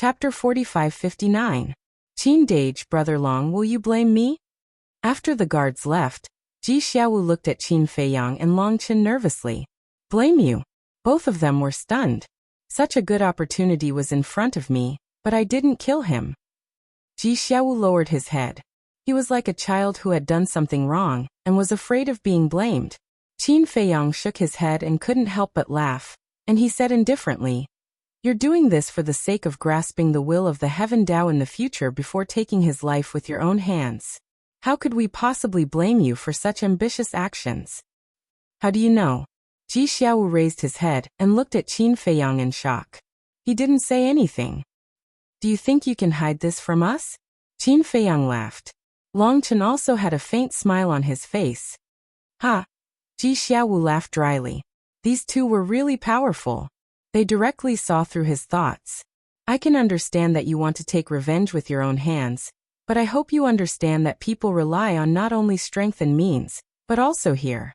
Chapter 45-59. Qin Dage, Brother Long, will you blame me? After the guards left, Ji Xiaowu looked at Qin Feiyang and Long Chen nervously. Blame you? Both of them were stunned. Such a good opportunity was in front of me, but I didn't kill him. Ji Xiaowu lowered his head. He was like a child who had done something wrong, and was afraid of being blamed. Qin Feiyang shook his head and couldn't help but laugh, and he said indifferently, "You're doing this for the sake of grasping the will of the Heaven Tao in the future before taking his life with your own hands. How could we possibly blame you for such ambitious actions?" "How do you know?" Ji Xiaowu raised his head and looked at Qin Feiyang in shock. He didn't say anything. "Do you think you can hide this from us?" Qin Feiyang laughed. Long Chen also had a faint smile on his face. "Ha!" Ji Xiaowu laughed dryly. These two were really powerful. They directly saw through his thoughts. "I can understand that you want to take revenge with your own hands, but I hope you understand that people rely on not only strength and means, but also here."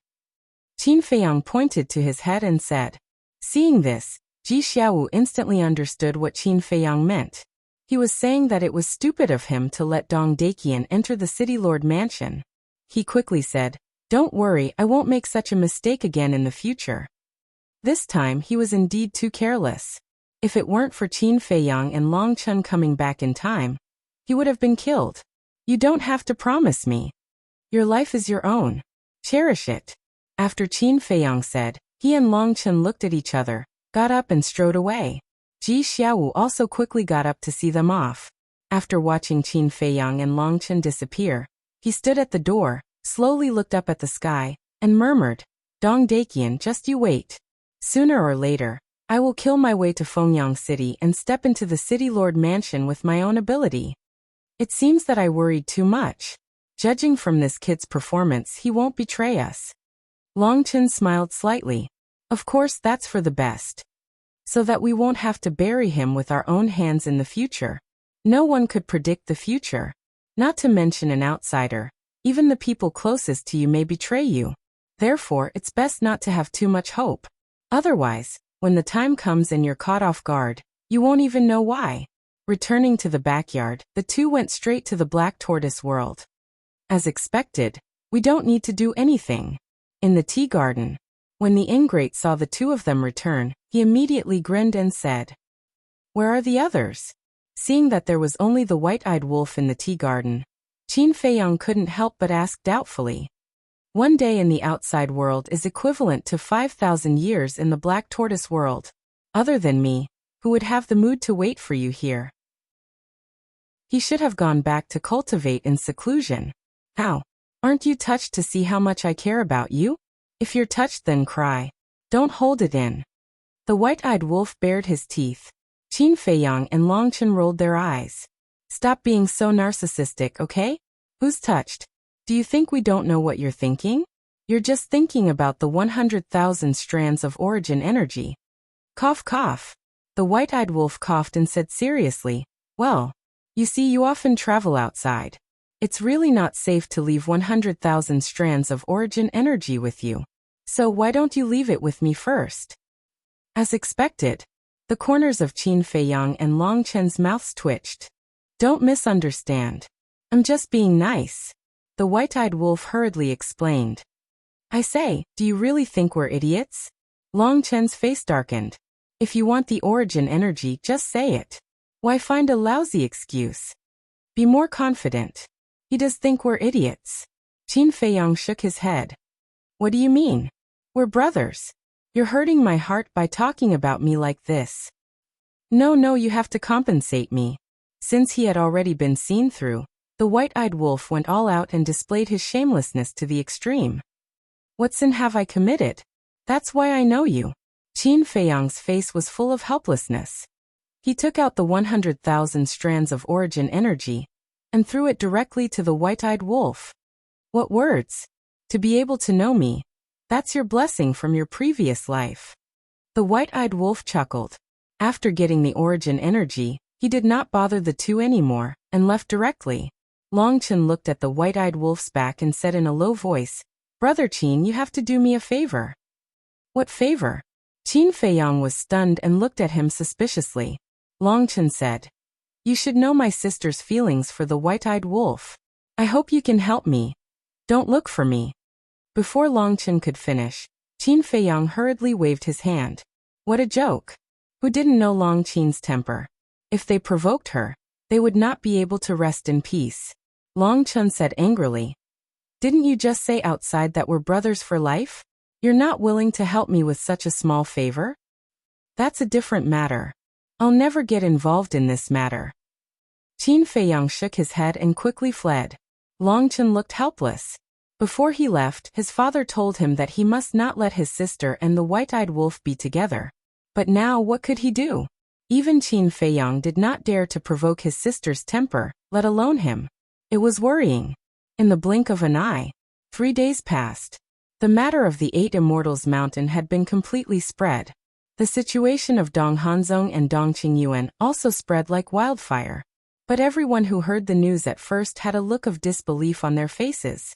Qin Feiyang pointed to his head and said. Seeing this, Ji Xiaowu instantly understood what Qin Feiyang meant. He was saying that it was stupid of him to let Dong Daqian enter the city lord mansion. He quickly said, "Don't worry, I won't make such a mistake again in the future." This time he was indeed too careless. If it weren't for Qin Feiyang and Long Chen coming back in time, he would have been killed. "You don't have to promise me. Your life is your own. Cherish it." After Qin Feiyang said, he and Long Chen looked at each other, got up and strode away. Ji Xiaowu also quickly got up to see them off. After watching Qin Feiyang and Long Chen disappear, he stood at the door, slowly looked up at the sky, and murmured, "Dong Daqian, just you wait. Sooner or later, I will kill my way to Fengyang City and step into the city lord mansion with my own ability." It seems that I worried too much. Judging from this kid's performance, he won't betray us. Long Chen smiled slightly. Of course that's for the best. So that we won't have to bury him with our own hands in the future. No one could predict the future. Not to mention an outsider. Even the people closest to you may betray you. Therefore, it's best not to have too much hope. Otherwise, when the time comes and you're caught off guard, you won't even know why. Returning to the backyard, the two went straight to the Black Tortoise world. As expected, we don't need to do anything. In the tea garden, when the ingrate saw the two of them return, he immediately grinned and said, "Where are the others?" Seeing that there was only the white-eyed wolf in the tea garden, Qin Feiyang couldn't help but ask doubtfully. "One day in the outside world is equivalent to 5,000 years in the Black Tortoise world. Other than me, who would have the mood to wait for you here?" He should have gone back to cultivate in seclusion. "How? Aren't you touched to see how much I care about you? If you're touched, then cry. Don't hold it in." The white-eyed wolf bared his teeth. Qin Feiyang and Long Chen rolled their eyes. "Stop being so narcissistic, okay? Who's touched? Do you think we don't know what you're thinking? You're just thinking about the 100,000 strands of origin energy." Cough cough. The white-eyed wolf coughed and said seriously, "Well, you see, you often travel outside. It's really not safe to leave 100,000 strands of origin energy with you. So why don't you leave it with me first?" As expected, the corners of Qin Feiyang and Long Chen's mouths twitched. "Don't misunderstand. I'm just being nice," the white-eyed wolf hurriedly explained. "I say, do you really think we're idiots?" Long Chen's face darkened. "If you want the origin energy, just say it. Why find a lousy excuse? Be more confident. He does think we're idiots." Qin Feiyang shook his head. "What do you mean? We're brothers. You're hurting my heart by talking about me like this." No, you have to compensate me." Since he had already been seen through, the white-eyed wolf went all out and displayed his shamelessness to the extreme. "What sin have I committed? That's why I know you." Qin Feiyang's face was full of helplessness. He took out the 100,000 strands of origin energy and threw it directly to the white-eyed wolf. "What words? To be able to know me. That's your blessing from your previous life." The white-eyed wolf chuckled. After getting the origin energy, he did not bother the two anymore, and left directly. Long Chen looked at the white-eyed wolf's back and said in a low voice, "Brother Qin, you have to do me a favor." "What favor?" Qin Feiyang was stunned and looked at him suspiciously. Long Chen said, You should know my sister's feelings for the white-eyed wolf. I hope you can help me. Don't look for me." Before Longchen could finish, Qin Feiyang hurriedly waved his hand. What a joke! Who didn't know Longqin's temper? If they provoked her, they would not be able to rest in peace. Longchen said angrily. "Didn't you just say outside that we're brothers for life? You're not willing to help me with such a small favor? That's a different matter. I'll never get involved in this matter." Qin Feiyang shook his head and quickly fled. Longchen looked helpless. Before he left, his father told him that he must not let his sister and the white-eyed wolf be together. But now what could he do? Even Qin Feiyang did not dare to provoke his sister's temper, let alone him. It was worrying. In the blink of an eye, 3 days passed. The matter of the 8 Immortals Mountain had been completely spread. The situation of Dong Hanzong and Dong Qingyuan also spread like wildfire. But everyone who heard the news at first had a look of disbelief on their faces.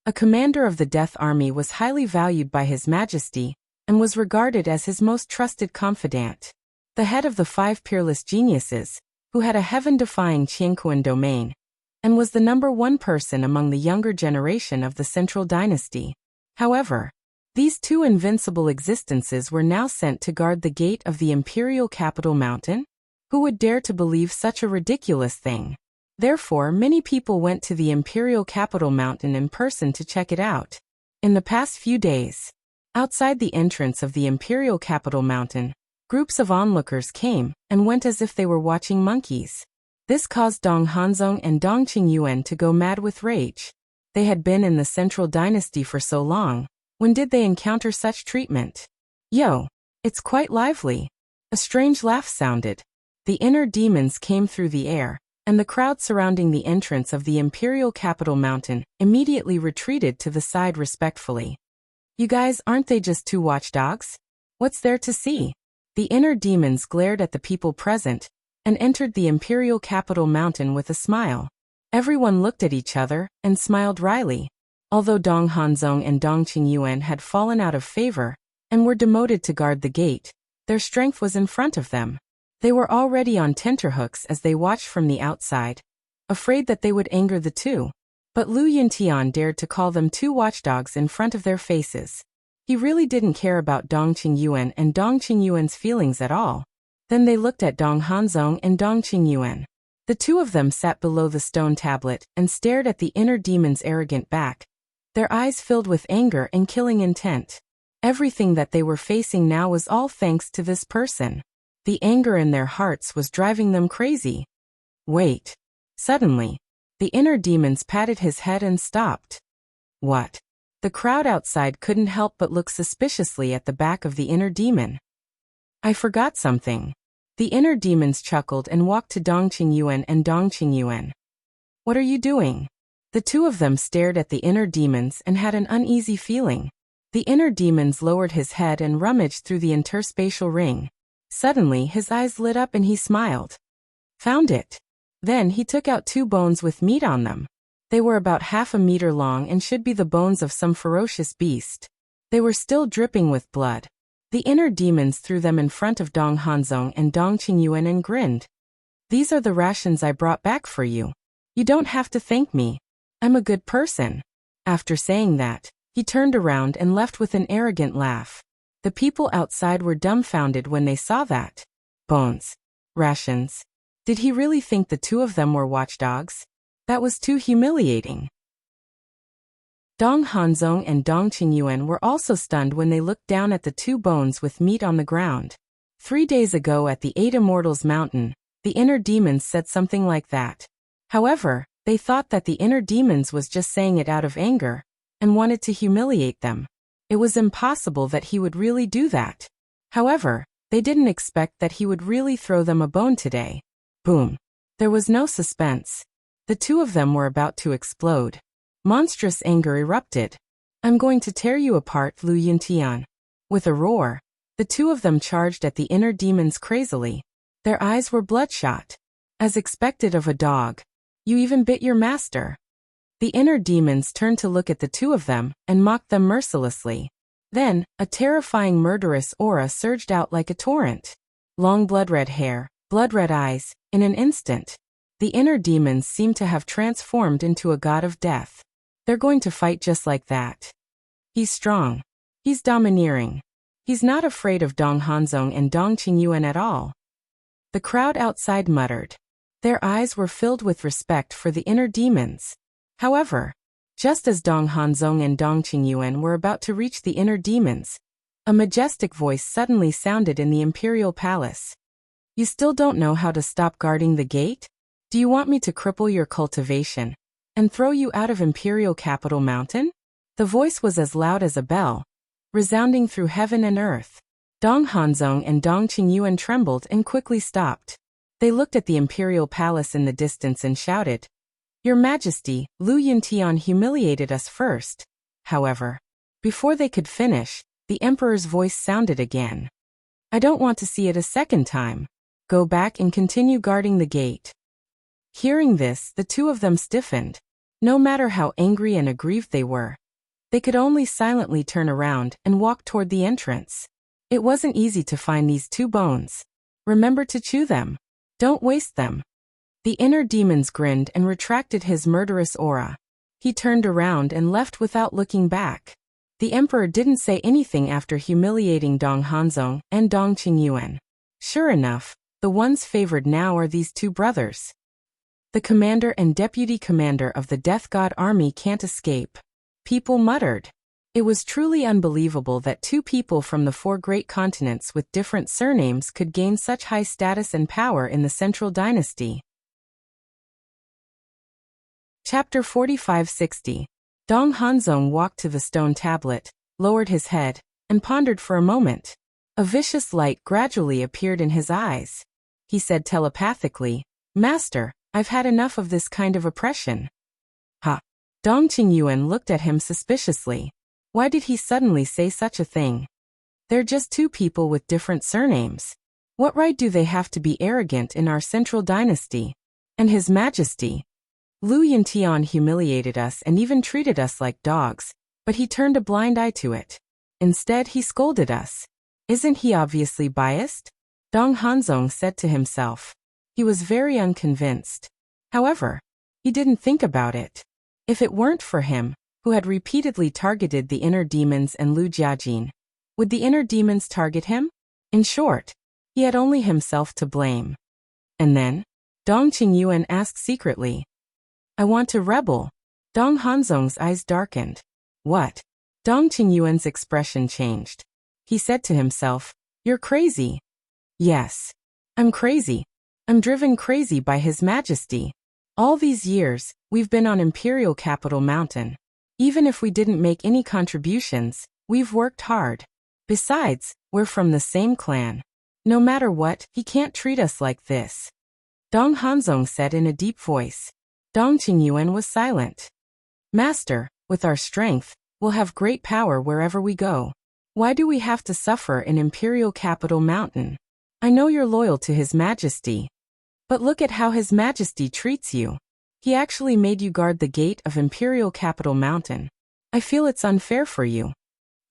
A commander of the Death Army was highly valued by His Majesty, and was regarded as his most trusted confidant. The head of the 5 peerless geniuses, who had a heaven-defying Qianquan domain, and was the #1 person among the younger generation of the Central Dynasty. However, these 2 invincible existences were now sent to guard the gate of the imperial capital mountain? Who would dare to believe such a ridiculous thing? Therefore, many people went to the imperial capital mountain in person to check it out. In the past few days, outside the entrance of the imperial capital mountain, groups of onlookers came and went as if they were watching monkeys. This caused Dong Hanzong and Dong Qingyuan to go mad with rage. They had been in the Central Dynasty for so long. When did they encounter such treatment? Yo, it's quite lively. A strange laugh sounded. The inner demons came through the air, and the crowd surrounding the entrance of the imperial capital mountain immediately retreated to the side respectfully. You guys, aren't they just 2 watchdogs? What's there to see? The inner demons glared at the people present, and entered the imperial capital mountain with a smile. Everyone looked at each other, and smiled wryly. Although Dong Hanzong and Dong Qingyuan had fallen out of favor, and were demoted to guard the gate, their strength was in front of them. They were already on tenterhooks as they watched from the outside, afraid that they would anger the 2. But Lu Yintian dared to call them 2 watchdogs in front of their faces. He really didn't care about Dong Qingyuan and Dong Qingyuan's feelings at all. Then they looked at Dong Hanzong and Dong Qingyuan. The 2 of them sat below the stone tablet and stared at the inner demon's arrogant back, their eyes filled with anger and killing intent. Everything that they were facing now was all thanks to this person. The anger in their hearts was driving them crazy. Wait. Suddenly, the inner demons patted his head and stopped. What? The crowd outside couldn't help but look suspiciously at the back of the inner demon. I forgot something. The inner demons chuckled and walked to Dong Qingyuan and Dong Qingyuan. What are you doing? The 2 of them stared at the inner demons and had an uneasy feeling. The inner demons lowered his head and rummaged through the interspatial ring. Suddenly his eyes lit up and he smiled. Found it. Then he took out 2 bones with meat on them. They were about half a meter long and should be the bones of some ferocious beast. They were still dripping with blood. The inner demons threw them in front of Dong Hanzong and Dong Qingyuan and grinned. These are the rations I brought back for you. You don't have to thank me. I'm a good person. After saying that, he turned around and left with an arrogant laugh. The people outside were dumbfounded when they saw that. Bones. Rations. Did he really think the 2 of them were watchdogs? That was too humiliating. Dong Hanzong and Dong Qingyuan were also stunned when they looked down at the 2 bones with meat on the ground. 3 days ago at the 8 Immortals Mountain, the inner demons said something like that. However, they thought that the inner demons was just saying it out of anger, and wanted to humiliate them. It was impossible that he would really do that. However, they didn't expect that he would really throw them a bone today. Boom. There was no suspense. The 2 of them were about to explode. Monstrous anger erupted. I'm going to tear you apart, Lu Yintian. With a roar, the 2 of them charged at the inner demons crazily. Their eyes were bloodshot. As expected of a dog. You even bit your master. The inner demons turned to look at the 2 of them and mocked them mercilessly. Then, a terrifying murderous aura surged out like a torrent. Long blood-red hair, blood-red eyes. In an instant, the inner demons seemed to have transformed into a god of death. They're going to fight just like that. He's strong. He's domineering. He's not afraid of Dong Hanzong and Dong Qingyuan at all. The crowd outside muttered. Their eyes were filled with respect for the inner demons. However, just as Dong Hanzong and Dong Qingyuan were about to reach the inner demons, a majestic voice suddenly sounded in the imperial palace. You still don't know how to stop guarding the gate? Do you want me to cripple your cultivation and throw you out of imperial capital mountain? The voice was as loud as a bell, resounding through heaven and earth. Dong Hanzong and Dong Qingyuan trembled and quickly stopped. They looked at the imperial palace in the distance and shouted, Your Majesty, Lu Yintian humiliated us first. However, before they could finish, the emperor's voice sounded again. I don't want to see it a second time. Go back and continue guarding the gate. Hearing this, the two of them stiffened. No matter how angry and aggrieved they were, they could only silently turn around and walk toward the entrance. It wasn't easy to find these two bones. Remember to chew them. Don't waste them. The inner demons grinned and retracted his murderous aura. He turned around and left without looking back. The emperor didn't say anything after humiliating Dong Hanzong and Dong Qingyuan. Sure enough, the ones favored now are these two brothers. The commander and deputy commander of the Death God army can't escape. People muttered. It was truly unbelievable that two people from the 4 great continents with different surnames could gain such high status and power in the Central Dynasty. Chapter 45-60. Dong Hanzong walked to the stone tablet, lowered his head, and pondered for a moment. A vicious light gradually appeared in his eyes. He said telepathically, Master, I've had enough of this kind of oppression. Ha! Dong Qingyuan looked at him suspiciously. Why did he suddenly say such a thing? They're just two people with different surnames. What right do they have to be arrogant in our Central Dynasty? And His Majesty? Lu Yintian humiliated us and even treated us like dogs, but he turned a blind eye to it. Instead, he scolded us. Isn't he obviously biased? Dong Hanzong said to himself. He was very unconvinced. However, he didn't think about it. If it weren't for him, who had repeatedly targeted the inner demons and Lu Jiajin, would the inner demons target him? In short, he had only himself to blame. And then, Dong Qingyuan asked secretly, I want to rebel. Dong Hanzong's eyes darkened. What? Dong Qingyuan's expression changed. He said to himself, You're crazy. Yes, I'm crazy. I'm driven crazy by His Majesty. All these years, we've been on Imperial Capital Mountain. Even if we didn't make any contributions, we've worked hard. Besides, we're from the same clan. No matter what, he can't treat us like this. Dong Hanzong said in a deep voice. Dong Qingyuan was silent. Master, with our strength, we'll have great power wherever we go. Why do we have to suffer in Imperial Capital Mountain? I know you're loyal to His Majesty. But look at how His Majesty treats you. He actually made you guard the gate of Imperial Capital Mountain. I feel it's unfair for you.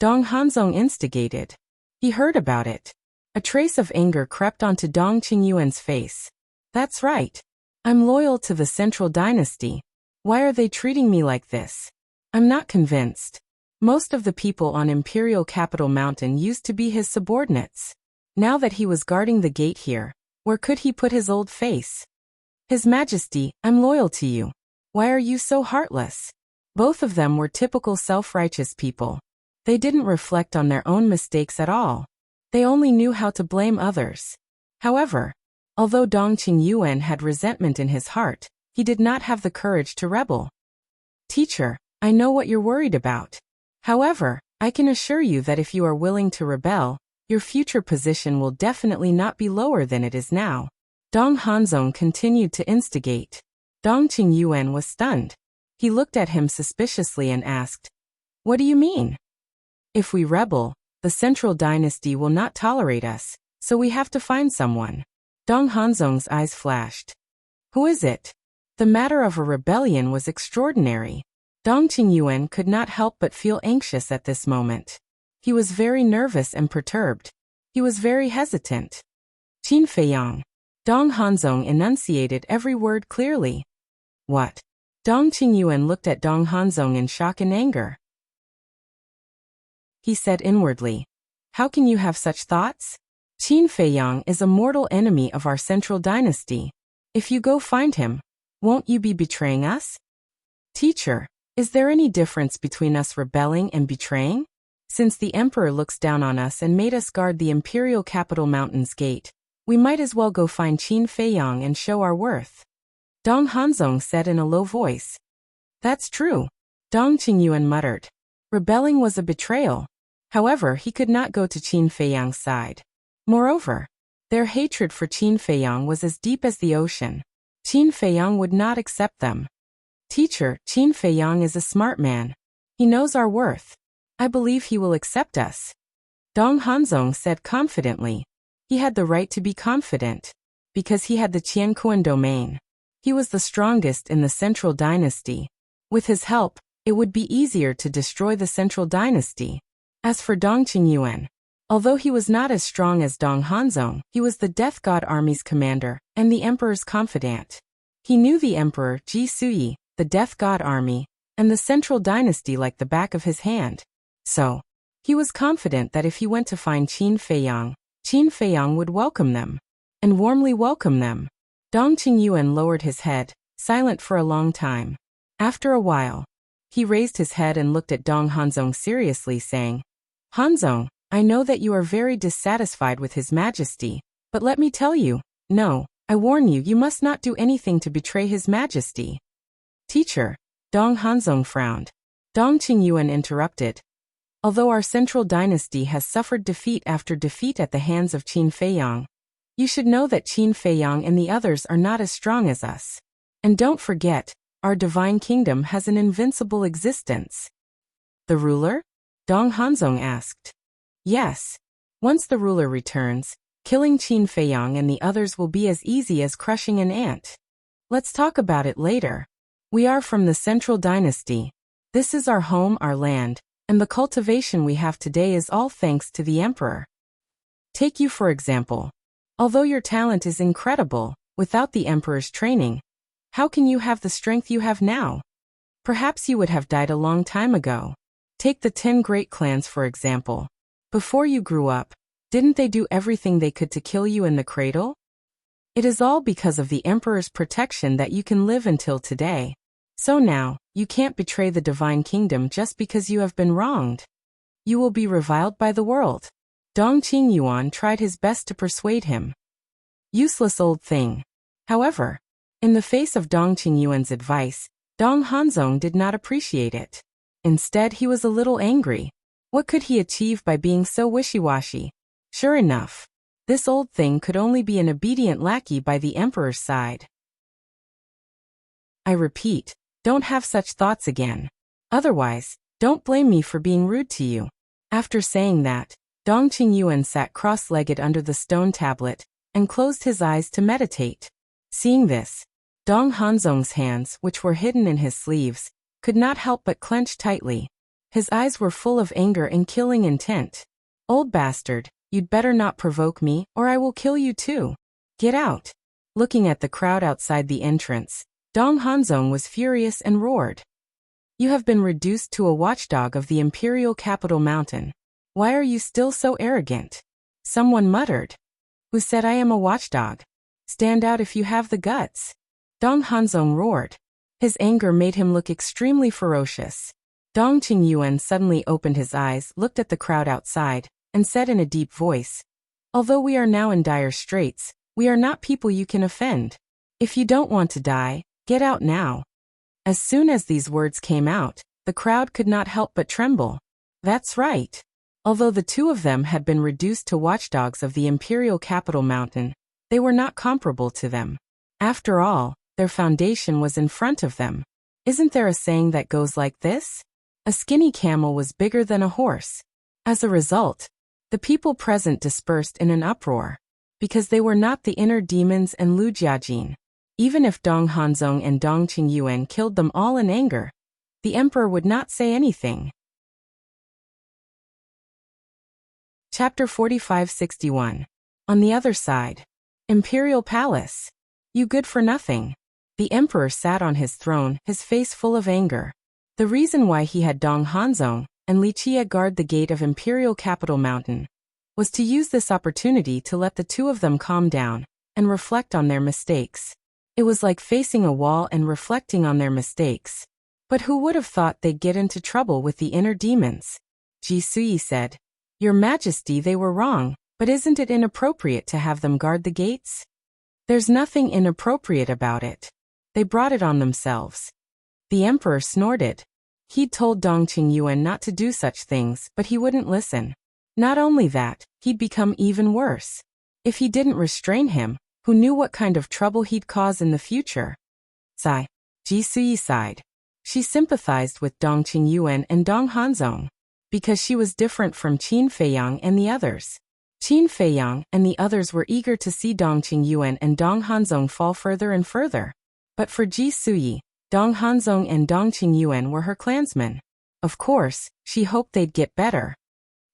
Dong Hanzong instigated. He heard about it. A trace of anger crept onto Dong Qingyuan's face. That's right. I'm loyal to the Central Dynasty. Why are they treating me like this? I'm not convinced. Most of the people on Imperial Capital Mountain used to be his subordinates. Now that he was guarding the gate here, where could he put his old face? His Majesty, I'm loyal to you. Why are you so heartless? Both of them were typical self-righteous people. They didn't reflect on their own mistakes at all. They only knew how to blame others. However, although Dong Qingyuan had resentment in his heart, he did not have the courage to rebel. Teacher, I know what you're worried about. However, I can assure you that if you are willing to rebel, your future position will definitely not be lower than it is now. Dong Hanzong continued to instigate. Dong Qingyuan was stunned. He looked at him suspiciously and asked, What do you mean? If we rebel, the Central Dynasty will not tolerate us, so we have to find someone. Dong Hanzong's eyes flashed. Who is it? The matter of a rebellion was extraordinary. Dong Qingyuan could not help but feel anxious at this moment. He was very nervous and perturbed. He was very hesitant. Qin Feiyang. Dong Hanzong enunciated every word clearly. What? Dong Qingyuan looked at Dong Hanzong in shock and anger. He said inwardly, "How can you have such thoughts? Qin Feiyang is a mortal enemy of our central dynasty. If you go find him, won't you be betraying us?" Teacher, is there any difference between us rebelling and betraying? Since the emperor looks down on us and made us guard the imperial capital mountain's gate, we might as well go find Qin Feiyang and show our worth. Dong Hanzong said in a low voice. That's true, Dong Qingyuan muttered. Rebelling was a betrayal. However, he could not go to Qin Feiyang's side. Moreover, their hatred for Qin Feiyang was as deep as the ocean. Qin Feiyang would not accept them. Teacher, Qin Feiyang is a smart man. He knows our worth. I believe he will accept us. Dong Hanzong said confidently. He had the right to be confident, because he had the Qianquan domain. He was the strongest in the central dynasty. With his help, it would be easier to destroy the central dynasty. As for Dong Qingyuan, although he was not as strong as Dong Hanzong, he was the Death God Army's commander and the emperor's confidant. He knew the emperor Ji Suyi, the Death God Army, and the central dynasty like the back of his hand. So, he was confident that if he went to find Qin Feiyang would welcome them, and warmly welcome them. Dong Qingyuan lowered his head, silent for a long time. After a while, he raised his head and looked at Dong Hanzong seriously, saying, "Hanzong, I know that you are very dissatisfied with His Majesty, but let me tell you, no, I warn you, you must not do anything to betray His Majesty." Teacher, Dong Hanzong frowned. Dong Qingyuan interrupted. Although our central dynasty has suffered defeat after defeat at the hands of Qin Feiyang, you should know that Qin Feiyang and the others are not as strong as us. And don't forget, our divine kingdom has an invincible existence. The ruler? Dong Hanzong asked. Yes. Once the ruler returns, killing Qin Feiyang and the others will be as easy as crushing an ant. Let's talk about it later. We are from the central dynasty. This is our home, our land, and the cultivation we have today is all thanks to the emperor. Take you for example. Although your talent is incredible, without the emperor's training, how can you have the strength you have now? Perhaps you would have died a long time ago. Take the 10 great clans for example. Before you grew up, didn't they do everything they could to kill you in the cradle? It is all because of the emperor's protection that you can live until today. So now, you can't betray the divine kingdom just because you have been wronged. You will be reviled by the world. Dong Qingyuan tried his best to persuade him. Useless old thing. However, in the face of Dong Qingyuan's advice, Dong Hanzong did not appreciate it. Instead, he was a little angry. What could he achieve by being so wishy-washy? Sure enough, this old thing could only be an obedient lackey by the emperor's side. I repeat, don't have such thoughts again. Otherwise, don't blame me for being rude to you. After saying that, Dong Qingyuan sat cross-legged under the stone tablet and closed his eyes to meditate. Seeing this, Dong Hanzong's hands, which were hidden in his sleeves, could not help but clench tightly. His eyes were full of anger and killing intent. Old bastard, you'd better not provoke me, or I will kill you too. Get out. Looking at the crowd outside the entrance, Dong Hanzong was furious and roared. You have been reduced to a watchdog of the imperial capital mountain. Why are you still so arrogant? Someone muttered. Who said I am a watchdog? Stand out if you have the guts. Dong Hanzong roared. His anger made him look extremely ferocious. Dong Qingyuan suddenly opened his eyes, looked at the crowd outside, and said in a deep voice, although we are now in dire straits, we are not people you can offend. If you don't want to die, get out now. As soon as these words came out, the crowd could not help but tremble. That's right. Although the two of them had been reduced to watchdogs of the imperial capital mountain, they were not comparable to them. After all, their foundation was in front of them. Isn't there a saying that goes like this? A skinny camel was bigger than a horse. As a result, the people present dispersed in an uproar, because they were not the inner demons and Lu Jiajin. Even if Dong Hanzong and Dong Qingyuan killed them all in anger, the emperor would not say anything. Chapter 4561. On the other side. Imperial Palace. You good for nothing. The emperor sat on his throne, his face full of anger. The reason why he had Dong Hanzong and Wuxia guard the gate of Imperial Capital Mountain was to use this opportunity to let the two of them calm down and reflect on their mistakes. It was like facing a wall and reflecting on their mistakes. But who would have thought they'd get into trouble with the inner demons? Ji Sui said, Your Majesty, they were wrong, but isn't it inappropriate to have them guard the gates? There's nothing inappropriate about it. They brought it on themselves. The emperor snorted. He'd told Dong Qingyuan not to do such things, but he wouldn't listen. Not only that, he'd become even worse. If he didn't restrain him, who knew what kind of trouble he'd cause in the future? Sigh. Ji Sui sighed. She sympathized with Dong Qingyuan and Dong Hanzong, because she was different from Qin Feiyang and the others. Qin Feiyang and the others were eager to see Dong Qingyuan and Dong Hanzong fall further and further. But for Ji Sui, Dong Hanzong and Dong Qingyuan were her clansmen. Of course, she hoped they'd get better.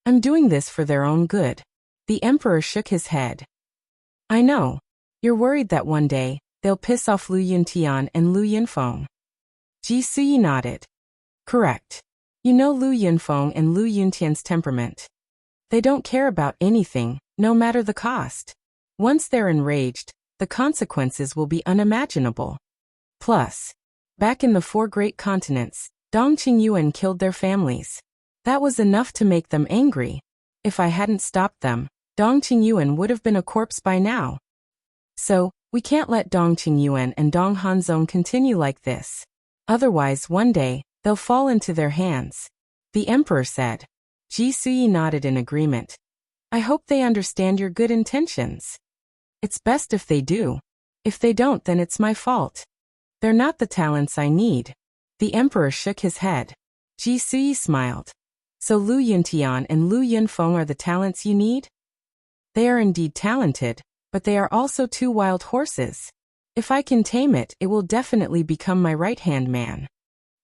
I'm doing this for their own good. The emperor shook his head. I know. You're worried that one day, they'll piss off Lu Yuntian and Lu Yunfeng. Ji Sui nodded. Correct. You know Lu Yunfeng and Lu Yuntian's temperament. They don't care about anything, no matter the cost. Once they're enraged, the consequences will be unimaginable. Plus, back in the 4 great continents, Dong Qingyuan killed their families. That was enough to make them angry. If I hadn't stopped them, Dong Qingyuan would have been a corpse by now. So, we can't let Dong Qingyuan and Dong Hanzong continue like this. Otherwise, one day, they'll fall into their hands. The emperor said. Ji Sui nodded in agreement. I hope they understand your good intentions. It's best if they do. If they don't, then it's my fault. They're not the talents I need. The emperor shook his head. Ji Sui smiled. So Lu Yuntian and Lu Yunfeng are the talents you need? They are indeed talented, but they are also 2 wild horses. If I can tame it, it will definitely become my right-hand man.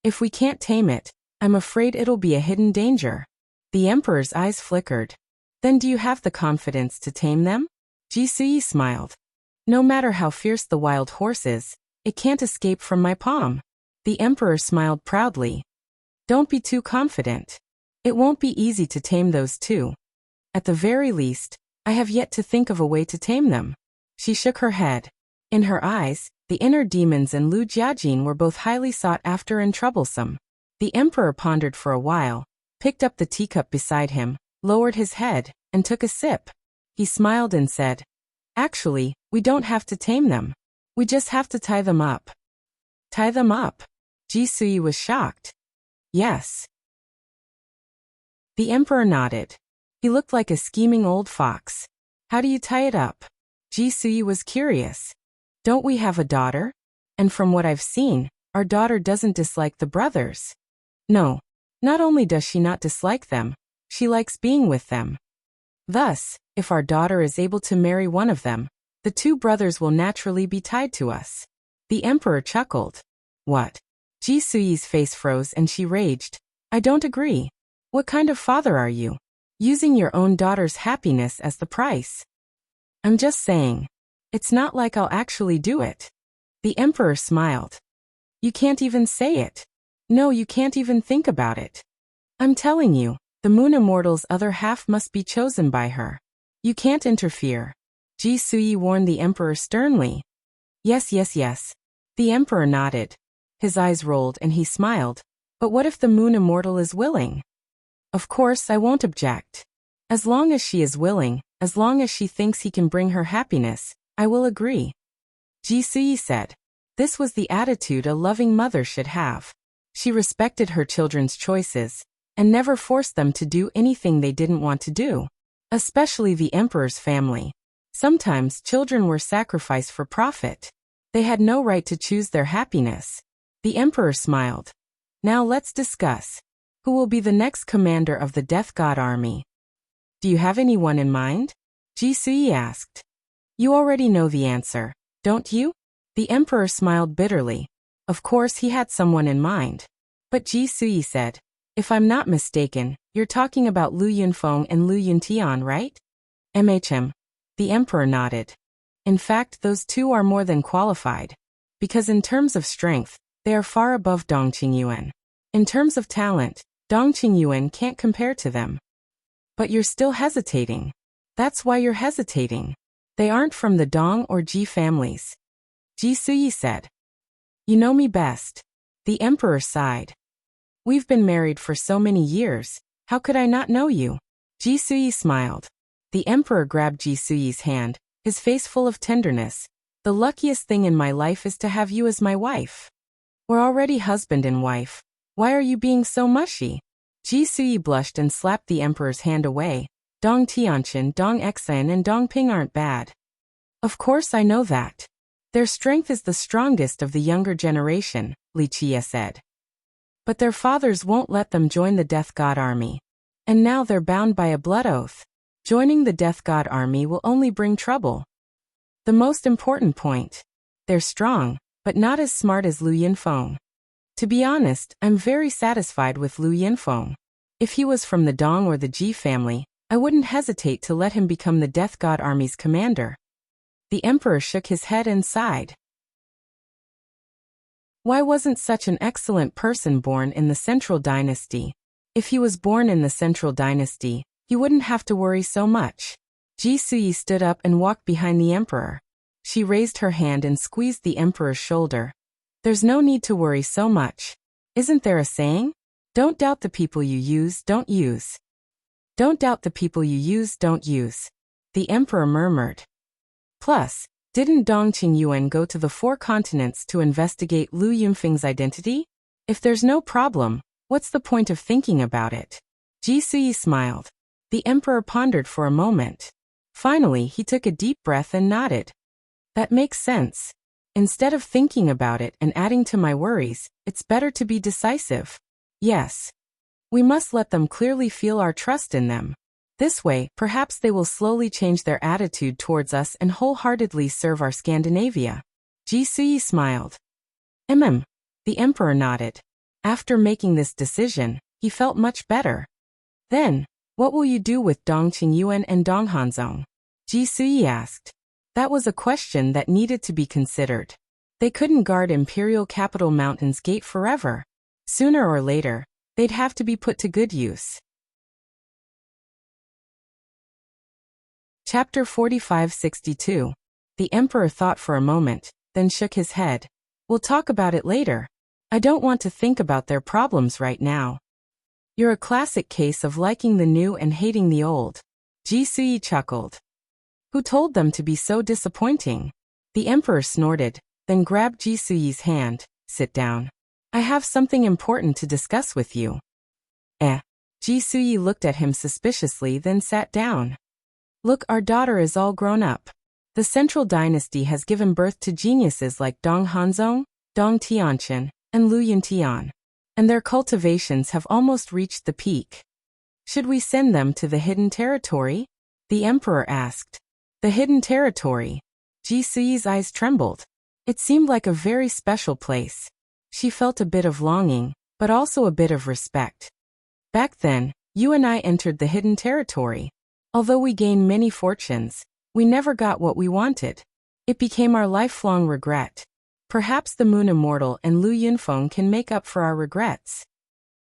If we can't tame it, I'm afraid it'll be a hidden danger. The emperor's eyes flickered. Then do you have the confidence to tame them? Ji Sui smiled. No matter how fierce the wild horse is, it can't escape from my palm. The emperor smiled proudly. Don't be too confident. It won't be easy to tame those 2. At the very least, I have yet to think of a way to tame them. She shook her head. In her eyes, the inner demons and Lu Jiajin were both highly sought after and troublesome. The emperor pondered for a while, picked up the teacup beside him, lowered his head, and took a sip. He smiled and said, Actually, we don't have to tame them. We just have to tie them up. Tie them up? Ji Sui was shocked. Yes. The emperor nodded. He looked like a scheming old fox. How do you tie it up? Ji Sui was curious. Don't we have a daughter? And from what I've seen, our daughter doesn't dislike the brothers. No. Not only does she not dislike them, she likes being with them. Thus, if our daughter is able to marry one of them, the 2 brothers will naturally be tied to us. The emperor chuckled. What? Ji Sui's face froze and she raged. I don't agree. What kind of father are you? Using your own daughter's happiness as the price. I'm just saying. It's not like I'll actually do it. The emperor smiled. You can't even say it. No, you can't even think about it. I'm telling you, the Moon Immortal's other half must be chosen by her. You can't interfere. Ji Sui warned the emperor sternly. Yes, yes, yes. The emperor nodded. His eyes rolled and he smiled. But what if the Moon Immortal is willing? Of course, I won't object. As long as she is willing, as long as she thinks he can bring her happiness, I will agree. Ji Sui said. This was the attitude a loving mother should have. She respected her children's choices, and never forced them to do anything they didn't want to do. Especially the emperor's family. Sometimes children were sacrificed for profit. They had no right to choose their happiness. The emperor smiled. Now let's discuss. Who will be the next commander of the Death God army? Do you have anyone in mind? Ji Sui asked. You already know the answer, don't you? The emperor smiled bitterly. Of course he had someone in mind. But Ji Sui said, if I'm not mistaken, you're talking about Lu Yunfeng and Lu Yuntian, right? The emperor nodded. In fact, those two are more than qualified. Because in terms of strength, they are far above Dong Qingyuan. In terms of talent, Dong Qingyuan can't compare to them. But you're still hesitating. That's why you're hesitating. They aren't from the Dong or Ji families. Ji Suyi said. You know me best. The emperor sighed. We've been married for so many years, how could I not know you? Ji Suyi smiled. The emperor grabbed Ji Suyi's hand, his face full of tenderness. The luckiest thing in my life is to have you as my wife. We're already husband and wife. Why are you being so mushy? Ji Suyi blushed and slapped the emperor's hand away. Dong Tianqian, Dong Exan and Dong Ping aren't bad. Of course I know that. Their strength is the strongest of the younger generation, Li Qie said. But their fathers won't let them join the Death God army. And now they're bound by a blood oath. Joining the Death God army will only bring trouble. The most important point. They're strong, but not as smart as Lu Yinfeng. To be honest, I'm very satisfied with Lu Yinfeng. If he was from the Dong or the Ji family, I wouldn't hesitate to let him become the Death God army's commander. The emperor shook his head and sighed. Why wasn't such an excellent person born in the Central Dynasty? If he was born in the Central Dynasty, he wouldn't have to worry so much. Ji Suyi stood up and walked behind the emperor. She raised her hand and squeezed the emperor's shoulder. There's no need to worry so much. Isn't there a saying? Don't doubt the people you use, don't use. Don't doubt the people you use, don't use. The emperor murmured. Plus, didn't Dong Qingyuan go to the 4 continents to investigate Lu Yunfeng's identity? If there's no problem, what's the point of thinking about it? Ji Suyi smiled. The emperor pondered for a moment. Finally, he took a deep breath and nodded. That makes sense. Instead of thinking about it and adding to my worries, it's better to be decisive. Yes. We must let them clearly feel our trust in them. This way, perhaps they will slowly change their attitude towards us and wholeheartedly serve our Scandinavia. Ji Suyi smiled. The emperor nodded. After making this decision, he felt much better. Then, what will you do with Dong Qingyuan and Dong Hanzong? Ji Suyi asked. That was a question that needed to be considered. They couldn't guard Imperial Capital Mountain's gate forever. Sooner or later, they'd have to be put to good use. Chapter 4562. The emperor thought for a moment, then shook his head. We'll talk about it later. I don't want to think about their problems right now. You're a classic case of liking the new and hating the old. Ji Suyi chuckled. Who told them to be so disappointing? The emperor snorted, then grabbed Ji Suyi's hand. Sit down. I have something important to discuss with you. Ji Suyi looked at him suspiciously, then sat down. Look, our daughter is all grown up. The Central Dynasty has given birth to geniuses like Dong Hanzong, Dong Tianqian, and Lu Yintian. And their cultivations have almost reached the peak. Should we send them to the Hidden Territory? The emperor asked. The Hidden Territory. Ji Suyi's eyes trembled. It seemed like a very special place. She felt a bit of longing, but also a bit of respect. Back then, you and I entered the Hidden Territory. Although we gained many fortunes, we never got what we wanted. It became our lifelong regret. Perhaps the Moon Immortal and Lu Yunfeng can make up for our regrets.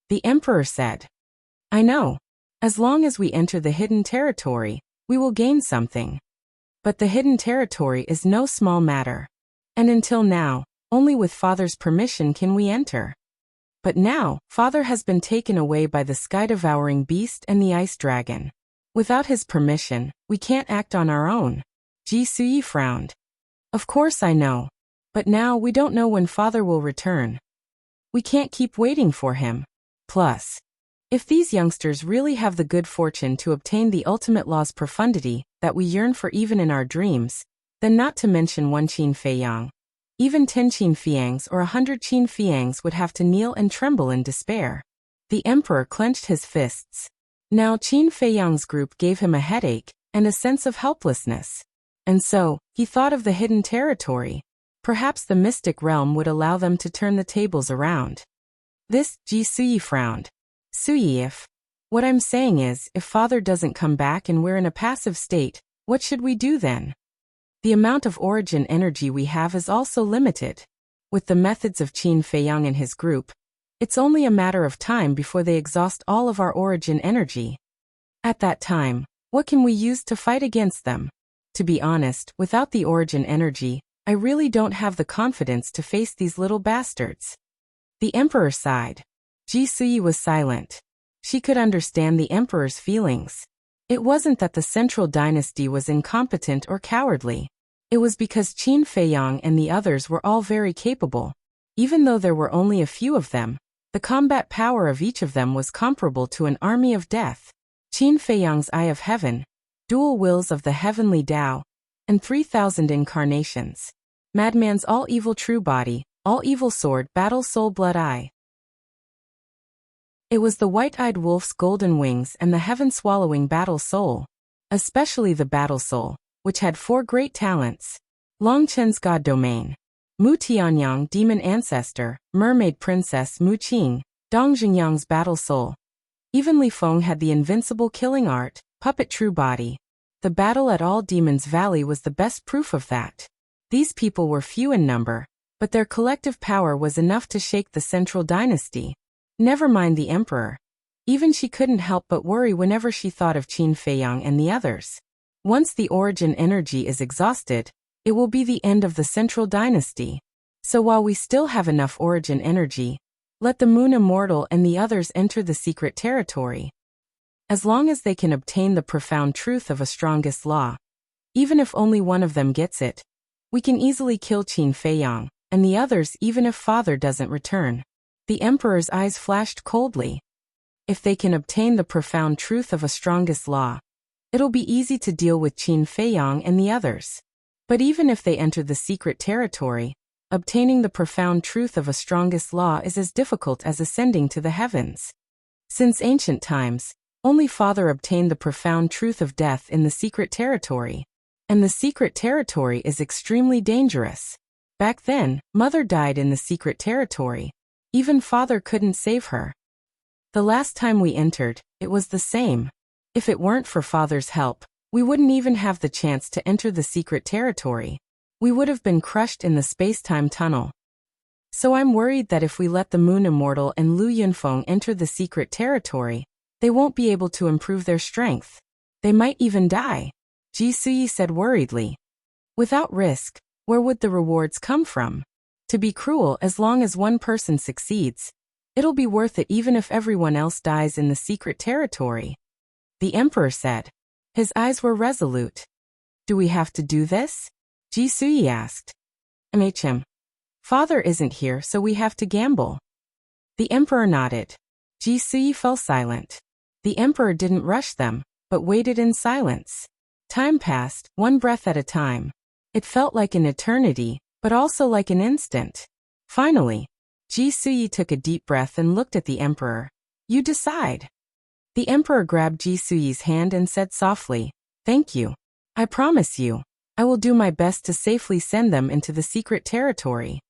The emperor said. I know. As long as we enter the Hidden Territory, we will gain something. But the Hidden Territory is no small matter. And until now, only with Father's permission can we enter. But now, Father has been taken away by the sky-devouring beast and the ice dragon. Without his permission, we can't act on our own. Ji Suyi frowned. Of course I know. But now we don't know when Father will return. We can't keep waiting for him. Plus, if these youngsters really have the good fortune to obtain the ultimate law's profundity that we yearn for even in our dreams, then not to mention 1 Qin Feiyang, even 10 Qin Fiangs or 100 Qin Fiangs would have to kneel and tremble in despair. The emperor clenched his fists. Now Qin Feiyang's group gave him a headache and a sense of helplessness. And so, he thought of the Hidden Territory. Perhaps the mystic realm would allow them to turn the tables around. This, Ji Suyi frowned. Suyi, what I'm saying is, if Father doesn't come back and we're in a passive state, what should we do then? The amount of origin energy we have is also limited. With the methods of Qin Feiyang and his group, it's only a matter of time before they exhaust all of our origin energy. At that time, what can we use to fight against them? To be honest, without the origin energy, I really don't have the confidence to face these little bastards. The emperor sighed. Ji Suyi was silent. She could understand the emperor's feelings. It wasn't that the central dynasty was incompetent or cowardly. It was because Qin Feiyang and the others were all very capable. Even though there were only a few of them, the combat power of each of them was comparable to an army of death. Qin Feiyang's Eye of Heaven, dual wills of the heavenly Tao, and 3,000 incarnations. Madman's all-evil true body, all-evil sword, battle soul blood eye. It was the white-eyed wolf's golden wings and the heaven-swallowing battle soul, especially the battle soul, which had 4 great talents. Long Chen's God Domain, Mu Tianyang Demon Ancestor, Mermaid Princess Mu Qing, Dong Xingyang's battle soul. Even Li Feng had the invincible killing art, Puppet True Body. The battle at All Demons Valley was the best proof of that. These people were few in number, but their collective power was enough to shake the central dynasty. Never mind the emperor. Even she couldn't help but worry whenever she thought of Qin Feiyang and the others. Once the origin energy is exhausted, it will be the end of the central dynasty. So while we still have enough origin energy, let the Moon Immortal and the others enter the secret territory. As long as they can obtain the profound truth of a strongest law, even if only one of them gets it, we can easily kill Qin Feiyang, and the others even if father doesn't return. The emperor's eyes flashed coldly. If they can obtain the profound truth of a strongest law, it'll be easy to deal with Qin Feiyang and the others. But even if they enter the secret territory, obtaining the profound truth of a strongest law is as difficult as ascending to the heavens. Since ancient times, only father obtained the profound truth of death in the secret territory. And the secret territory is extremely dangerous. Back then, mother died in the secret territory. Even father couldn't save her. The last time we entered, it was the same. If it weren't for father's help, we wouldn't even have the chance to enter the secret territory. We would have been crushed in the space-time tunnel. So I'm worried that if we let the Moon Immortal and Lu Yunfeng enter the secret territory, they won't be able to improve their strength. They might even die, Ji Suyi said worriedly. Without risk, where would the rewards come from? To be cruel, as long as one person succeeds, it'll be worth it even if everyone else dies in the secret territory. The emperor said. His eyes were resolute. Do we have to do this? Ji Suyi asked. Father isn't here, so we have to gamble. The emperor nodded. Ji Suyi fell silent. The emperor didn't rush them, but waited in silence. Time passed, one breath at a time. It felt like an eternity, but also like an instant. Finally, Ji Suyi took a deep breath and looked at the emperor. You decide. The emperor grabbed Ji Suyi's hand and said softly, Thank you. I promise you, I will do my best to safely send them into the secret territory.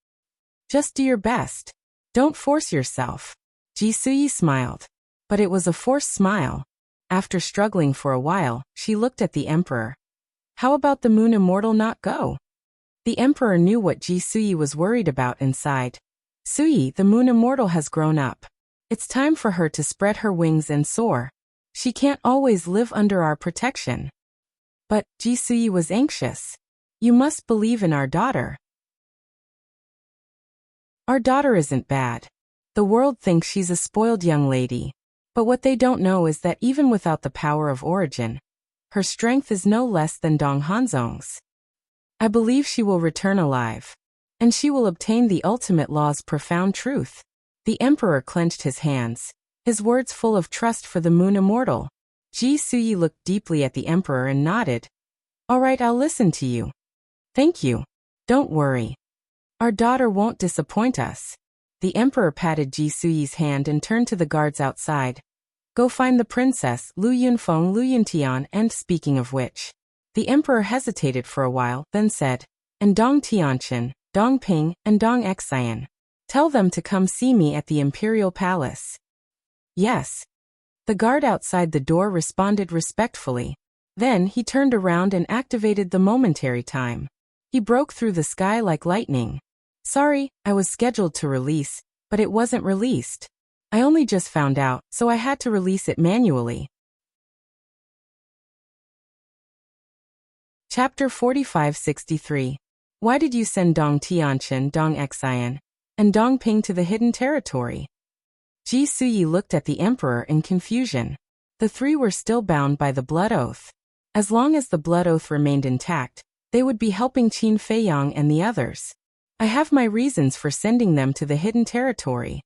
Just do your best. Don't force yourself. Ji Suyi smiled. But it was a forced smile. After struggling for a while, she looked at the emperor. How about the Moon Immortal not go? The emperor knew what Ji Suyi was worried about and sighed. Suyi, the Moon Immortal has grown up. It's time for her to spread her wings and soar. She can't always live under our protection. But, Ji Suyi was anxious. You must believe in our daughter. Our daughter isn't bad. The world thinks she's a spoiled young lady. But what they don't know is that even without the power of origin, her strength is no less than Dong Hanzong's. I believe she will return alive. And she will obtain the ultimate law's profound truth. The emperor clenched his hands, his words full of trust for the Moon Immortal. Ji Suyi looked deeply at the emperor and nodded. All right, I'll listen to you. Thank you. Don't worry. Our daughter won't disappoint us. The emperor patted Ji Suyi's hand and turned to the guards outside. Go find the princess, Lu Yunfeng, Lu Yuntian, and speaking of which. The emperor hesitated for a while, then said, and Dong Tianqian, Dong Ping, and Dong Xian. Tell them to come see me at the imperial palace. Yes. The guard outside the door responded respectfully. Then he turned around and activated the momentary time. He broke through the sky like lightning. Sorry, I was scheduled to release, but it wasn't released. I only just found out, so I had to release it manually. Chapter 4563. Why did you send Dong Tianqian, Dong Xian, and Dong Ping to the hidden territory? Ji Suyi looked at the emperor in confusion. The three were still bound by the blood oath. As long as the blood oath remained intact, they would be helping Qin Feiyang and the others. I have my reasons for sending them to the hidden territory.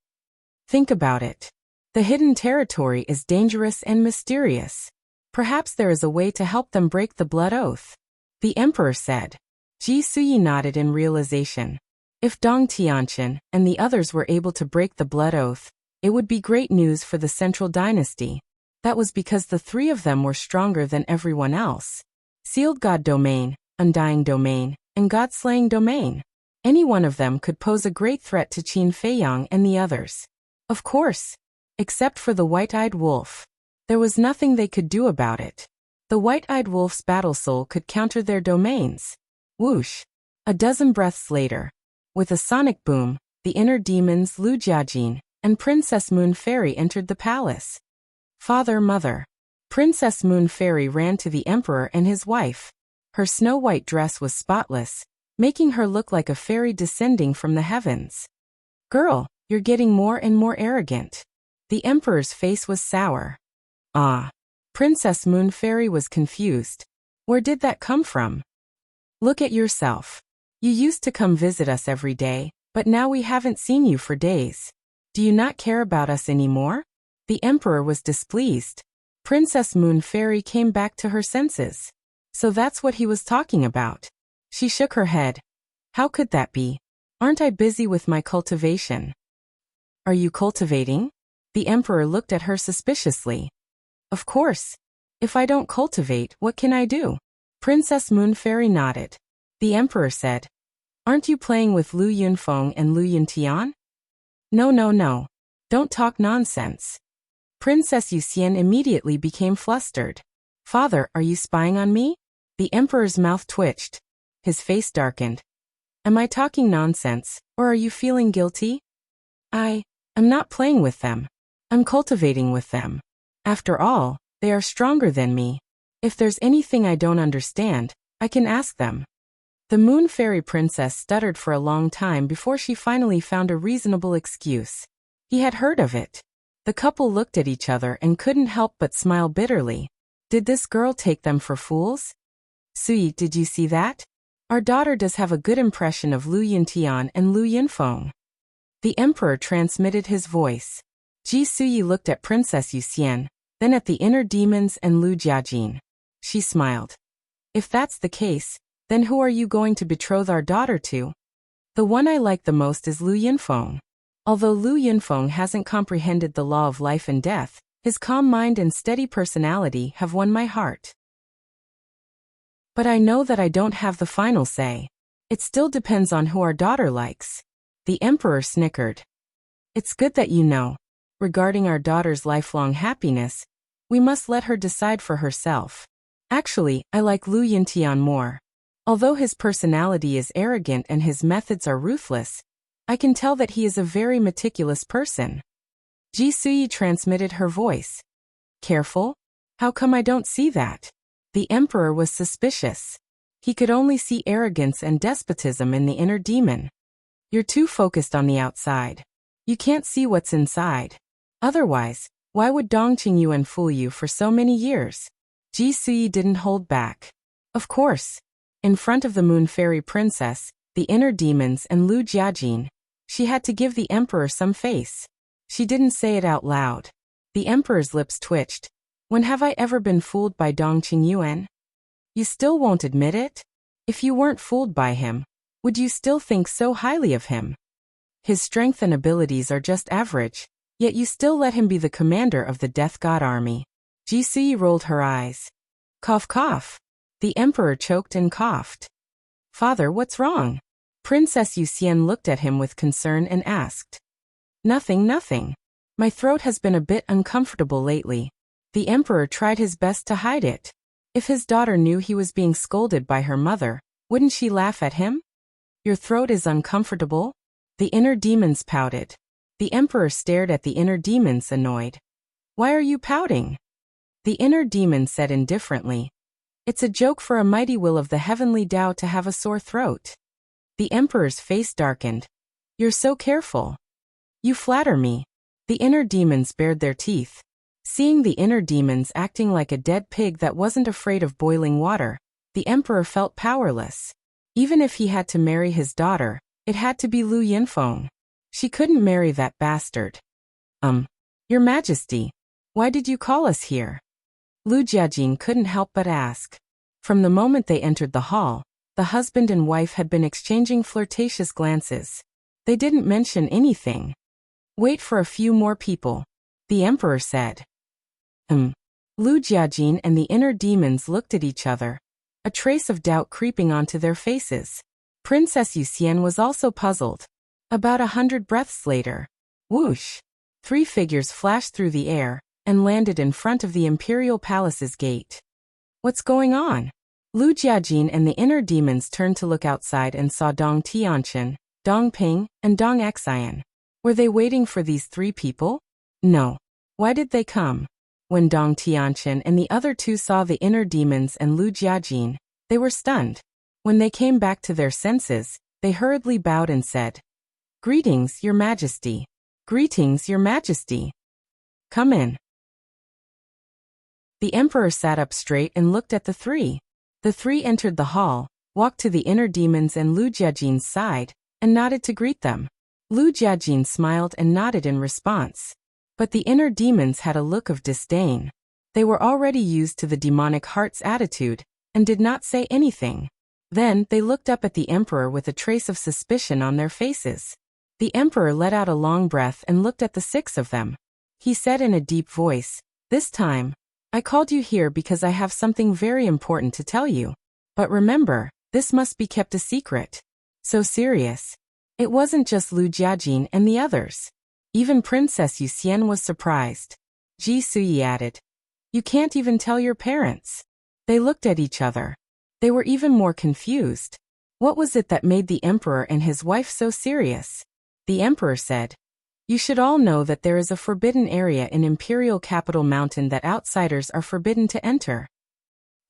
Think about it. The hidden territory is dangerous and mysterious. Perhaps there is a way to help them break the blood oath. The emperor said. Ji Suyi nodded in realization. If Dong Tianqian and the others were able to break the blood oath, it would be great news for the central dynasty. That was because the three of them were stronger than everyone else. Sealed God Domain, Undying Domain, and God-slaying Domain. Any one of them could pose a great threat to Qin Feiyang and the others. Of course. Except for the white-eyed wolf. There was nothing they could do about it. The white-eyed wolf's battle soul could counter their domains. Whoosh! A dozen breaths later. With a sonic boom, the inner demons Lu Jiajin and Princess Moon Fairy entered the palace. Father, mother. Princess Moon Fairy ran to the emperor and his wife. Her snow-white dress was spotless, making her look like a fairy descending from the heavens. Girl, you're getting more and more arrogant. The emperor's face was sour. Ah. Princess Moon Fairy was confused. Where did that come from? Look at yourself. You used to come visit us every day, but now we haven't seen you for days. Do you not care about us anymore? The emperor was displeased. Princess Moon Fairy came back to her senses. So that's what he was talking about. She shook her head. How could that be? Aren't I busy with my cultivation? Are you cultivating? The emperor looked at her suspiciously. Of course. If I don't cultivate, what can I do? Princess Moon Fairy nodded. The emperor said, Aren't you playing with Lu Yunfeng and Lu Yuntian? No. Don't talk nonsense. Princess Yuxian immediately became flustered. Father, are you spying on me? The emperor's mouth twitched. His face darkened. Am I talking nonsense, or are you feeling guilty? I'm not playing with them. I'm cultivating with them. After all, they are stronger than me. If there's anything I don't understand, I can ask them. The Moon Fairy Princess stuttered for a long time before she finally found a reasonable excuse. He had heard of it. The couple looked at each other and couldn't help but smile bitterly. Did this girl take them for fools? Suyi, did you see that? Our daughter does have a good impression of Lu Yuntian and Lu Yunfeng. The emperor transmitted his voice. Ji Suyi looked at Princess Yuxian, then at the inner demons and Lu Jiajin. She smiled. If that's the case, then who are you going to betroth our daughter to? The one I like the most is Lu Yunfeng. Although Lu Yunfeng hasn't comprehended the law of life and death, his calm mind and steady personality have won my heart. But I know that I don't have the final say. It still depends on who our daughter likes. The emperor snickered. It's good that you know. Regarding our daughter's lifelong happiness, we must let her decide for herself. Actually, I like Lu Yuntian more. Although his personality is arrogant and his methods are ruthless, I can tell that he is a very meticulous person. Ji Suyi transmitted her voice. Careful? How come I don't see that? The emperor was suspicious. He could only see arrogance and despotism in the inner demon. You're too focused on the outside. You can't see what's inside. Otherwise, why would Dong Qingyuan fool you for so many years? Ji Suyi didn't hold back. Of course. In front of the Moon Fairy Princess, the inner demons and Lu Jiajin, she had to give the emperor some face. She didn't say it out loud. The emperor's lips twitched. When have I ever been fooled by Dong Qingyuan? You still won't admit it? If you weren't fooled by him, would you still think so highly of him? His strength and abilities are just average, yet you still let him be the commander of the Death God army. Ji Suyi rolled her eyes. Cough cough. The emperor choked and coughed. Father, what's wrong? Princess Yuxian looked at him with concern and asked. Nothing. My throat has been a bit uncomfortable lately. The emperor tried his best to hide it. If his daughter knew he was being scolded by her mother, wouldn't she laugh at him? Your throat is uncomfortable? The inner demons pouted. The emperor stared at the inner demons, annoyed. Why are you pouting? The inner demon said indifferently. It's a joke for a mighty will of the heavenly Tao to have a sore throat. The emperor's face darkened. You're so careful. You flatter me. The inner demons bared their teeth. Seeing the inner demons acting like a dead pig that wasn't afraid of boiling water, the emperor felt powerless. Even if he had to marry his daughter, it had to be Lu Yinfeng. She couldn't marry that bastard. Your Majesty, why did you call us here? Lu Jiajin couldn't help but ask. From the moment they entered the hall, the husband and wife had been exchanging flirtatious glances. They didn't mention anything. Wait for a few more people, the emperor said. Lu Jiajin and the inner demons looked at each other, a trace of doubt creeping onto their faces. Princess Yuxian was also puzzled. About 100 breaths later, whoosh, 3 figures flashed through the air and landed in front of the imperial palace's gate. What's going on? Lu Jiajin and the inner demons turned to look outside and saw Dong Tianqian, Dong Ping, and Dong Xian. Were they waiting for these 3 people? No. Why did they come? When Dong Tianqian and the other 2 saw the inner demons and Lu Jiajin, they were stunned. When they came back to their senses, they hurriedly bowed and said, Greetings, Your Majesty. Greetings, Your Majesty. Come in. The emperor sat up straight and looked at the 3. The 3 entered the hall, walked to the inner demons and Lu Jiajin's side, and nodded to greet them. Lu Jiajin smiled and nodded in response. But the inner demons had a look of disdain. They were already used to the demonic heart's attitude, and did not say anything. Then they looked up at the emperor with a trace of suspicion on their faces. The emperor let out a long breath and looked at the 6 of them. He said in a deep voice, This time, I called you here because I have something very important to tell you. But remember, this must be kept a secret. So serious. It wasn't just Lu Jiajin and the others. Even Princess Yuxian was surprised. Ji Suyi added, You can't even tell your parents. They looked at each other. They were even more confused. What was it that made the emperor and his wife so serious? The emperor said, You should all know that there is a forbidden area in Imperial Capital Mountain that outsiders are forbidden to enter.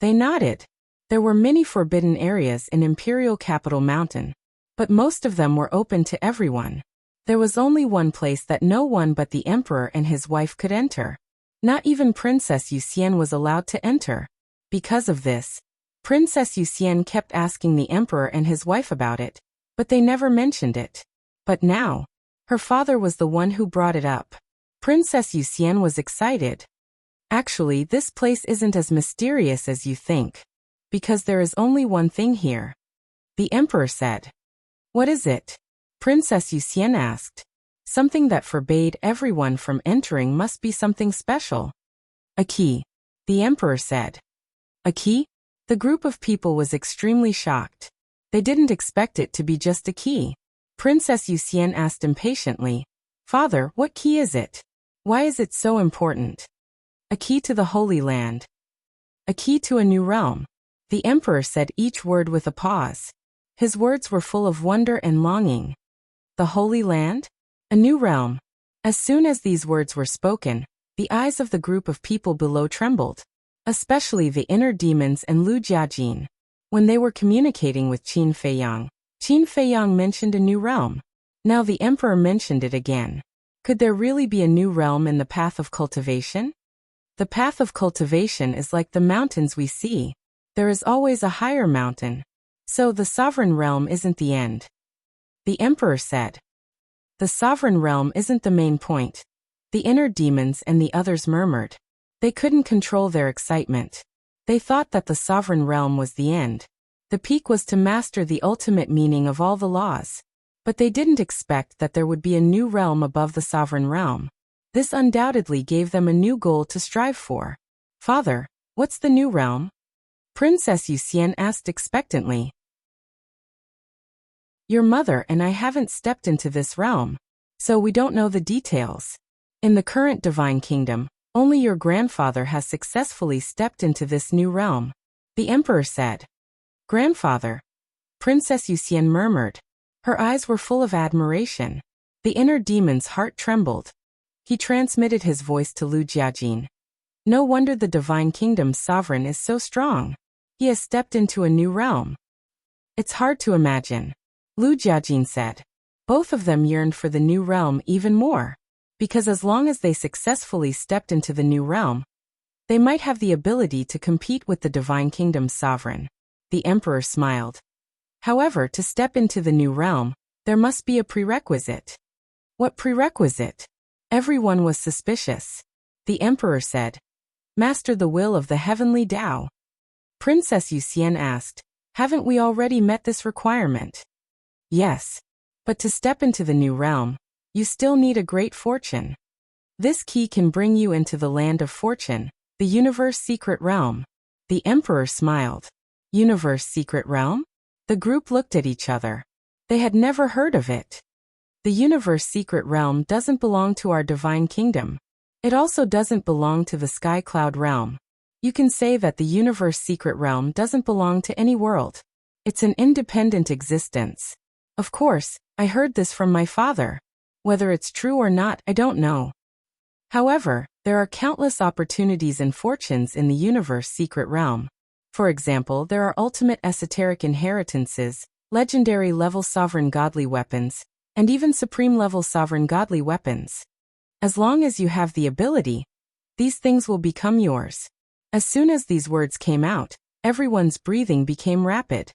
They nodded. There were many forbidden areas in Imperial Capital Mountain, but most of them were open to everyone. There was only one place that no one but the emperor and his wife could enter. Not even Princess Yuxian was allowed to enter. Because of this, Princess Yuxian kept asking the emperor and his wife about it, but they never mentioned it. But now, her father was the one who brought it up. Princess Yuxian was excited. Actually, this place isn't as mysterious as you think, because there is only one thing here. The emperor said. What is it? Princess Yuxian asked. Something that forbade everyone from entering must be something special. A key. The emperor said. A key? The group of people was extremely shocked. They didn't expect it to be just a key. Princess Yuxian asked impatiently, Father, what key is it? Why is it so important? A key to the Holy Land. A key to a new realm. The emperor said each word with a pause. His words were full of wonder and longing. The Holy Land? A new realm. As soon as these words were spoken, the eyes of the group of people below trembled, especially the inner demons and Lu Jiajin. When they were communicating with Qin Feiyang mentioned a new realm. Now the emperor mentioned it again. Could there really be a new realm in the path of cultivation? The path of cultivation is like the mountains we see. There is always a higher mountain. So the sovereign realm isn't the end. The emperor said. The sovereign realm isn't the main point. The inner demons and the others murmured. They couldn't control their excitement. They thought that the sovereign realm was the end. The peak was to master the ultimate meaning of all the laws. But they didn't expect that there would be a new realm above the sovereign realm. This undoubtedly gave them a new goal to strive for. Father, what's the new realm? Princess Yuxian asked expectantly. Your mother and I haven't stepped into this realm, so we don't know the details. In the current divine kingdom, Only your grandfather has successfully stepped into this new realm, the emperor said. Grandfather? Princess Yuxian murmured. Her eyes were full of admiration. The inner demon's heart trembled. He transmitted his voice to Lu Jiajin. No wonder the Divine Kingdom's sovereign is so strong. He has stepped into a new realm. It's hard to imagine, Lu Jiajin said. Both of them yearned for the new realm even more, because as long as they successfully stepped into the new realm, they might have the ability to compete with the Divine Kingdom's sovereign. The emperor smiled. However, to step into the new realm, there must be a prerequisite. What prerequisite? Everyone was suspicious. The emperor said, Master the will of the heavenly Tao. Princess Yuxian asked, haven't we already met this requirement? Yes. But to step into the new realm, you still need a great fortune. This key can bring you into the land of fortune, the universe secret realm. The emperor smiled. Universe secret realm? The group looked at each other. They had never heard of it. The universe secret realm doesn't belong to our divine kingdom. It also doesn't belong to the sky cloud realm. You can say that the universe secret realm doesn't belong to any world. It's an independent existence. Of course, I heard this from my father. Whether it's true or not, I don't know. However, there are countless opportunities and fortunes in the universe secret realm. For example, there are ultimate esoteric inheritances, legendary level sovereign godly weapons, and even supreme level sovereign godly weapons. As long as you have the ability, these things will become yours. As soon as these words came out, everyone's breathing became rapid.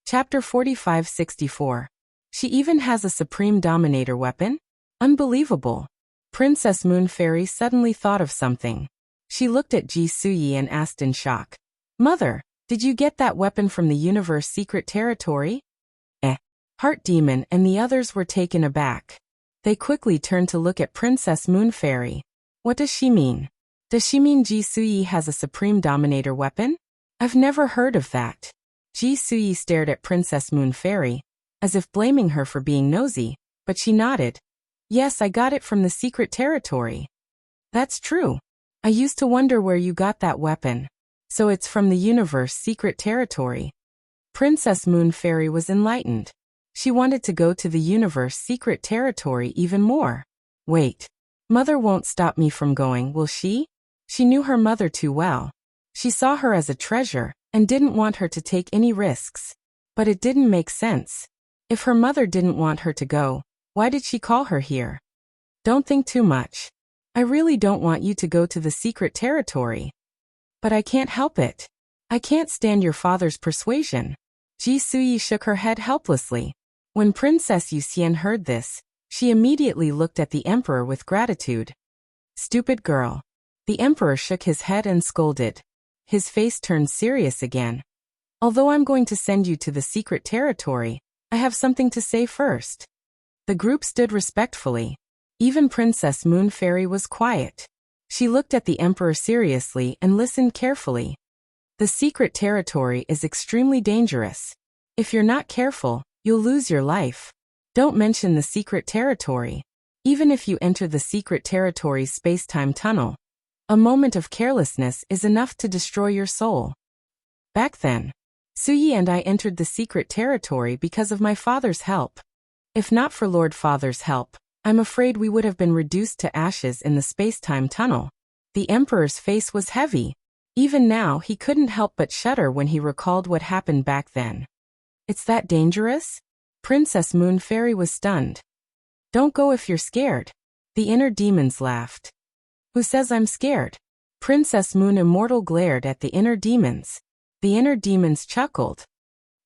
Chapter 45-64. She even has a Supreme Dominator weapon? Unbelievable. Princess Moon Fairy suddenly thought of something. She looked at Ji Suyi and asked in shock. Mother, did you get that weapon from the universe secret territory? Heart Demon and the others were taken aback. They quickly turned to look at Princess Moon Fairy. What does she mean? Does she mean Ji Suyi has a Supreme Dominator weapon? I've never heard of that. Ji Suyi stared at Princess Moon Fairy, as if blaming her for being nosy, but she nodded. Yes, I got it from the secret territory. That's true. I used to wonder where you got that weapon. So it's from the universe secret territory. Princess Moon Fairy was enlightened. She wanted to go to the universe secret territory even more. Wait. Mother won't stop me from going, will she? She knew her mother too well. She saw her as a treasure and didn't want her to take any risks. But it didn't make sense. If her mother didn't want her to go, why did she call her here? Don't think too much. I really don't want you to go to the secret territory. But I can't help it. I can't stand your father's persuasion. Ji Suyi shook her head helplessly. When Princess Yuxian heard this, she immediately looked at the emperor with gratitude. Stupid girl. The emperor shook his head and scolded. His face turned serious again. Although I'm going to send you to the secret territory, I have something to say first. The group stood respectfully. Even Princess Moon Fairy was quiet. She looked at the emperor seriously and listened carefully. The secret territory is extremely dangerous. If you're not careful, you'll lose your life. Don't mention the secret territory. Even if you enter the secret territory's space-time tunnel, a moment of carelessness is enough to destroy your soul. Back then, Suyi and I entered the secret territory because of my father's help. If not for Lord Father's help, I'm afraid we would have been reduced to ashes in the space-time tunnel. The emperor's face was heavy. Even now, he couldn't help but shudder when he recalled what happened back then. It's that dangerous? Princess Moon Fairy was stunned. Don't go if you're scared. The inner demons laughed. Who says I'm scared? Princess Moon Immortal glared at the inner demons. The inner demons chuckled.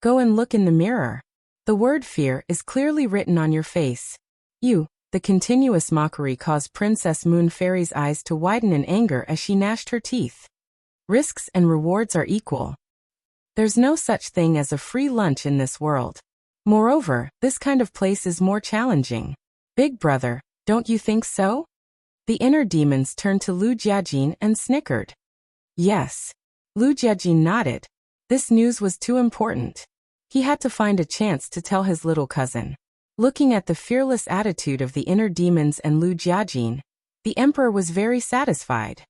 Go and look in the mirror. The word fear is clearly written on your face. The continuous mockery caused Princess Moon Fairy's eyes to widen in anger as she gnashed her teeth. Risks and rewards are equal. There's no such thing as a free lunch in this world. Moreover, this kind of place is more challenging. Big brother, don't you think so? The inner demons turned to Lu Jiajin and snickered. Yes. Lu Jiajin nodded. This news was too important. He had to find a chance to tell his little cousin. Looking at the fearless attitude of the inner demons and Lu Jiajin, the emperor was very satisfied.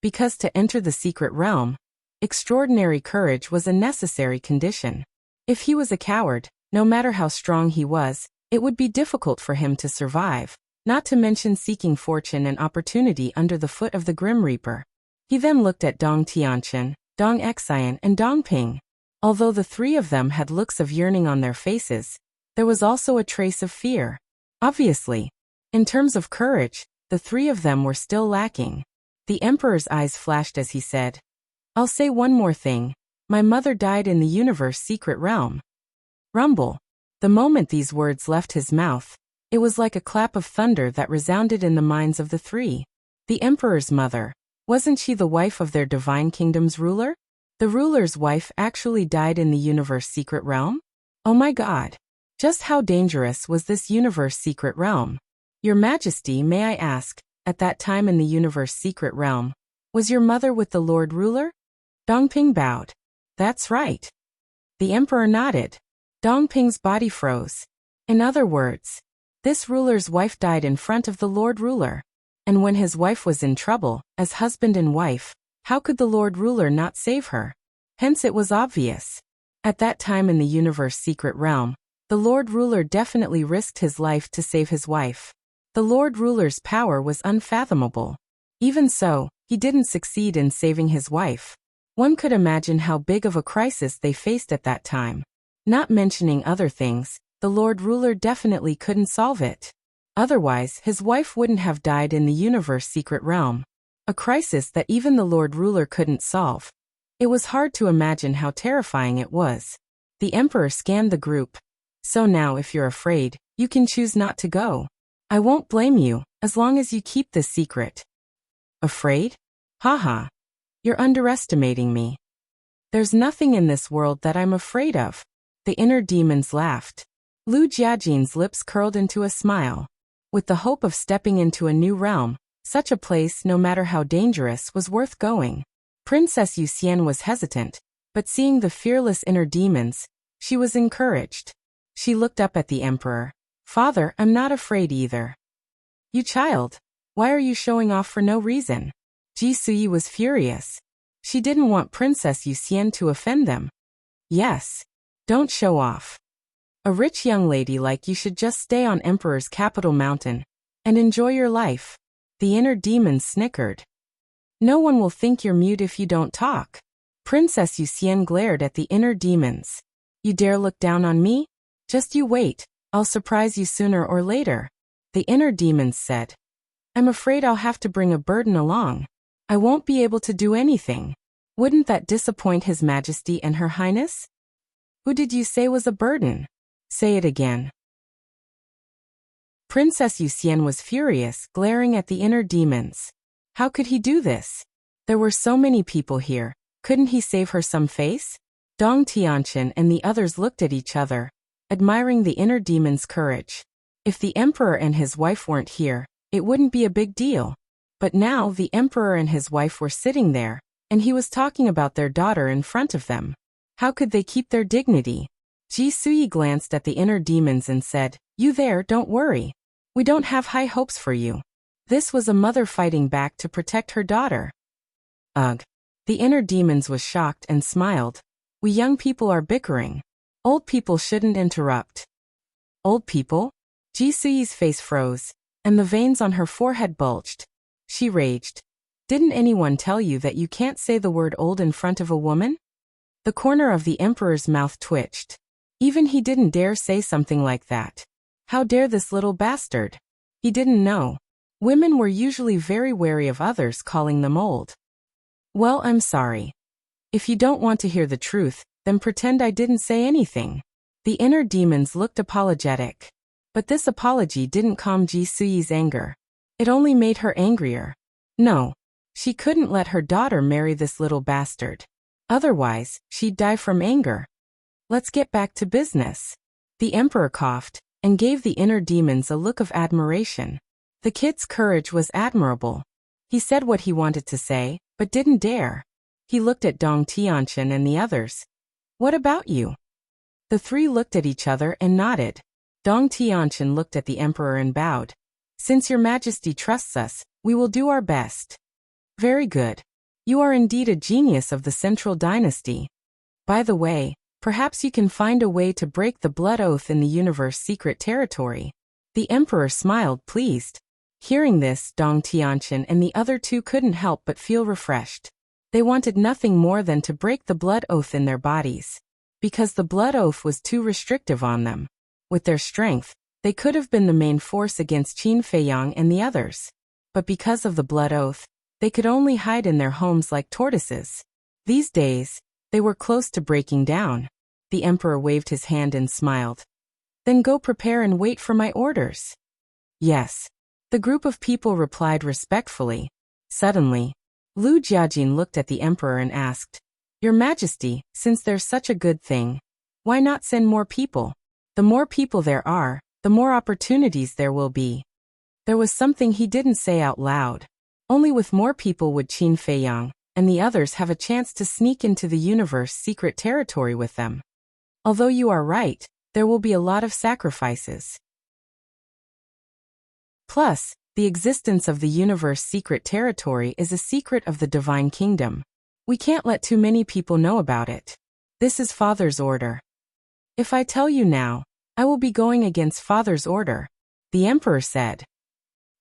Because to enter the secret realm, extraordinary courage was a necessary condition. If he was a coward, no matter how strong he was, it would be difficult for him to survive, not to mention seeking fortune and opportunity under the foot of the Grim Reaper. He then looked at Dong Tianqian, Dong Xian and Dong Ping. Although the three of them had looks of yearning on their faces, there was also a trace of fear. Obviously, in terms of courage, the three of them were still lacking. The emperor's eyes flashed as he said, "I'll say one more thing. My mother died in the universe secret realm." Rumble. The moment these words left his mouth, it was like a clap of thunder that resounded in the minds of the three. The emperor's mother, wasn't she the wife of their divine kingdom's ruler? The ruler's wife actually died in the universe secret realm? Oh my God. Just how dangerous was this universe secret realm? Your Majesty, may I ask, at that time in the universe secret realm, was your mother with the Lord Ruler? Dongping bowed. That's right. The emperor nodded. Dongping's body froze. In other words, this ruler's wife died in front of the Lord Ruler. And when his wife was in trouble, as husband and wife, how could the Lord Ruler not save her? Hence it was obvious. At that time in the universe secret realm, the Lord Ruler definitely risked his life to save his wife. The Lord Ruler's power was unfathomable. Even so, he didn't succeed in saving his wife. One could imagine how big of a crisis they faced at that time. Not mentioning other things, the Lord Ruler definitely couldn't solve it. Otherwise, his wife wouldn't have died in the universe secret realm. A crisis that even the Lord Ruler couldn't solve. It was hard to imagine how terrifying it was. The emperor scanned the group. So now if you're afraid, you can choose not to go. I won't blame you, as long as you keep this secret. Afraid? Haha. You're underestimating me. There's nothing in this world that I'm afraid of. The inner demons laughed. Lu Jiajin's lips curled into a smile. With the hope of stepping into a new realm, such a place, no matter how dangerous, was worth going. Princess Yuxian was hesitant, but seeing the fearless inner demons, she was encouraged. She looked up at the emperor. Father, I'm not afraid either. You child, why are you showing off for no reason? Ji Suyi was furious. She didn't want Princess Yuxian to offend them. Yes. Don't show off. A rich young lady like you should just stay on Emperor's capital mountain and enjoy your life. The inner demons snickered. No one will think you're mute if you don't talk. Princess Yuxian glared at the inner demons. You dare look down on me? Just you wait, I'll surprise you sooner or later. The inner demons said. I'm afraid I'll have to bring a burden along. I won't be able to do anything. Wouldn't that disappoint His Majesty and Her Highness? Who did you say was a burden? Say it again. Princess Yuxian was furious, glaring at the inner demons. How could he do this? There were so many people here. Couldn't he save her some face? Dong Tianqian and the others looked at each other, admiring the inner demon's courage. If the emperor and his wife weren't here, it wouldn't be a big deal. But now the emperor and his wife were sitting there, and he was talking about their daughter in front of them. How could they keep their dignity? Ji Suyi glanced at the inner demons and said, You there, don't worry. We don't have high hopes for you. This was a mother fighting back to protect her daughter. Ugh. The inner demons was shocked and smiled. We young people are bickering. Old people shouldn't interrupt. Old people? Ji Suyi's face froze, and the veins on her forehead bulged. She raged. Didn't anyone tell you that you can't say the word old in front of a woman? The corner of the emperor's mouth twitched. Even he didn't dare say something like that. How dare this little bastard? He didn't know. Women were usually very wary of others calling them old. Well, I'm sorry. If you don't want to hear the truth, then pretend I didn't say anything. The inner demons looked apologetic. But this apology didn't calm Ji Suyi's anger. It only made her angrier. No. She couldn't let her daughter marry this little bastard. Otherwise, she'd die from anger. Let's get back to business. The emperor coughed and gave the inner demons a look of admiration. The kid's courage was admirable. He said what he wanted to say, but didn't dare. He looked at Dong Tianqian and the others. What about you? The three looked at each other and nodded. Dong Tianqian looked at the emperor and bowed. Since your majesty trusts us, we will do our best. Very good. You are indeed a genius of the central dynasty. By the way, perhaps you can find a way to break the blood oath in the universe secret territory. The emperor smiled, pleased. Hearing this, Dong Tianqian and the other two couldn't help but feel refreshed. They wanted nothing more than to break the blood oath in their bodies. Because the blood oath was too restrictive on them. With their strength, they could have been the main force against Qin Feiyang and the others. But because of the blood oath, they could only hide in their homes like tortoises. These days, they were close to breaking down. The emperor waved his hand and smiled. Then go prepare and wait for my orders. Yes. The group of people replied respectfully. Suddenly, Lu Jiajin looked at the emperor and asked, Your Majesty, since there's such a good thing, why not send more people? The more people there are, the more opportunities there will be. There was something he didn't say out loud. Only with more people would Qin Feiyang and the others have a chance to sneak into the universe secret territory with them. Although you are right, there will be a lot of sacrifices. Plus, the existence of the universe secret territory is a secret of the divine kingdom. We can't let too many people know about it. This is Father's order. If I tell you now, I will be going against Father's order, the emperor said.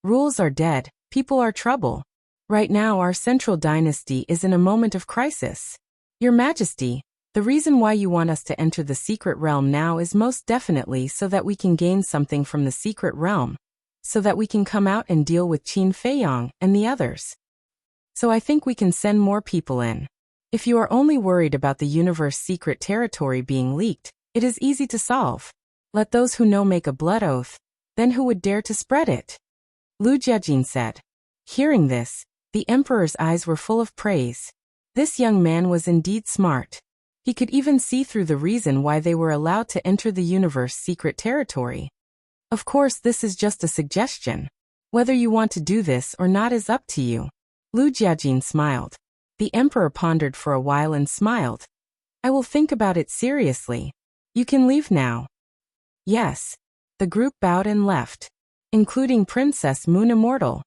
Rules are dead, people are trouble. Right now our central dynasty is in a moment of crisis. Your Majesty, the reason why you want us to enter the secret realm now is most definitely so that we can gain something from the secret realm, so that we can come out and deal with Qin Feiyang and the others. So I think we can send more people in. If you are only worried about the universe secret territory being leaked, it is easy to solve. Let those who know make a blood oath, then who would dare to spread it? Lu Jiajin said. Hearing this, the emperor's eyes were full of praise. This young man was indeed smart. He could even see through the reason why they were allowed to enter the universe secret territory. Of course, this is just a suggestion. Whether you want to do this or not is up to you. Lu Jiajin smiled. The emperor pondered for a while and smiled. I will think about it seriously. You can leave now. Yes. The group bowed and left, including Princess Moon Immortal.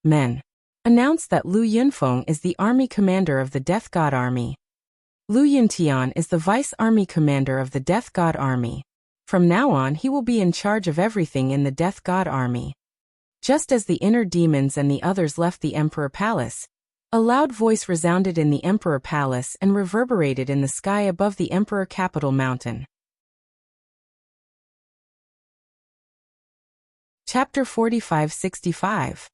Men. Announced that Lu Yunfeng is the army commander of the Death God Army. Lu Yuntian is the vice army commander of the Death God Army. From now on he will be in charge of everything in the Death God Army. Just as the inner demons and the others left the Emperor Palace, a loud voice resounded in the Emperor Palace and reverberated in the sky above the Emperor Capital Mountain. Chapter 45-65.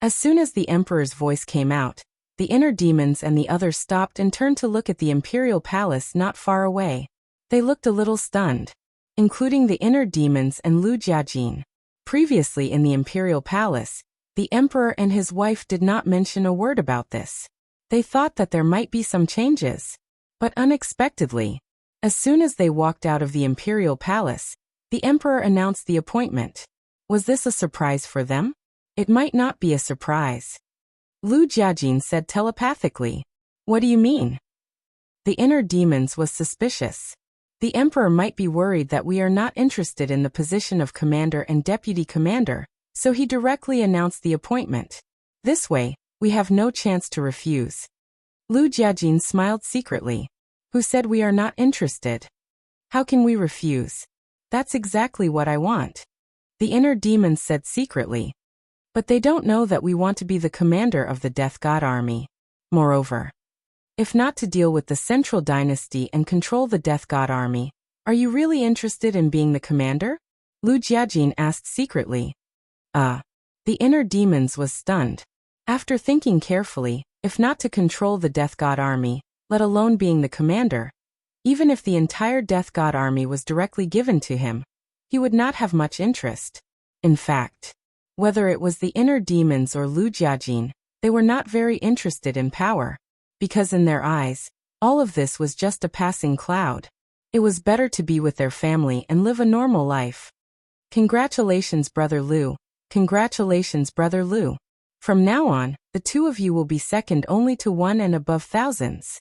As soon as the Emperor's voice came out, the inner demons and the others stopped and turned to look at the Imperial Palace not far away. They looked a little stunned, including the inner demons and Lu Jiajin. Previously in the Imperial Palace, the Emperor and his wife did not mention a word about this. They thought that there might be some changes. But unexpectedly, as soon as they walked out of the Imperial Palace, the Emperor announced the appointment. Was this a surprise for them? It might not be a surprise. Lu Jiajin said telepathically. What do you mean? The inner demons was suspicious. The Emperor might be worried that we are not interested in the position of commander and deputy commander, so he directly announced the appointment. This way, we have no chance to refuse. Lu Jiajin smiled secretly. Who said we are not interested? How can we refuse? That's exactly what I want. The inner demons said secretly. But they don't know that we want to be the commander of the Death God Army. Moreover, if not to deal with the Central Dynasty and control the Death God Army, are you really interested in being the commander? Lu Jiajin asked secretly. The inner demons was stunned. After thinking carefully, if not to control the Death God Army, let alone being the commander, even if the entire Death God Army was directly given to him, he would not have much interest. In fact, whether it was the inner demons or Lu Jiajin, they were not very interested in power, because in their eyes, all of this was just a passing cloud. It was better to be with their family and live a normal life. Congratulations, Brother Lu. Congratulations, Brother Lu. From now on, the two of you will be second only to one and above thousands.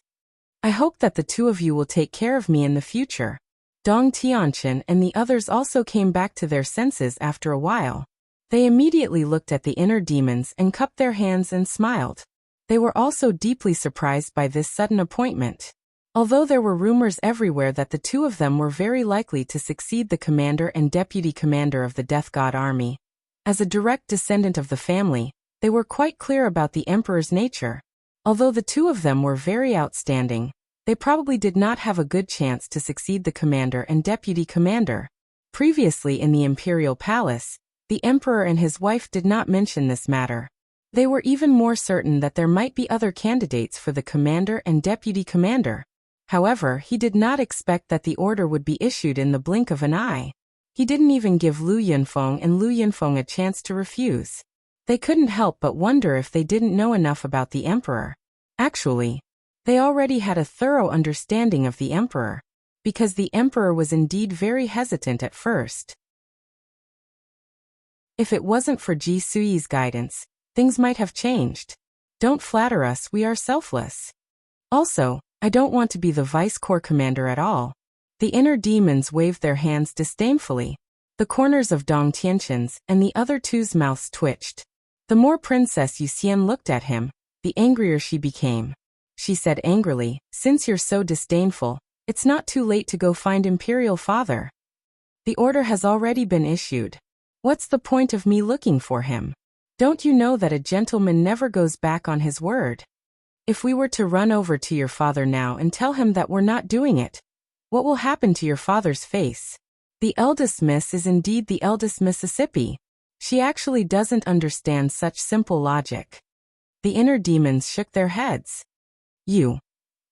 I hope that the two of you will take care of me in the future. Dong Tianqian and the others also came back to their senses after a while. They immediately looked at the inner demons and cupped their hands and smiled. They were also deeply surprised by this sudden appointment. Although there were rumors everywhere that the two of them were very likely to succeed the commander and deputy commander of the Death God army, as a direct descendant of the family, they were quite clear about the emperor's nature. Although the two of them were very outstanding, they probably did not have a good chance to succeed the commander and deputy commander. Previously in the imperial palace, the emperor and his wife did not mention this matter. They were even more certain that there might be other candidates for the commander and deputy commander. However, he did not expect that the order would be issued in the blink of an eye. He didn't even give Lu Yunfeng and Lu Yunfeng a chance to refuse. They couldn't help but wonder if they didn't know enough about the emperor. Actually, they already had a thorough understanding of the emperor, because the emperor was indeed very hesitant at first. If it wasn't for Ji Sui's guidance, things might have changed. Don't flatter us, we are selfless. Also, I don't want to be the vice corps commander at all. The inner demons waved their hands disdainfully. The corners of Dong Tianqian's and the other two's mouths twitched. The more Princess Yuxian looked at him, the angrier she became. She said angrily, "Since you're so disdainful, it's not too late to go find Imperial Father. The order has already been issued. What's the point of me looking for him? Don't you know that a gentleman never goes back on his word? If we were to run over to your father now and tell him that we're not doing it, what will happen to your father's face? The eldest miss is indeed the eldest Mississippi. She actually doesn't understand such simple logic." The inner demons shook their heads. "You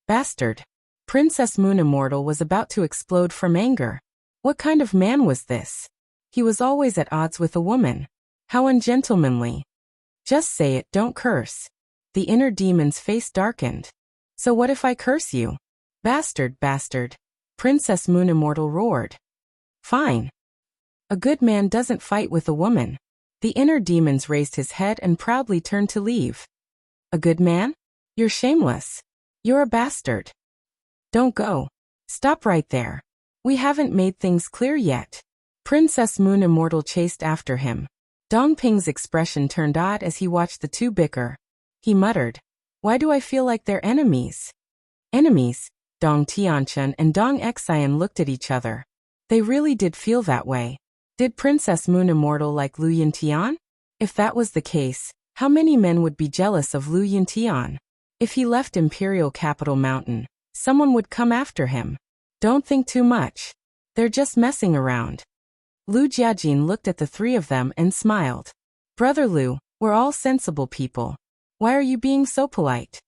bastard." Princess Moon Immortal was about to explode from anger. What kind of man was this? He was always at odds with a woman. How ungentlemanly. Just say it, don't curse. The inner demon's face darkened. "So what if I curse you?" "Bastard, bastard." Princess Moon Immortal roared. "Fine. A good man doesn't fight with a woman." The inner demons raised his head and proudly turned to leave. "A good man? You're shameless. You're a bastard. Don't go. Stop right there. We haven't made things clear yet." Princess Moon Immortal chased after him. Dong Ping's expression turned odd as he watched the two bicker. He muttered, "Why do I feel like they're enemies?" Enemies? Dong Tianqian and Dong Xian looked at each other. They really did feel that way. Did Princess Moon Immortal like Lu Yuntian? If that was the case, how many men would be jealous of Lu Yuntian? If he left Imperial Capital Mountain, someone would come after him. Don't think too much. They're just messing around. Lu Jiajin looked at the three of them and smiled. "Brother Lu, we're all sensible people. Why are you being so polite?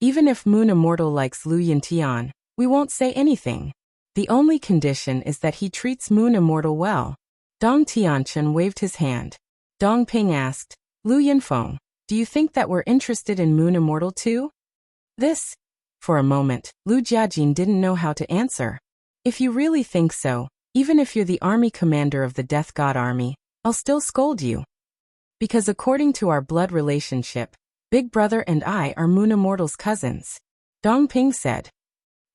Even if Moon Immortal likes Lu Yuntian, we won't say anything. The only condition is that he treats Moon Immortal well." Dong Tianqian waved his hand. Dong Ping asked, "Lu Yunfeng, do you think that we're interested in Moon Immortal too?" This? For a moment, Lu Jiajin didn't know how to answer. "If you really think so, even if you're the army commander of the Death God army, I'll still scold you. Because according to our blood relationship, Big Brother and I are Moon Immortal's cousins," Dong Ping said.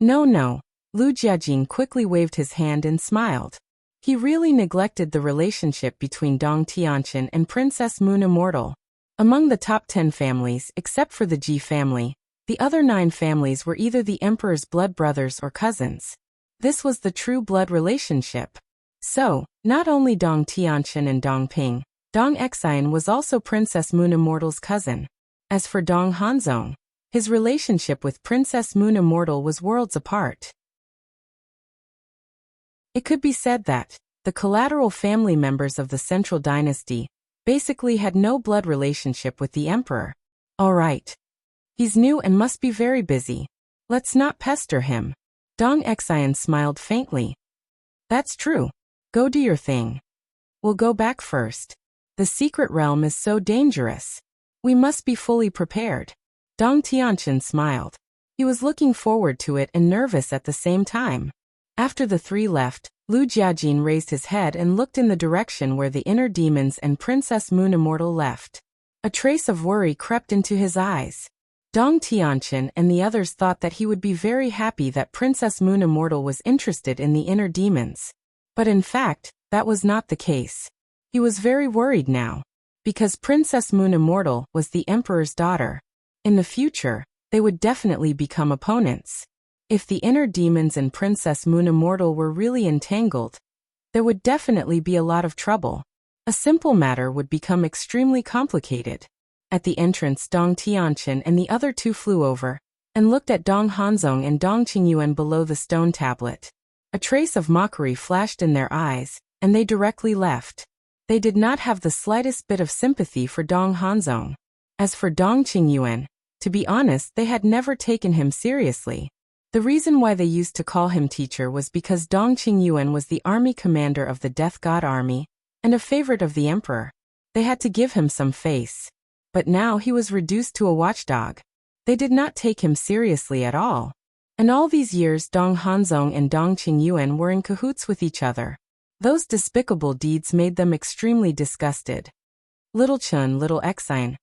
No. Lu Jiajin quickly waved his hand and smiled. He really neglected the relationship between Dong Tianqian and Princess Moon Immortal. Among the top 10 families, except for the Ji family, the other 9 families were either the emperor's blood brothers or cousins. This was the true blood relationship. So, not only Dong Tianqian and Dong Ping, Dong Xian was also Princess Moon Immortal's cousin. As for Dong Hanzong, his relationship with Princess Moon Immortal was worlds apart. It could be said that the collateral family members of the Central Dynasty basically had no blood relationship with the emperor. All right. He's new and must be very busy. Let's not pester him. Dong Xian smiled faintly. That's true. Go do your thing. We'll go back first. The secret realm is so dangerous. We must be fully prepared. Dong Tianqian smiled. He was looking forward to it and nervous at the same time. After the three left, Lu Jiajin raised his head and looked in the direction where the inner demons and Princess Moon Immortal left. A trace of worry crept into his eyes. Dong Tianqian and the others thought that he would be very happy that Princess Moon Immortal was interested in the inner demons. But in fact, that was not the case. He was very worried now, because Princess Moon Immortal was the Emperor's daughter. In the future, they would definitely become opponents. If the inner demons and Princess Moon Immortal were really entangled, there would definitely be a lot of trouble. A simple matter would become extremely complicated. At the entrance, Dong Tianqian and the other two flew over and looked at Dong Hanzong and Dong Qingyuan below the stone tablet. A trace of mockery flashed in their eyes, and they directly left. They did not have the slightest bit of sympathy for Dong Hanzong. As for Dong Qingyuan, to be honest, they had never taken him seriously. The reason why they used to call him teacher was because Dong Qingyuan was the army commander of the Death God Army and a favorite of the emperor. They had to give him some face. But now he was reduced to a watchdog. They did not take him seriously at all. And all these years Dong Hanzong and Dong Qingyuan were in cahoots with each other. Those despicable deeds made them extremely disgusted. Little Chun, little Exine.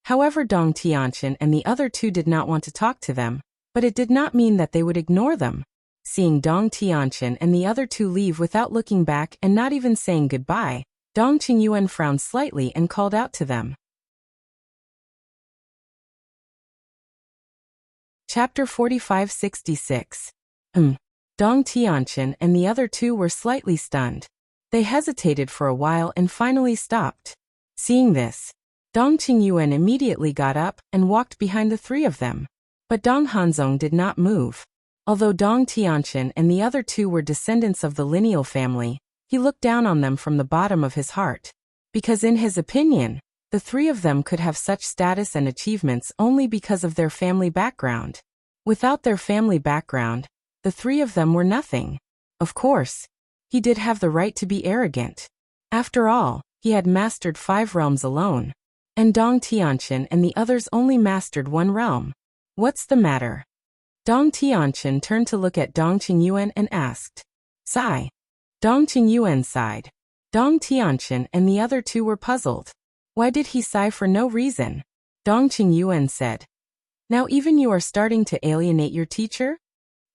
However, Dong Tianqian and the other two did not want to talk to them, but it did not mean that they would ignore them. Seeing Dong Tianqian and the other two leave without looking back and not even saying goodbye, Dong Qingyuan frowned slightly and called out to them. Chapter 4566. Dong Tianqian and the other two were slightly stunned. They hesitated for a while and finally stopped. Seeing this, Dong Qingyuan immediately got up and walked behind the three of them. But Dong Hanzong did not move. Although Dong Tianqian and the other two were descendants of the lineal family, he looked down on them from the bottom of his heart. Because in his opinion, the three of them could have such status and achievements only because of their family background. Without their family background, the three of them were nothing. Of course, he did have the right to be arrogant. After all, he had mastered 5 realms alone. And Dong Tianqian and the others only mastered 1 realm. What's the matter? Dong Tianqian turned to look at Dong Qingyuan and asked. Sigh. Dong Qingyuan sighed. Dong Tianqian and the other two were puzzled. Why did he sigh for no reason? Dong Qingyuan said. Now even you are starting to alienate your teacher?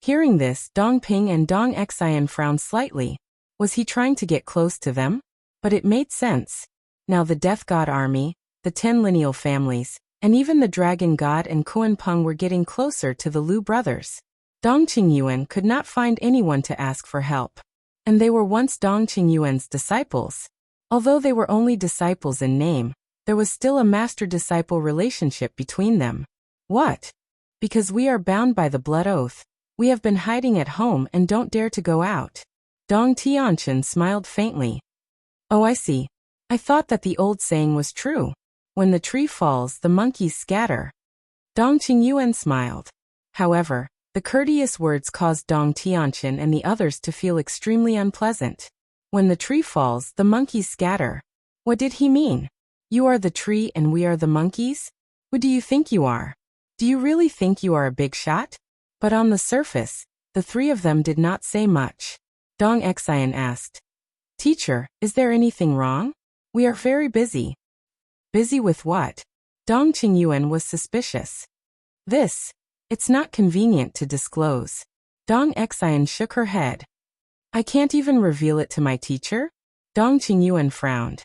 Hearing this, Dong Ping and Dong Xian frowned slightly. Was he trying to get close to them? But it made sense. Now the Death God Army, the 10 lineal families, and even the Dragon God and Kuan Peng were getting closer to the Lu brothers. Dong Qingyuan could not find anyone to ask for help. And they were once Dong Qingyuan's disciples. Although they were only disciples in name, there was still a master-disciple relationship between them. What? Because we are bound by the blood oath. We have been hiding at home and don't dare to go out. Dong Tianqian smiled faintly. Oh, I see. I thought that the old saying was true. When the tree falls, the monkeys scatter. Dong Qingyuan smiled. However, the courteous words caused Dong Tianqian and the others to feel extremely unpleasant. When the tree falls, the monkeys scatter. What did he mean? You are the tree and we are the monkeys? Who do you think you are? Do you really think you are a big shot? But on the surface, the three of them did not say much. Dong Xian asked. Teacher, is there anything wrong? We are very busy. Busy with what? Dong Qingyuan was suspicious. It's not convenient to disclose. Dong Xian shook her head. I can't even reveal it to my teacher? Dong Qingyuan frowned.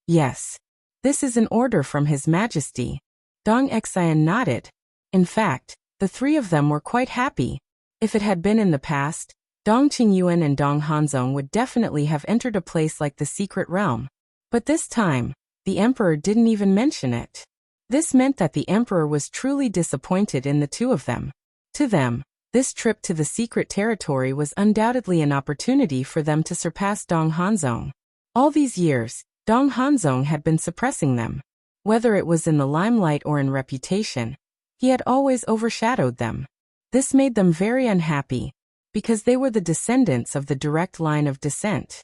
Yes. This is an order from His Majesty. Dong Xian nodded. In fact, the three of them were quite happy. If it had been in the past, Dong Qingyuan and Dong Hanzong would definitely have entered a place like the secret realm. But this time, the emperor didn't even mention it. This meant that the emperor was truly disappointed in the two of them. To them, this trip to the secret territory was undoubtedly an opportunity for them to surpass Dong Hanzong. All these years, Dong Hanzong had been suppressing them. Whether it was in the limelight or in reputation, he had always overshadowed them. This made them very unhappy, because they were the descendants of the direct line of descent.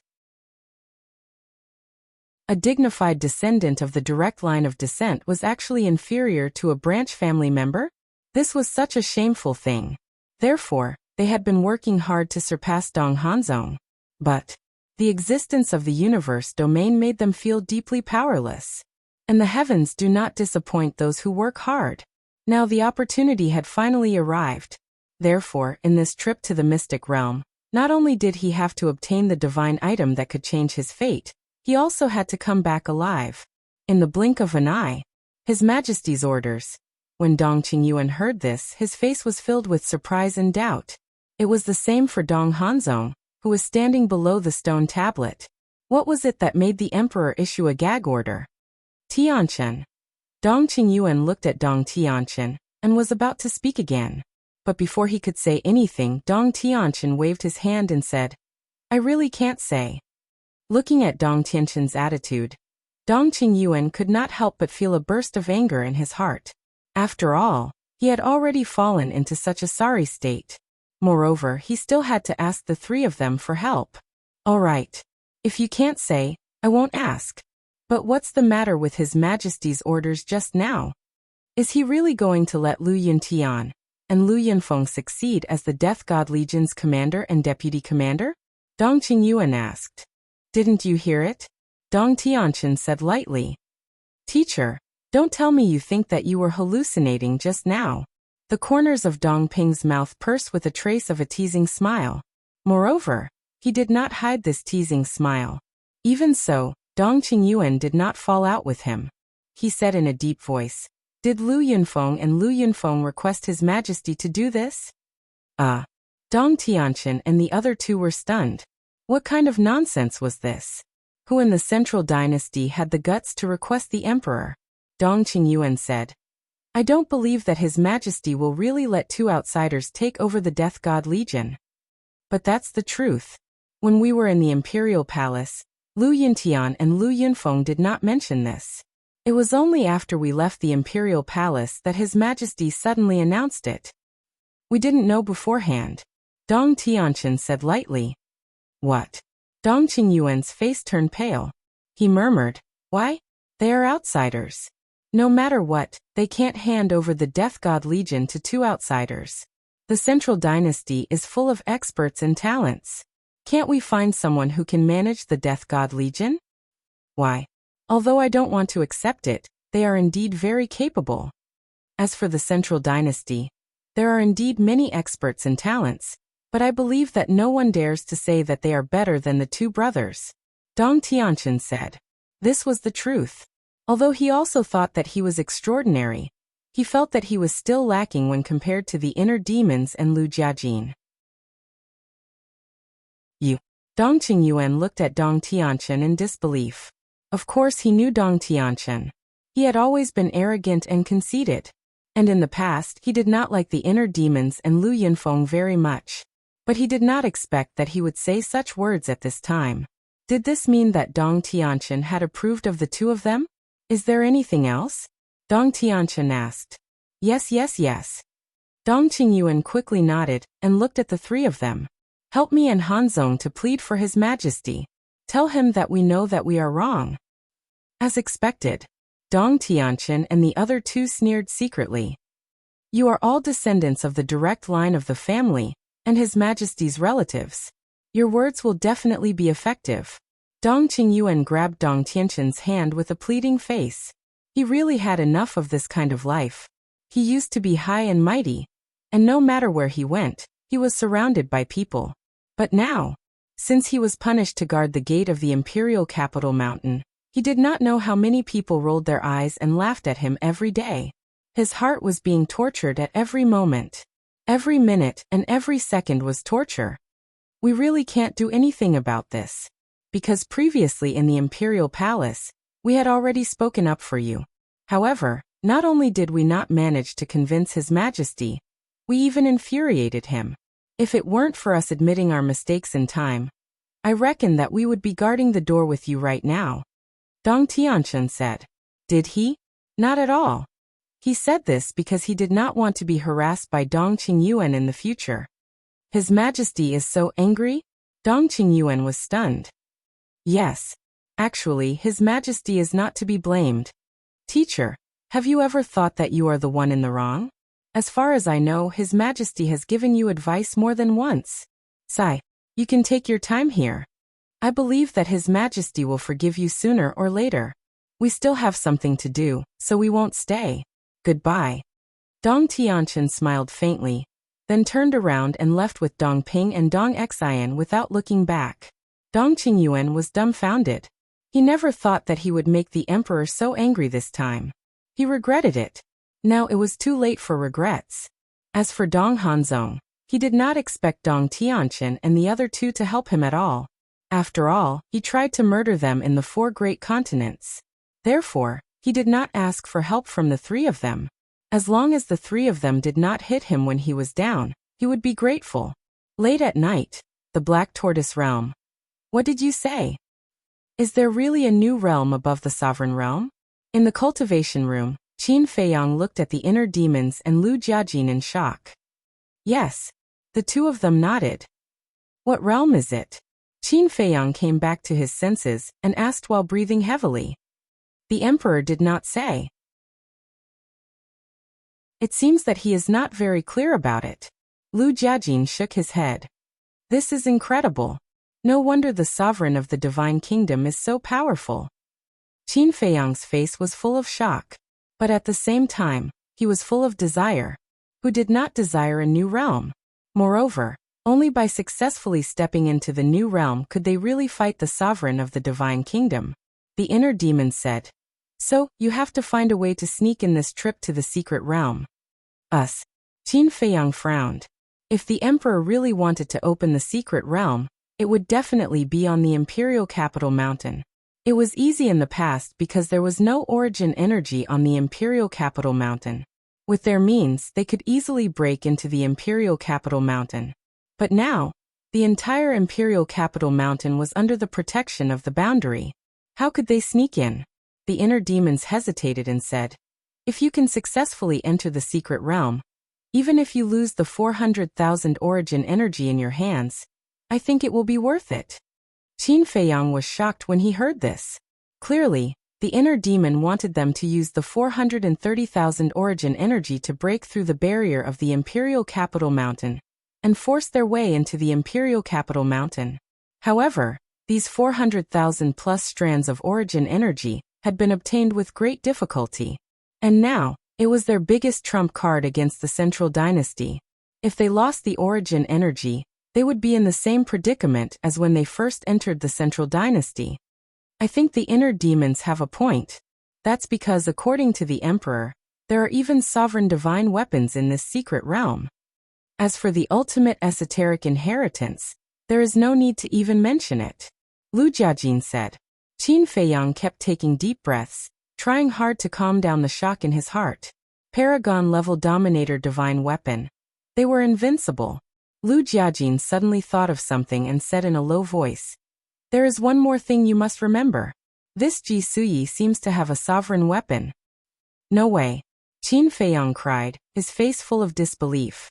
A dignified descendant of the direct line of descent was actually inferior to a branch family member? This was such a shameful thing. Therefore, they had been working hard to surpass Dong Hanzong. But the existence of the universe domain made them feel deeply powerless. And the heavens do not disappoint those who work hard. Now the opportunity had finally arrived. Therefore, in this trip to the mystic realm, not only did he have to obtain the divine item that could change his fate, he also had to come back alive. In the blink of an eye. His Majesty's orders. When Dong Qingyuan heard this, his face was filled with surprise and doubt. It was the same for Dong Hanzong, who was standing below the stone tablet. What was it that made the emperor issue a gag order? Tianchen. Dong Qingyuan looked at Dong Tianchen and was about to speak again. But before he could say anything, Dong Tianchen waved his hand and said, "I really can't say." Looking at Dong Tianchen's attitude, Dong Qingyuan could not help but feel a burst of anger in his heart. After all, he had already fallen into such a sorry state. Moreover, he still had to ask the three of them for help. All right. If you can't say, I won't ask. But what's the matter with His Majesty's orders just now? Is he really going to let Lu Yuntian and Lu Yunfeng succeed as the Death God Legion's commander and deputy commander? Dong Qingyuan asked. Didn't you hear it? Dong Tianchen said lightly. Teacher, don't tell me you think that you were hallucinating just now. The corners of Dong Ping's mouth pursed with a trace of a teasing smile. Moreover, he did not hide this teasing smile. Even so, Dong Qingyuan did not fall out with him. He said in a deep voice, "Did Lu Yunfeng and Lu Yunfeng request His Majesty to do this?" Dong Tianchen and the other two were stunned. What kind of nonsense was this? Who in the Central Dynasty had the guts to request the emperor? Dong Qingyuan said, "I don't believe that His Majesty will really let two outsiders take over the Death God Legion." But that's the truth. When we were in the Imperial Palace, Lu Yuntian and Lu Yunfeng did not mention this. It was only after we left the Imperial Palace that His Majesty suddenly announced it. We didn't know beforehand. Dong Tianchen said lightly. What? Dong Qingyuan's face turned pale. He murmured, "Why? They are outsiders. No matter what, they can't hand over the Death God Legion to two outsiders. The Central Dynasty is full of experts and talents. Can't we find someone who can manage the Death God Legion? Why? Although I don't want to accept it, they are indeed very capable. As for the Central Dynasty, there are indeed many experts and talents, but I believe that no one dares to say that they are better than the two brothers." Dong Tianchen said. This was the truth. Although he also thought that he was extraordinary, he felt that he was still lacking when compared to the inner demons and Lu Jiajin. Dong Qingyuan looked at Dong Tianchen in disbelief. Of course he knew Dong Tianchen. He had always been arrogant and conceited. And in the past he did not like the inner demons and Lu Yunfeng very much. But he did not expect that he would say such words at this time. Did this mean that Dong Tianchen had approved of the two of them? Is there anything else? Dong Tianchen asked. Yes. Dong Qingyuan quickly nodded and looked at the three of them. Help me and Hanzong to plead for His Majesty. Tell him that we know that we are wrong. As expected, Dong Tianchen and the other two sneered secretly. You are all descendants of the direct line of the family and His Majesty's relatives. Your words will definitely be effective. Dong Qingyuan grabbed Dong Tianchen's hand with a pleading face. He really had enough of this kind of life. He used to be high and mighty, and no matter where he went, he was surrounded by people. But now, since he was punished to guard the gate of the imperial capital mountain, he did not know how many people rolled their eyes and laughed at him every day. His heart was being tortured at every moment. Every minute and every second was torture. We really can't do anything about this. Because previously in the imperial palace, we had already spoken up for you. However, not only did we not manage to convince His Majesty, we even infuriated him. If it weren't for us admitting our mistakes in time, I reckon that we would be guarding the door with you right now. Dong Tianchen said. Did he? Not at all. He said this because he did not want to be harassed by Dong Qingyuan in the future. His Majesty is so angry? Dong Qingyuan was stunned. Yes. Actually, His Majesty is not to be blamed. Teacher, have you ever thought that you are the one in the wrong? As far as I know, His Majesty has given you advice more than once. Sai, you can take your time here. I believe that His Majesty will forgive you sooner or later. We still have something to do, so we won't stay. Goodbye. Dong Tianqian smiled faintly, then turned around and left with Dong Ping and Dong Xian without looking back. Dong Qingyuan was dumbfounded. He never thought that he would make the emperor so angry this time. He regretted it. Now it was too late for regrets. As for Dong Hanzong, he did not expect Dong Tianqian and the other two to help him at all. After all, he tried to murder them in the 4 great continents. Therefore, he did not ask for help from the 3 of them. As long as the 3 of them did not hit him when he was down, he would be grateful. Late at night, the Black Tortoise Realm. What did you say? Is there really a new realm above the sovereign realm? In the cultivation room, Qin Feiyang looked at the inner demons and Lu Jiajin in shock. Yes. The 2 of them nodded. What realm is it? Qin Feiyang came back to his senses and asked while breathing heavily. The emperor did not say. It seems that he is not very clear about it. Lu Jiajin shook his head. This is incredible. No wonder the sovereign of the divine kingdom is so powerful. Qin Feiyang's face was full of shock. But at the same time, he was full of desire. Who did not desire a new realm? Moreover, only by successfully stepping into the new realm could they really fight the sovereign of the divine kingdom. The inner demon said. So, you have to find a way to sneak in this trip to the secret realm. Us. Qin Feiyang frowned. If the emperor really wanted to open the secret realm, it would definitely be on the imperial capital mountain. It was easy in the past because there was no origin energy on the imperial capital mountain. With their means, they could easily break into the imperial capital mountain. But now, the entire imperial capital mountain was under the protection of the boundary. How could they sneak in? The inner demons hesitated and said, if you can successfully enter the secret realm, even if you lose the 400,000 origin energy in your hands, I think it will be worth it. Qin Feiyang was shocked when he heard this. Clearly, the inner demon wanted them to use the 430,000 origin energy to break through the barrier of the imperial capital mountain and force their way into the imperial capital mountain. However, these 400,000 plus strands of origin energy had been obtained with great difficulty. And now, it was their biggest trump card against the Central Dynasty. If they lost the origin energy, they would be in the same predicament as when they first entered the Central Dynasty. I think the inner demons have a point. That's because according to the emperor, there are even sovereign divine weapons in this secret realm. As for the ultimate esoteric inheritance, there is no need to even mention it. Lu Jiajin said. Qin Feiyang kept taking deep breaths, trying hard to calm down the shock in his heart. Paragon-level Dominator divine weapon. They were invincible. Lu Jiajin suddenly thought of something and said in a low voice, there is one more thing you must remember. This Ji Suyi seems to have a sovereign weapon. No way. Qin Feiyang cried, his face full of disbelief.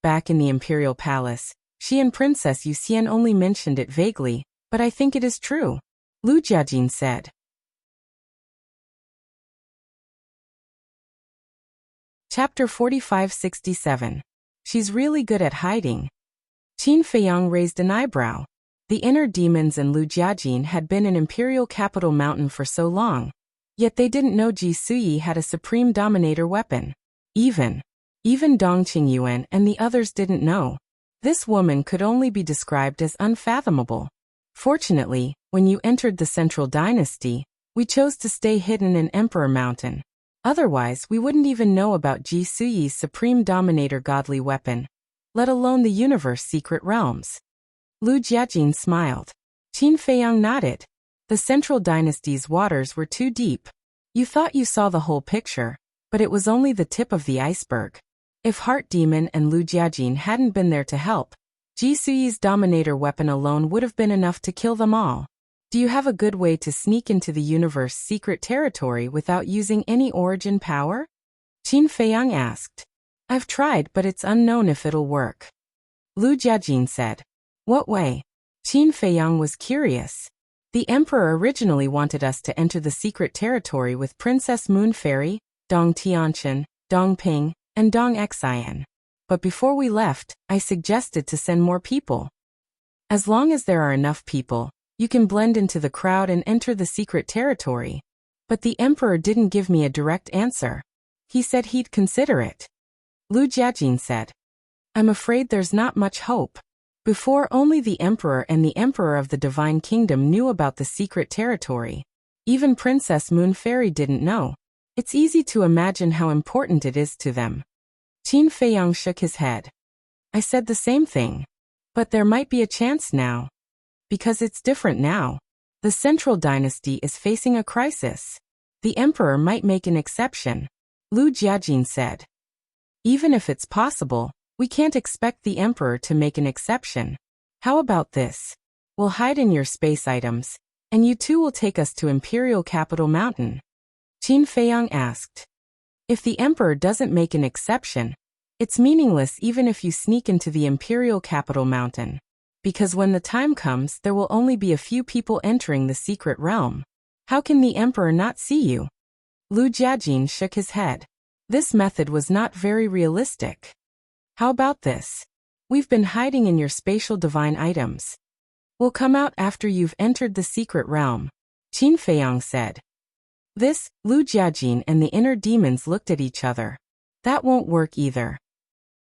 Back in the imperial palace, she and Princess Yuxian only mentioned it vaguely, but I think it is true. Lu Jiajin said. Chapter 4567. She's really good at hiding. Qin Feiyang raised an eyebrow. The inner demons and Lu Jiajin had been in Imperial Capital Mountain for so long, yet they didn't know Ji Suyi had a supreme dominator weapon. Even Dong Qingyuan and the others didn't know. This woman could only be described as unfathomable. Fortunately, when you entered the Central Dynasty, we chose to stay hidden in Emperor Mountain. Otherwise, we wouldn't even know about Ji Suyi's supreme dominator godly weapon, let alone the universe secret realms. Lu Jiajin smiled. Qin Feiyang nodded. The Central Dynasty's waters were too deep. You thought you saw the whole picture, but it was only the tip of the iceberg. If Heart Demon and Lu Jiajin hadn't been there to help, Ji Suyi's dominator weapon alone would have been enough to kill them all. Do you have a good way to sneak into the universe secret territory without using any origin power? Qin Feiyang asked. I've tried, but it's unknown if it'll work. Lu Jiajin said. What way? Qin Feiyang was curious. The emperor originally wanted us to enter the secret territory with Princess Moon Fairy, Dong Tianqian, Dong Ping, and Dong Xian. But before we left, I suggested to send more people. As long as there are enough people, you can blend into the crowd and enter the secret territory. But the emperor didn't give me a direct answer. He said he'd consider it. Lu Jiajin said. I'm afraid there's not much hope. Before, only the Emperor and the Emperor of the Divine Kingdom knew about the secret territory. Even Princess Moon Fairy didn't know. It's easy to imagine how important it is to them. Qin Feiyang shook his head. I said the same thing. But there might be a chance now. Because it's different now. The Central Dynasty is facing a crisis. The Emperor might make an exception, Lu Jiajin said. Even if it's possible, we can't expect the Emperor to make an exception. How about this? We'll hide in your space items, and you two will take us to Imperial Capital Mountain. Qin Feiyang asked. If the Emperor doesn't make an exception, it's meaningless even if you sneak into the Imperial Capital Mountain. Because when the time comes, there will only be a few people entering the secret realm. How can the Emperor not see you? Lu Jiajin shook his head. This method was not very realistic. How about this? We've been hiding in your spatial divine items. We'll come out after you've entered the secret realm, Qin Feiyang said. This, Lu Jiajin and the inner demons looked at each other. That won't work either.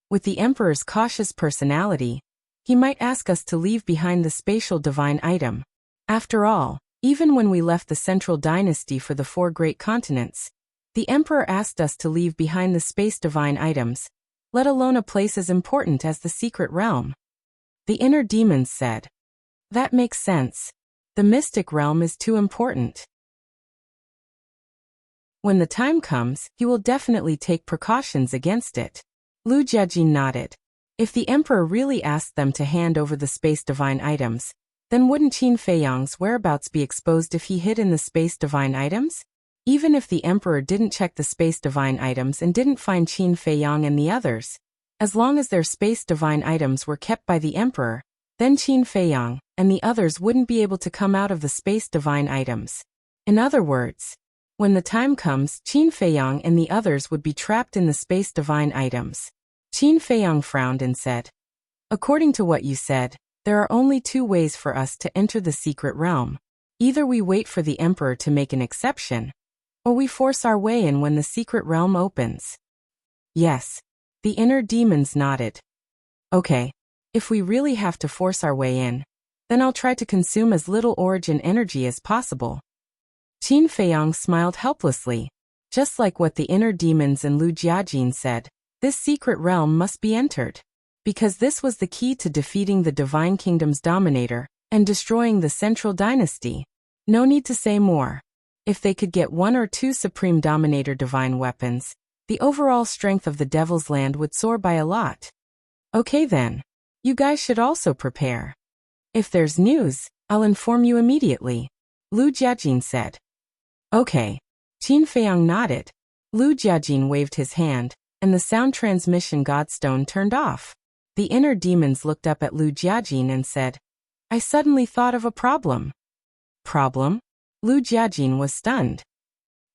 With the Emperor's cautious personality, he might ask us to leave behind the spatial divine item. After all, even when we left the Central Dynasty for the 4 great continents, the Emperor asked us to leave behind the space divine items, let alone a place as important as the secret realm. The inner demons said. That makes sense. The mystic realm is too important. When the time comes, he will definitely take precautions against it. Lu Jiajin nodded. If the Emperor really asked them to hand over the space divine items, then wouldn't Qin Feiyang's whereabouts be exposed if he hid in the space divine items? Even if the Emperor didn't check the space divine items and didn't find Qin Feiyang and the others, as long as their space divine items were kept by the Emperor, then Qin Feiyang and the others wouldn't be able to come out of the space divine items. In other words, when the time comes, Qin Feiyang and the others would be trapped in the space divine items. Qin Feiyang frowned and said, according to what you said, there are only 2 ways for us to enter the secret realm. Either we wait for the Emperor to make an exception, or we force our way in when the secret realm opens. Yes. The inner demons nodded. Okay. If we really have to force our way in, then I'll try to consume as little origin energy as possible. Qin Feiyang smiled helplessly. Just like what the inner demons and Lu Jiajin said, this secret realm must be entered. Because this was the key to defeating the Divine Kingdom's dominator and destroying the Central Dynasty. No need to say more. If they could get 1 or 2 Supreme Dominator divine weapons, the overall strength of the Devil's Land would soar by a lot. Okay then. You guys should also prepare. If there's news, I'll inform you immediately, Lu Jiajin said. Okay. Qin Feiyang nodded. Lu Jiajin waved his hand, and the sound transmission godstone turned off. The inner demons looked up at Lu Jiajin and said, I suddenly thought of a problem. Problem? Lu Jiajin was stunned.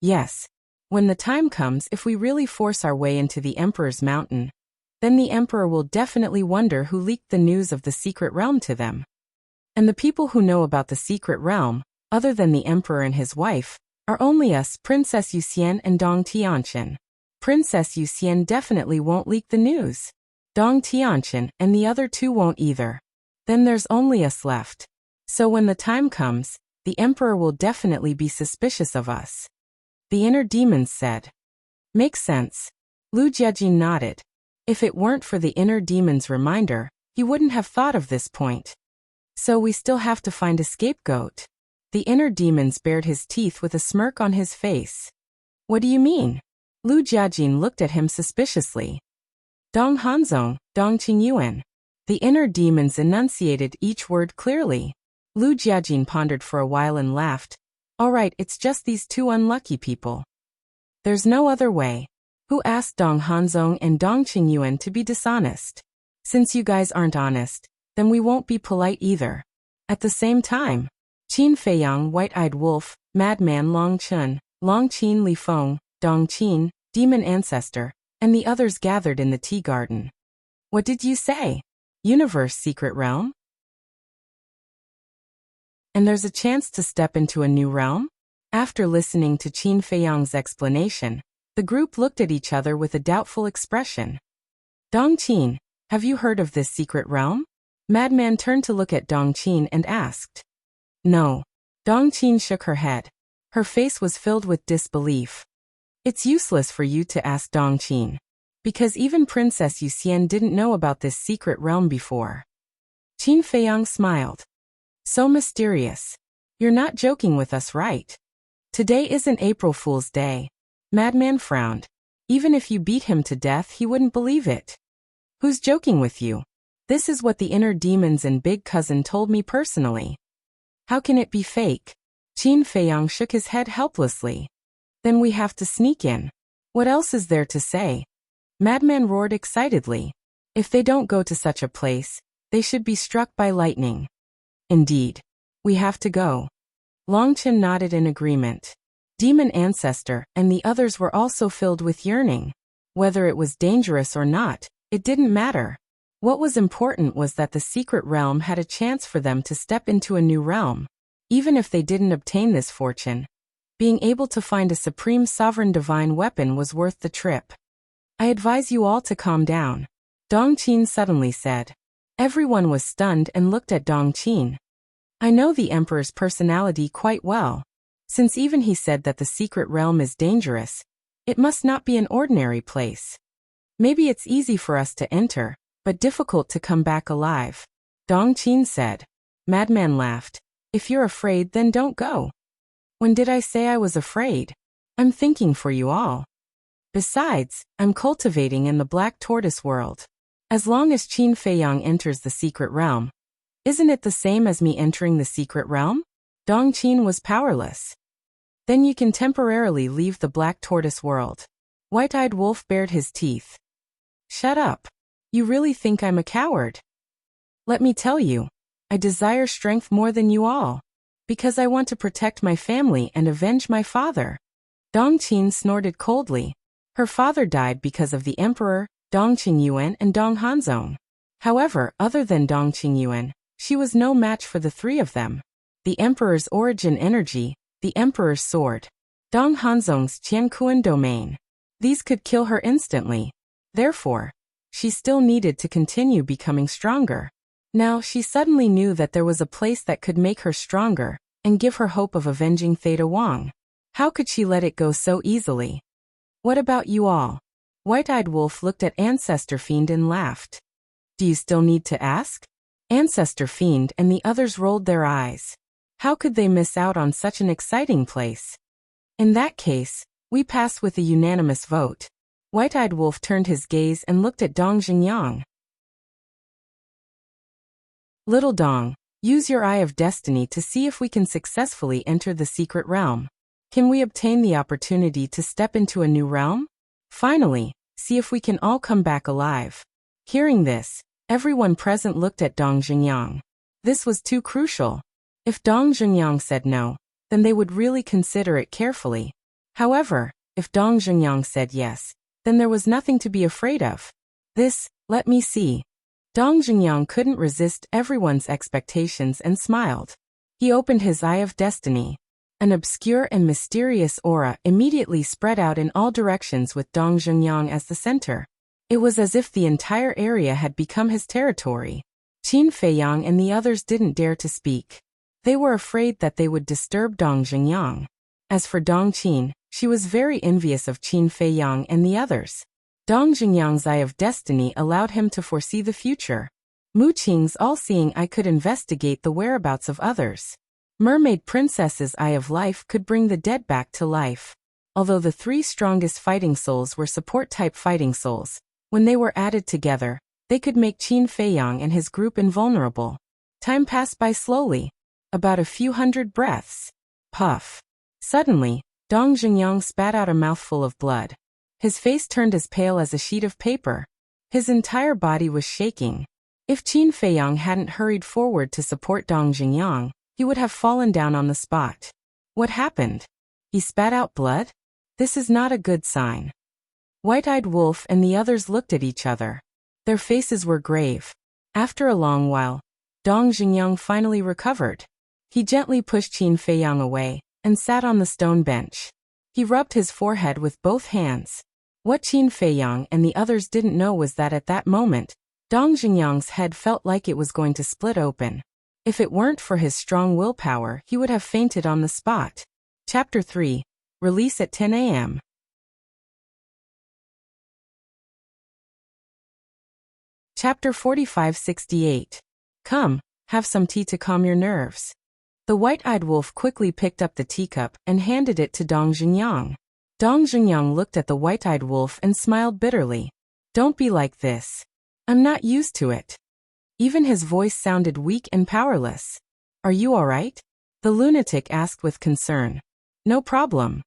Yes. When the time comes, if we really force our way into the Emperor's mountain, then the Emperor will definitely wonder who leaked the news of the secret realm to them. And the people who know about the secret realm, other than the Emperor and his wife, are only us, Princess Yuxian and Dong Tianqian. Princess Yuxian definitely won't leak the news. Dong Tianqian and the other 2 won't either. Then there's only us left. So when the time comes, the Emperor will definitely be suspicious of us. The inner demons said. Makes sense. Lu Jiajin nodded. If it weren't for the inner demon's reminder, he wouldn't have thought of this point. So we still have to find a scapegoat. The inner demons bared his teeth with a smirk on his face. What do you mean? Lu Jiajin looked at him suspiciously. Dong Hanzong, Dong Qingyuan. The inner demons enunciated each word clearly. Lu Jiajin pondered for a while and laughed. All right, it's just these 2 unlucky people. There's no other way. Who asked Dong Hanzong and Dong Qingyuan to be dishonest? Since you guys aren't honest, then we won't be polite either. At the same time, Qin Feiyang, White-Eyed Wolf, Madman Long Chun, Long Qin Li Feng, Dong Qin, Demon Ancestor, and the others gathered in the tea garden. What did you say? Universe Secret Realm? And there's a chance to step into a new realm? After listening to Qin Feiyang's explanation, the group looked at each other with a doubtful expression. Dongqin, have you heard of this secret realm? Madman turned to look at Dongqin and asked. No. Dongqin shook her head. Her face was filled with disbelief. It's useless for you to ask Dongqin. Because even Princess Yuxian didn't know about this secret realm before. Qin Feiyang smiled. So mysterious. You're not joking with us, right? Today isn't April Fool's Day. Madman frowned. Even if you beat him to death, he wouldn't believe it. Who's joking with you? This is what the inner demons and big cousin told me personally. How can it be fake? Qin Feiyang shook his head helplessly. Then we have to sneak in. What else is there to say? Madman roared excitedly. If they don't go to such a place, they should be struck by lightning. Indeed. We have to go. Longchen nodded in agreement. Demon Ancestor and the others were also filled with yearning. Whether it was dangerous or not, it didn't matter. What was important was that the secret realm had a chance for them to step into a new realm. Even if they didn't obtain this fortune, being able to find a supreme sovereign divine weapon was worth the trip. I advise you all to calm down, Dongqin suddenly said. Everyone was stunned and looked at Dongqin. I know the Emperor's personality quite well. Since even he said that the secret realm is dangerous, it must not be an ordinary place. Maybe it's easy for us to enter, but difficult to come back alive, Dongqin said. Madman laughed. If you're afraid, then don't go. When did I say I was afraid? I'm thinking for you all. Besides, I'm cultivating in the Black Tortoise world. As long as Qin Feiyang enters the secret realm, isn't it the same as me entering the secret realm? Dongqin was powerless. Then you can temporarily leave the Black Tortoise world. White-eyed Wolf bared his teeth. Shut up. You really think I'm a coward? Let me tell you, I desire strength more than you all. Because I want to protect my family and avenge my father. Dongqin snorted coldly. Her father died because of the Emperor, Dong Qingyuan and Dong Hanzong. However, other than Dong Qingyuan, she was no match for the three of them. The Emperor's origin energy, the Emperor's sword, Dong Hanzong's Qiankuan domain. These could kill her instantly. Therefore, she still needed to continue becoming stronger. Now she suddenly knew that there was a place that could make her stronger and give her hope of avenging Theta Wang. How could she let it go so easily? What about you all? White-eyed Wolf looked at Ancestor Fiend and laughed. Do you still need to ask? Ancestor Fiend and the others rolled their eyes. How could they miss out on such an exciting place? In that case, we pass with a unanimous vote. White-eyed Wolf turned his gaze and looked at Dong Xingyang. Little Dong, use your Eye of Destiny to see if we can successfully enter the secret realm. Can we obtain the opportunity to step into a new realm? Finally, see if we can all come back alive. Hearing this, everyone present looked at Dong Xingyang. This was too crucial. If Dong Xingyang said no, then they would really consider it carefully. However, if Dong Xingyang said yes, then there was nothing to be afraid of. Let me see. Dong Xingyang couldn't resist everyone's expectations and smiled. He opened his Eye of Destiny. An obscure and mysterious aura immediately spread out in all directions with Dong Xingyang as the center. It was as if the entire area had become his territory. Qin Feiyang and the others didn't dare to speak. They were afraid that they would disturb Dong Xingyang. As for Dong Qin, she was very envious of Qin Feiyang and the others. Dong Xingyang's Eye of Destiny allowed him to foresee the future. Mu Qing's all-seeing eye could investigate the whereabouts of others. Mermaid Princess's Eye of Life could bring the dead back to life. Although the three strongest fighting souls were support-type fighting souls, when they were added together, they could make Qin Feiyang and his group invulnerable. Time passed by slowly. About a few hundred breaths. Puff. Suddenly, Dong Xingyang spat out a mouthful of blood. His face turned as pale as a sheet of paper. His entire body was shaking. If Qin Feiyang hadn't hurried forward to support Dong Xingyang, he would have fallen down on the spot. What happened? He spat out blood? This is not a good sign. White-eyed Wolf and the others looked at each other. Their faces were grave. After a long while, Dong Xingyang finally recovered. He gently pushed Qin Feiyang away and sat on the stone bench. He rubbed his forehead with both hands. What Qin Feiyang and the others didn't know was that at that moment, Dong Xingyang's head felt like it was going to split open. If it weren't for his strong willpower, he would have fainted on the spot. Chapter 3. Release at 10 a.m. Chapter 45-68. Come, have some tea to calm your nerves. The white-eyed wolf quickly picked up the teacup and handed it to Dong Xingyang. Dong Xingyang looked at the white-eyed wolf and smiled bitterly. Don't be like this. I'm not used to it. Even his voice sounded weak and powerless. Are you all right? The lunatic asked with concern. No problem.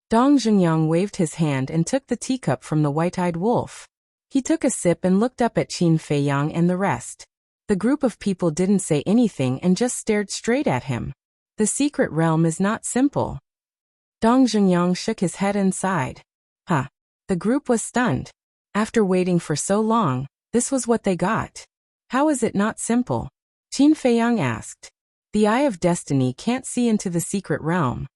Dong Xingyang waved his hand and took the teacup from the white-eyed wolf. He took a sip and looked up at Qin Feiyang and the rest. The group of people didn't say anything and just stared straight at him. The secret realm is not simple. Dong Xingyang shook his head and sighed. Huh. The group was stunned. After waiting for so long, this was what they got. How is it not simple? Qin Feiyang asked. The eye of destiny can't see into the secret realm.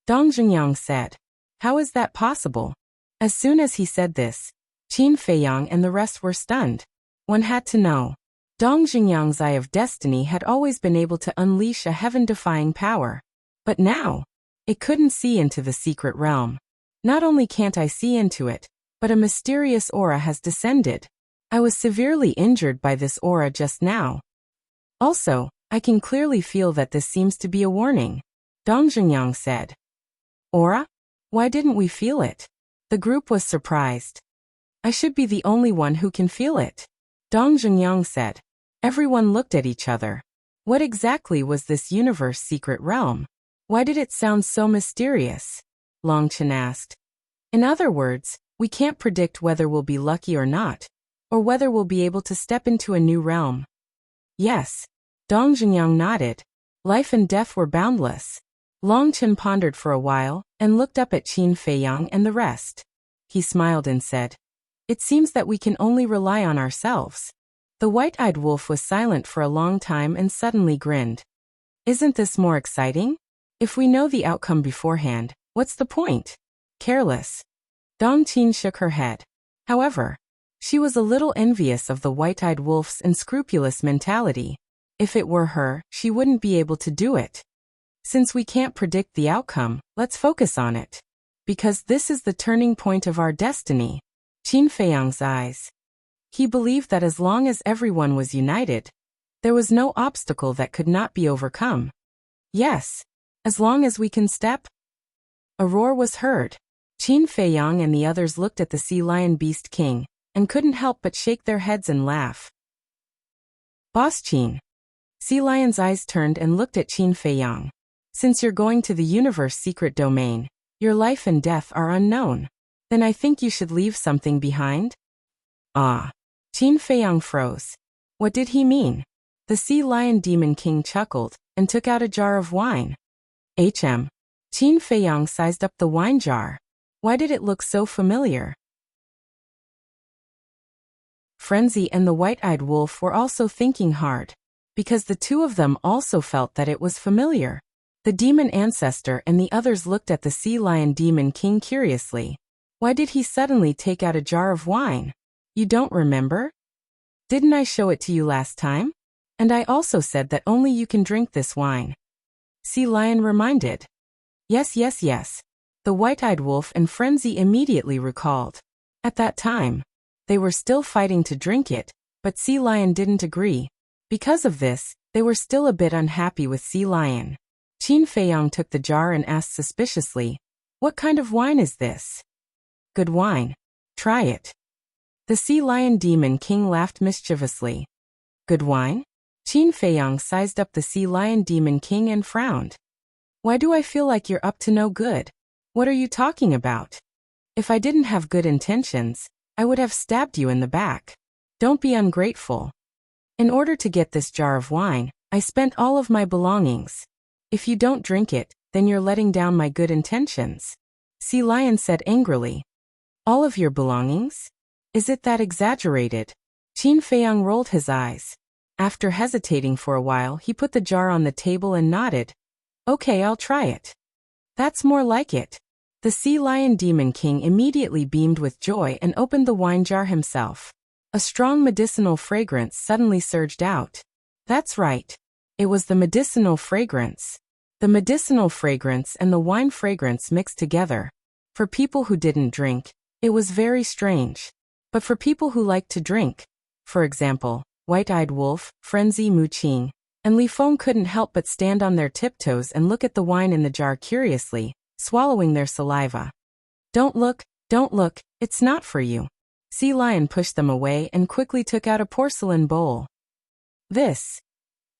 Dong Xingyang said. How is that possible? As soon as he said this, Qin Feiyang and the rest were stunned. One had to know. Dong Xingyang's eye of destiny had always been able to unleash a heaven-defying power. But now, it couldn't see into the secret realm. Not only can't I see into it, but a mysterious aura has descended. I was severely injured by this aura just now. Also, I can clearly feel that this seems to be a warning. Dong Xingyang said. Aura? Why didn't we feel it? The group was surprised. I should be the only one who can feel it. Dong Xingyang said. Everyone looked at each other. What exactly was this universe secret realm? Why did it sound so mysterious? Longchen asked. In other words, we can't predict whether we'll be lucky or not, or whether we'll be able to step into a new realm. Yes. Dong Xingyang nodded. Life and death were boundless. Longchen pondered for a while, and looked up at Qin Feiyang and the rest. He smiled and said, It seems that we can only rely on ourselves. The white-eyed wolf was silent for a long time and suddenly grinned. Isn't this more exciting? If we know the outcome beforehand, what's the point? Careless. Dong Qin shook her head. However, she was a little envious of the white-eyed wolf's unscrupulous mentality. If it were her, she wouldn't be able to do it. Since we can't predict the outcome, let's focus on it. Because this is the turning point of our destiny. Qin Feiyang's eyes. He believed that as long as everyone was united, there was no obstacle that could not be overcome. Yes, as long as we can step. A roar was heard. Qin Feiyang and the others looked at the sea lion beast king, and couldn't help but shake their heads and laugh. Boss Qin. Sea Lion's eyes turned and looked at Qin Feiyang. Since you're going to the universe secret domain, your life and death are unknown. Then I think you should leave something behind. Ah. Qin Feiyang froze. What did he mean? The Sea Lion Demon King chuckled, and took out a jar of wine. Qin Feiyang sized up the wine jar. Why did it look so familiar? Frenzy and the white-eyed wolf were also thinking hard, because the two of them also felt that it was familiar. The demon ancestor and the others looked at the Sea Lion Demon King curiously. Why did he suddenly take out a jar of wine? You don't remember? Didn't I show it to you last time? And I also said that only you can drink this wine. Sea Lion reminded. Yes. The white-eyed wolf and Frenzy immediately recalled. At that time, they were still fighting to drink it, but Sea Lion didn't agree. Because of this, they were still a bit unhappy with Sea Lion. Qin Feiyang took the jar and asked suspiciously, What kind of wine is this? Good wine. Try it. The Sea Lion Demon King laughed mischievously. Good wine? Qin Feiyang sized up the Sea Lion Demon King and frowned. Why do I feel like you're up to no good? What are you talking about? If I didn't have good intentions, I would have stabbed you in the back. Don't be ungrateful. In order to get this jar of wine, I spent all of my belongings. If you don't drink it, then you're letting down my good intentions. Sea Lion said angrily. All of your belongings? Is it that exaggerated? Qin Feiyang rolled his eyes. After hesitating for a while, he put the jar on the table and nodded. Okay, I'll try it. That's more like it. The Sea Lion Demon King immediately beamed with joy and opened the wine jar himself. A strong medicinal fragrance suddenly surged out. That's right. It was the medicinal fragrance. The medicinal fragrance and the wine fragrance mixed together. For people who didn't drink, it was very strange. But for people who liked to drink, for example, White-Eyed Wolf, Frenzy Mu Qing, and Li Feng couldn't help but stand on their tiptoes and look at the wine in the jar curiously, swallowing their saliva. Don't look, it's not for you. Sea Lion pushed them away and quickly took out a porcelain bowl. This.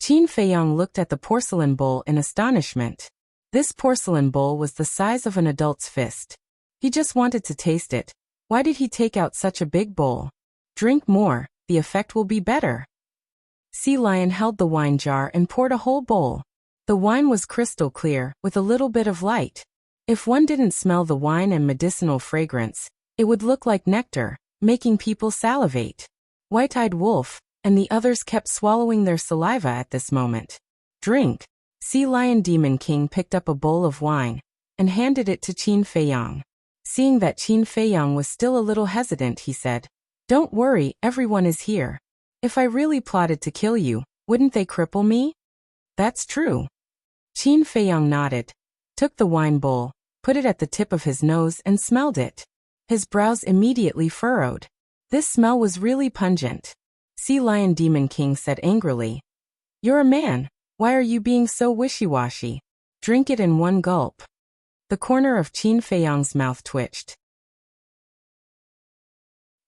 Qin Feiyang looked at the porcelain bowl in astonishment. This porcelain bowl was the size of an adult's fist. He just wanted to taste it. Why did he take out such a big bowl? Drink more, the effect will be better. Sea Lion held the wine jar and poured a whole bowl. The wine was crystal clear, with a little bit of light. If one didn't smell the wine and medicinal fragrance, it would look like nectar, making people salivate. White-Eyed Wolf and the others kept swallowing their saliva at this moment. Drink. Sea Lion Demon King picked up a bowl of wine and handed it to Qin Feiyang. Seeing that Qin Feiyang was still a little hesitant, he said, "Don't worry, everyone is here. If I really plotted to kill you, wouldn't they cripple me?" "That's true." Qin Feiyang nodded, took the wine bowl, put it at the tip of his nose and smelled it. His brows immediately furrowed. This smell was really pungent. Sea Lion Demon King said angrily, "You're a man. Why are you being so wishy-washy? Drink it in one gulp." The corner of Qin Feiyang's mouth twitched.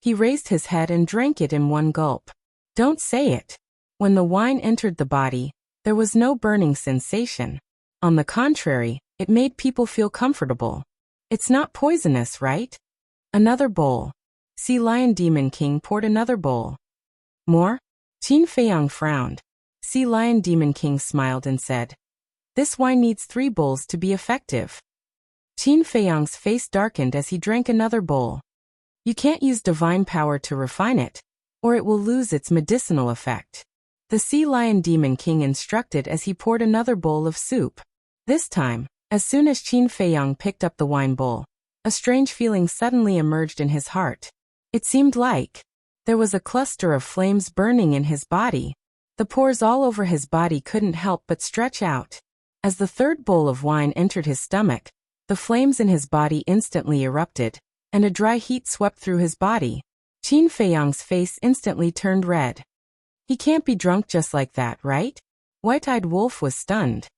He raised his head and drank it in one gulp. Don't say it. When the wine entered the body, there was no burning sensation. On the contrary, it made people feel comfortable. It's not poisonous, right? Another bowl. Sea Lion Demon King poured another bowl. More? Qin Feiyang frowned. Sea Lion Demon King smiled and said, "This wine needs 3 bowls to be effective." Qin Feiyang's face darkened as he drank another bowl. You can't use divine power to refine it, or it will lose its medicinal effect. The Sea Lion Demon King instructed as he poured another bowl of soup. This time, as soon as Qin Feiyang picked up the wine bowl, a strange feeling suddenly emerged in his heart. It seemed like there was a cluster of flames burning in his body. The pores all over his body couldn't help but stretch out. As the third bowl of wine entered his stomach, the flames in his body instantly erupted, and a dry heat swept through his body. Qin Feiyang's face instantly turned red. He can't be drunk just like that, right? White-Eyed Wolf was stunned.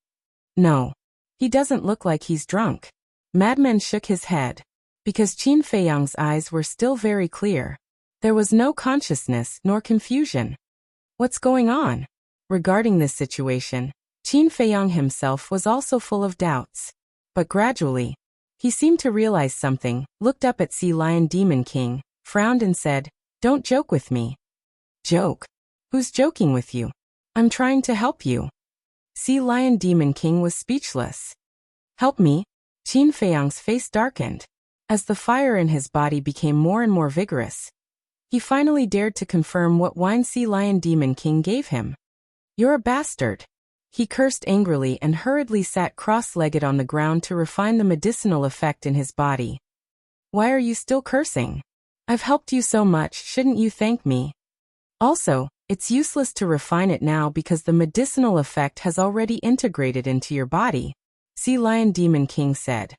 No. He doesn't look like he's drunk. Madman shook his head. Because Qin Feiyang's eyes were still very clear. There was no consciousness nor confusion. What's going on? Regarding this situation, Qin Feiyang himself was also full of doubts. But gradually, he seemed to realize something, looked up at Sea Lion Demon King, frowned and said, "Don't joke with me." Joke? Who's joking with you? I'm trying to help you. Sea Lion Demon King was speechless. Help me? Qin Feiyang's face darkened. As the fire in his body became more and more vigorous, he finally dared to confirm what wine Sea Lion Demon King gave him. You're a bastard. He cursed angrily and hurriedly sat cross-legged on the ground to refine the medicinal effect in his body. Why are you still cursing? I've helped you so much, shouldn't you thank me? Also, it's useless to refine it now because the medicinal effect has already integrated into your body, Sea Lion Demon King said.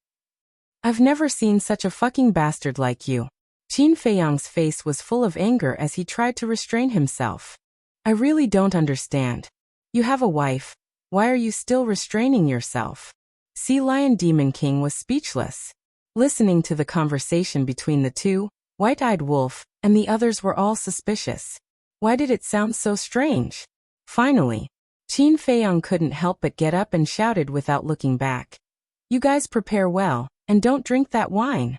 I've never seen such a fucking bastard like you. Qin Feiyang's face was full of anger as he tried to restrain himself. I really don't understand. You have a wife. Why are you still restraining yourself? Sea Lion Demon King was speechless. Listening to the conversation between the two, White-Eyed Wolf and the others were all suspicious. Why did it sound so strange? Finally, Qin Feiyang couldn't help but get up and shouted without looking back. You guys prepare well, and don't drink that wine.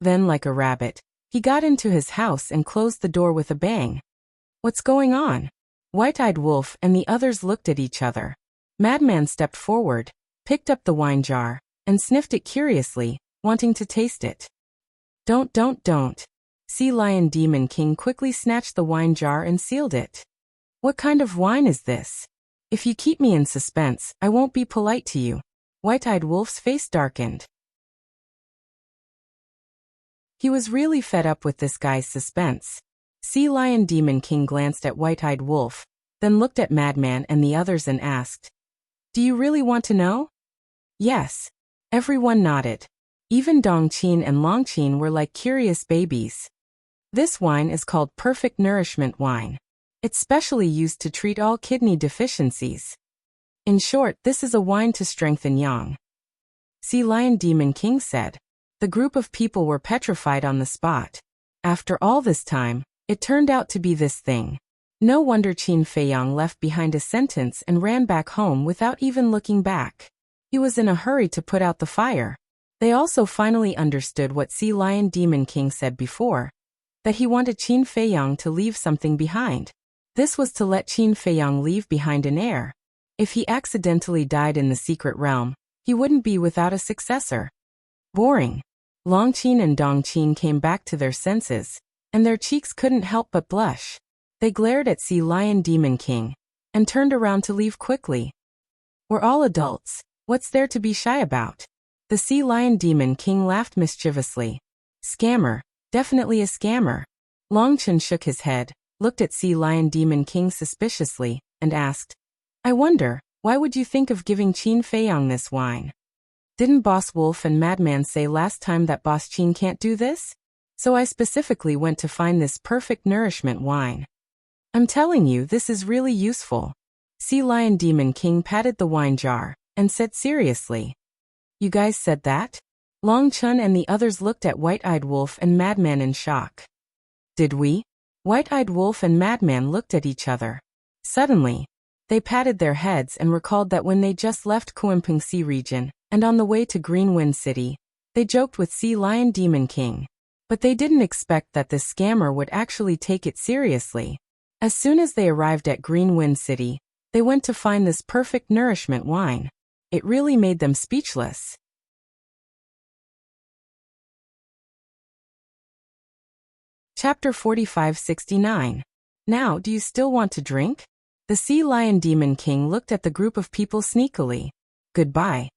Then, like a rabbit, he got into his house and closed the door with a bang. What's going on? White-Eyed Wolf and the others looked at each other. Madman stepped forward, picked up the wine jar, and sniffed it curiously, wanting to taste it. Don't. Sea Lion Demon King quickly snatched the wine jar and sealed it. What kind of wine is this? If you keep me in suspense, I won't be polite to you. White-Eyed Wolf's face darkened. He was really fed up with this guy's suspense. Sea Lion Demon King glanced at White-Eyed Wolf, then looked at Madman and the others and asked, "Do you really want to know?" Yes. Everyone nodded. Even Dongqin and Longqin were like curious babies. This wine is called Perfect Nourishment Wine. It's specially used to treat all kidney deficiencies. In short, this is a wine to strengthen yang. Sea Lion Demon King said. The group of people were petrified on the spot. After all this time, it turned out to be this thing. No wonder Qin Feiyang left behind a sentence and ran back home without even looking back. He was in a hurry to put out the fire. They also finally understood what Sea Lion Demon King said before, that he wanted Qin Feiyang to leave something behind. This was to let Qin Feiyang leave behind an heir. If he accidentally died in the secret realm, he wouldn't be without a successor. Boring. Longqin and Dongqin came back to their senses, and their cheeks couldn't help but blush. They glared at Sea Lion Demon King, and turned around to leave quickly. We're all adults. What's there to be shy about? The Sea Lion Demon King laughed mischievously. Scammer. Definitely a scammer. Longqin shook his head, looked at Sea Lion Demon King suspiciously, and asked, I wonder, why would you think of giving Qin Feiyang this wine? Didn't Boss Wolf and Madman say last time that Boss Qin can't do this? So I specifically went to find this perfect nourishment wine. I'm telling you, this is really useful. Sea Lion Demon King patted the wine jar, and said seriously. You guys said that? Longqin and the others looked at White-Eyed Wolf and Madman in shock. Did we? White-Eyed Wolf and Madman looked at each other. Suddenly, they patted their heads and recalled that when they just left Kuimpingsi region, and on the way to Greenwind City, they joked with Sea Lion Demon King. But they didn't expect that this scammer would actually take it seriously. As soon as they arrived at Greenwind City, they went to find this perfect nourishment wine. It really made them speechless. Chapter 45-69. Now, do you still want to drink? The Sea Lion Demon King looked at the group of people sneakily. Goodbye.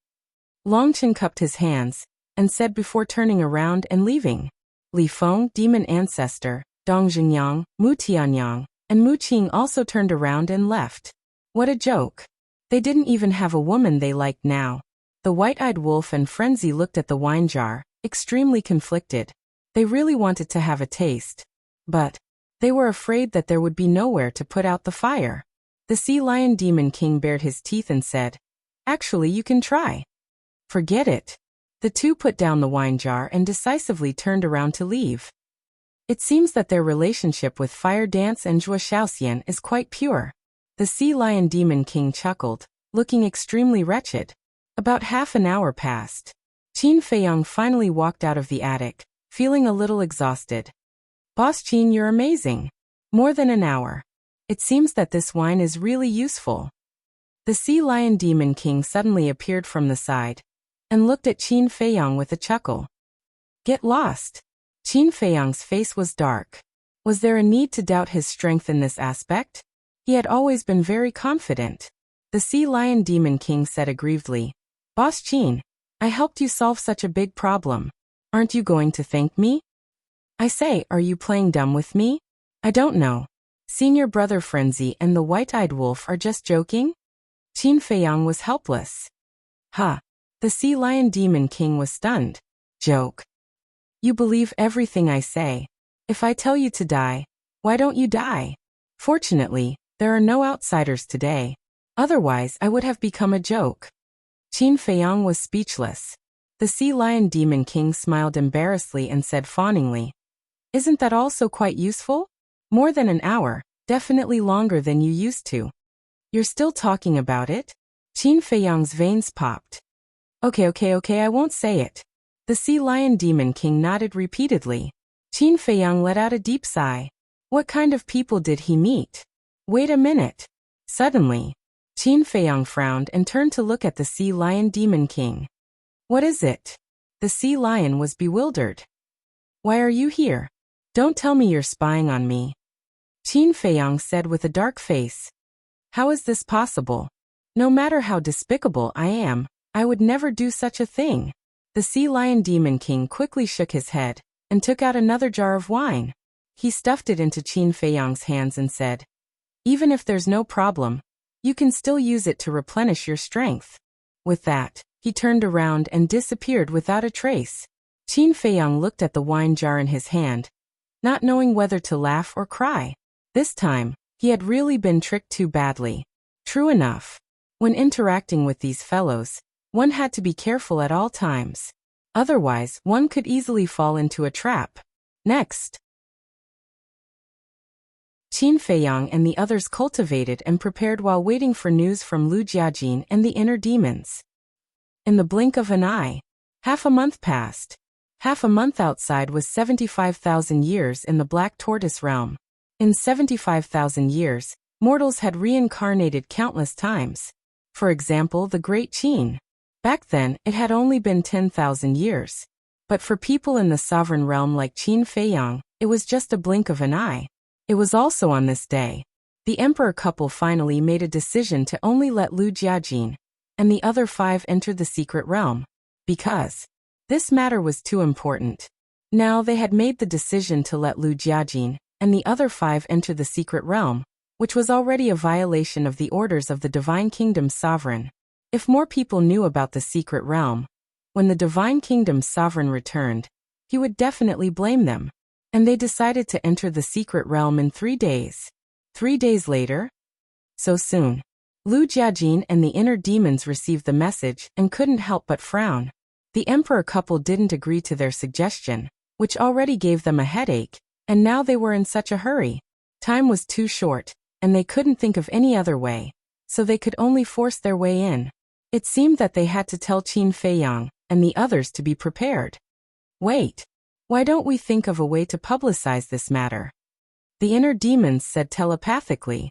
Longqin cupped his hands, and said before turning around and leaving. Li Feng, Demon Ancestor, Dong Xingyang, Mu Tianyang, and Mu Qing also turned around and left. What a joke. They didn't even have a woman they liked now. The White-Eyed Wolf and Frenzy looked at the wine jar, extremely conflicted. They really wanted to have a taste. But they were afraid that there would be nowhere to put out the fire. The Sea Lion Demon King bared his teeth and said, Actually, you can try. Forget it. The two put down the wine jar and decisively turned around to leave. It seems that their relationship with Fire Dance and Zhuo Xiaoxian is quite pure. The Sea Lion Demon King chuckled, looking extremely wretched. About half an hour passed. Qin Feiyang finally walked out of the attic, feeling a little exhausted. Boss Qin, you're amazing. More than an hour. It seems that this wine is really useful. The Sea Lion Demon King suddenly appeared from the side, and looked at Qin Feiyang with a chuckle. Get lost. Qin Feiyang's face was dark. Was there a need to doubt his strength in this aspect? He had always been very confident. The Sea Lion Demon King said aggrievedly, Boss Qin, I helped you solve such a big problem. Aren't you going to thank me? I say, are you playing dumb with me? I don't know. Senior Brother Frenzy and the White-Eyed Wolf are just joking? Qin Feiyang was helpless. Ha! The Sea Lion Demon King was stunned. Joke. You believe everything I say. If I tell you to die, why don't you die? Fortunately, there are no outsiders today. Otherwise, I would have become a joke. Qin Feiyang was speechless. The Sea Lion Demon King smiled embarrassedly and said fawningly, Isn't that also quite useful? More than an hour, definitely longer than you used to. You're still talking about it? Qin Feiyang's veins popped. Okay, I won't say it. The Sea Lion Demon King nodded repeatedly. Qin Feiyang let out a deep sigh. What kind of people did he meet? Wait a minute. Suddenly, Qin Feiyang frowned and turned to look at the Sea Lion Demon King. What is it? The Sea Lion was bewildered. Why are you here? Don't tell me you're spying on me. Qin Feiyang said with a dark face. How is this possible? No matter how despicable I am, I would never do such a thing. The Sea Lion Demon King quickly shook his head, and took out another jar of wine. He stuffed it into Qin Feiyang's hands and said, "Even if there's no problem, you can still use it to replenish your strength." With that, he turned around and disappeared without a trace. Qin Feiyang looked at the wine jar in his hand, not knowing whether to laugh or cry. This time, he had really been tricked too badly. True enough, when interacting with these fellows, one had to be careful at all times. Otherwise, one could easily fall into a trap. Next, Qin Feiyang and the others cultivated and prepared while waiting for news from Lu Jiajin and the inner demons. In the blink of an eye, half a month passed. Half a month outside was 75,000 years in the Black Tortoise realm. In 75,000 years, mortals had reincarnated countless times. For example, the Great Qin. Back then, it had only been 10,000 years. But for people in the sovereign realm like Qin Feiyang, it was just a blink of an eye. It was also on this day. The emperor couple finally made a decision to only let Lu Jiajin and the other 5 enter the secret realm. Because this matter was too important. Now they had made the decision to let Lu Jiajin and the other 5 enter the secret realm, which was already a violation of the orders of the Divine Kingdom's sovereign. If more people knew about the secret realm, when the Divine Kingdom's sovereign returned, he would definitely blame them. And they decided to enter the secret realm in 3 days. 3 days later? So soon. Lu Jiajin and the inner demons received the message and couldn't help but frown. The emperor couple didn't agree to their suggestion, which already gave them a headache, and now they were in such a hurry. Time was too short, and they couldn't think of any other way, so they could only force their way in. It seemed that they had to tell Qin Feiyang and the others to be prepared. Wait. Why don't we think of a way to publicize this matter? The inner demons said telepathically.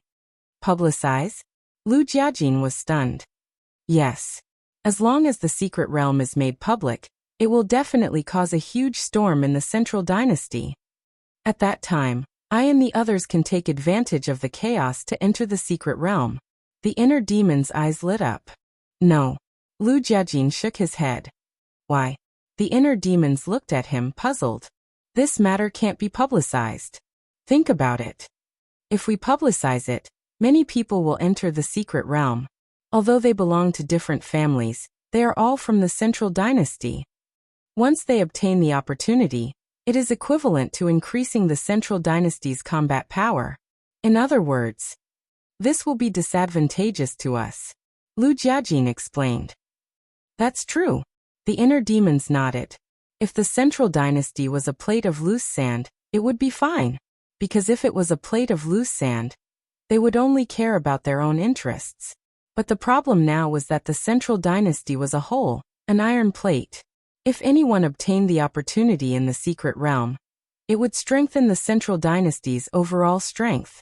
Publicize? Lu Jiajin was stunned. Yes. As long as the secret realm is made public, it will definitely cause a huge storm in the central dynasty. At that time, I and the others can take advantage of the chaos to enter the secret realm. The inner demon's eyes lit up. No. Lu Jiajin shook his head. Why? The inner demons looked at him, puzzled. This matter can't be publicized. Think about it. If we publicize it, many people will enter the secret realm. Although they belong to different families, they are all from the central dynasty. Once they obtain the opportunity, it is equivalent to increasing the central dynasty's combat power. In other words, this will be disadvantageous to us. Lu Jiajin explained. That's true. The inner demons nodded. If the central dynasty was a plate of loose sand, it would be fine. Because if it was a plate of loose sand, they would only care about their own interests. But the problem now was that the central dynasty was a whole, an iron plate. If anyone obtained the opportunity in the secret realm, it would strengthen the central dynasty's overall strength.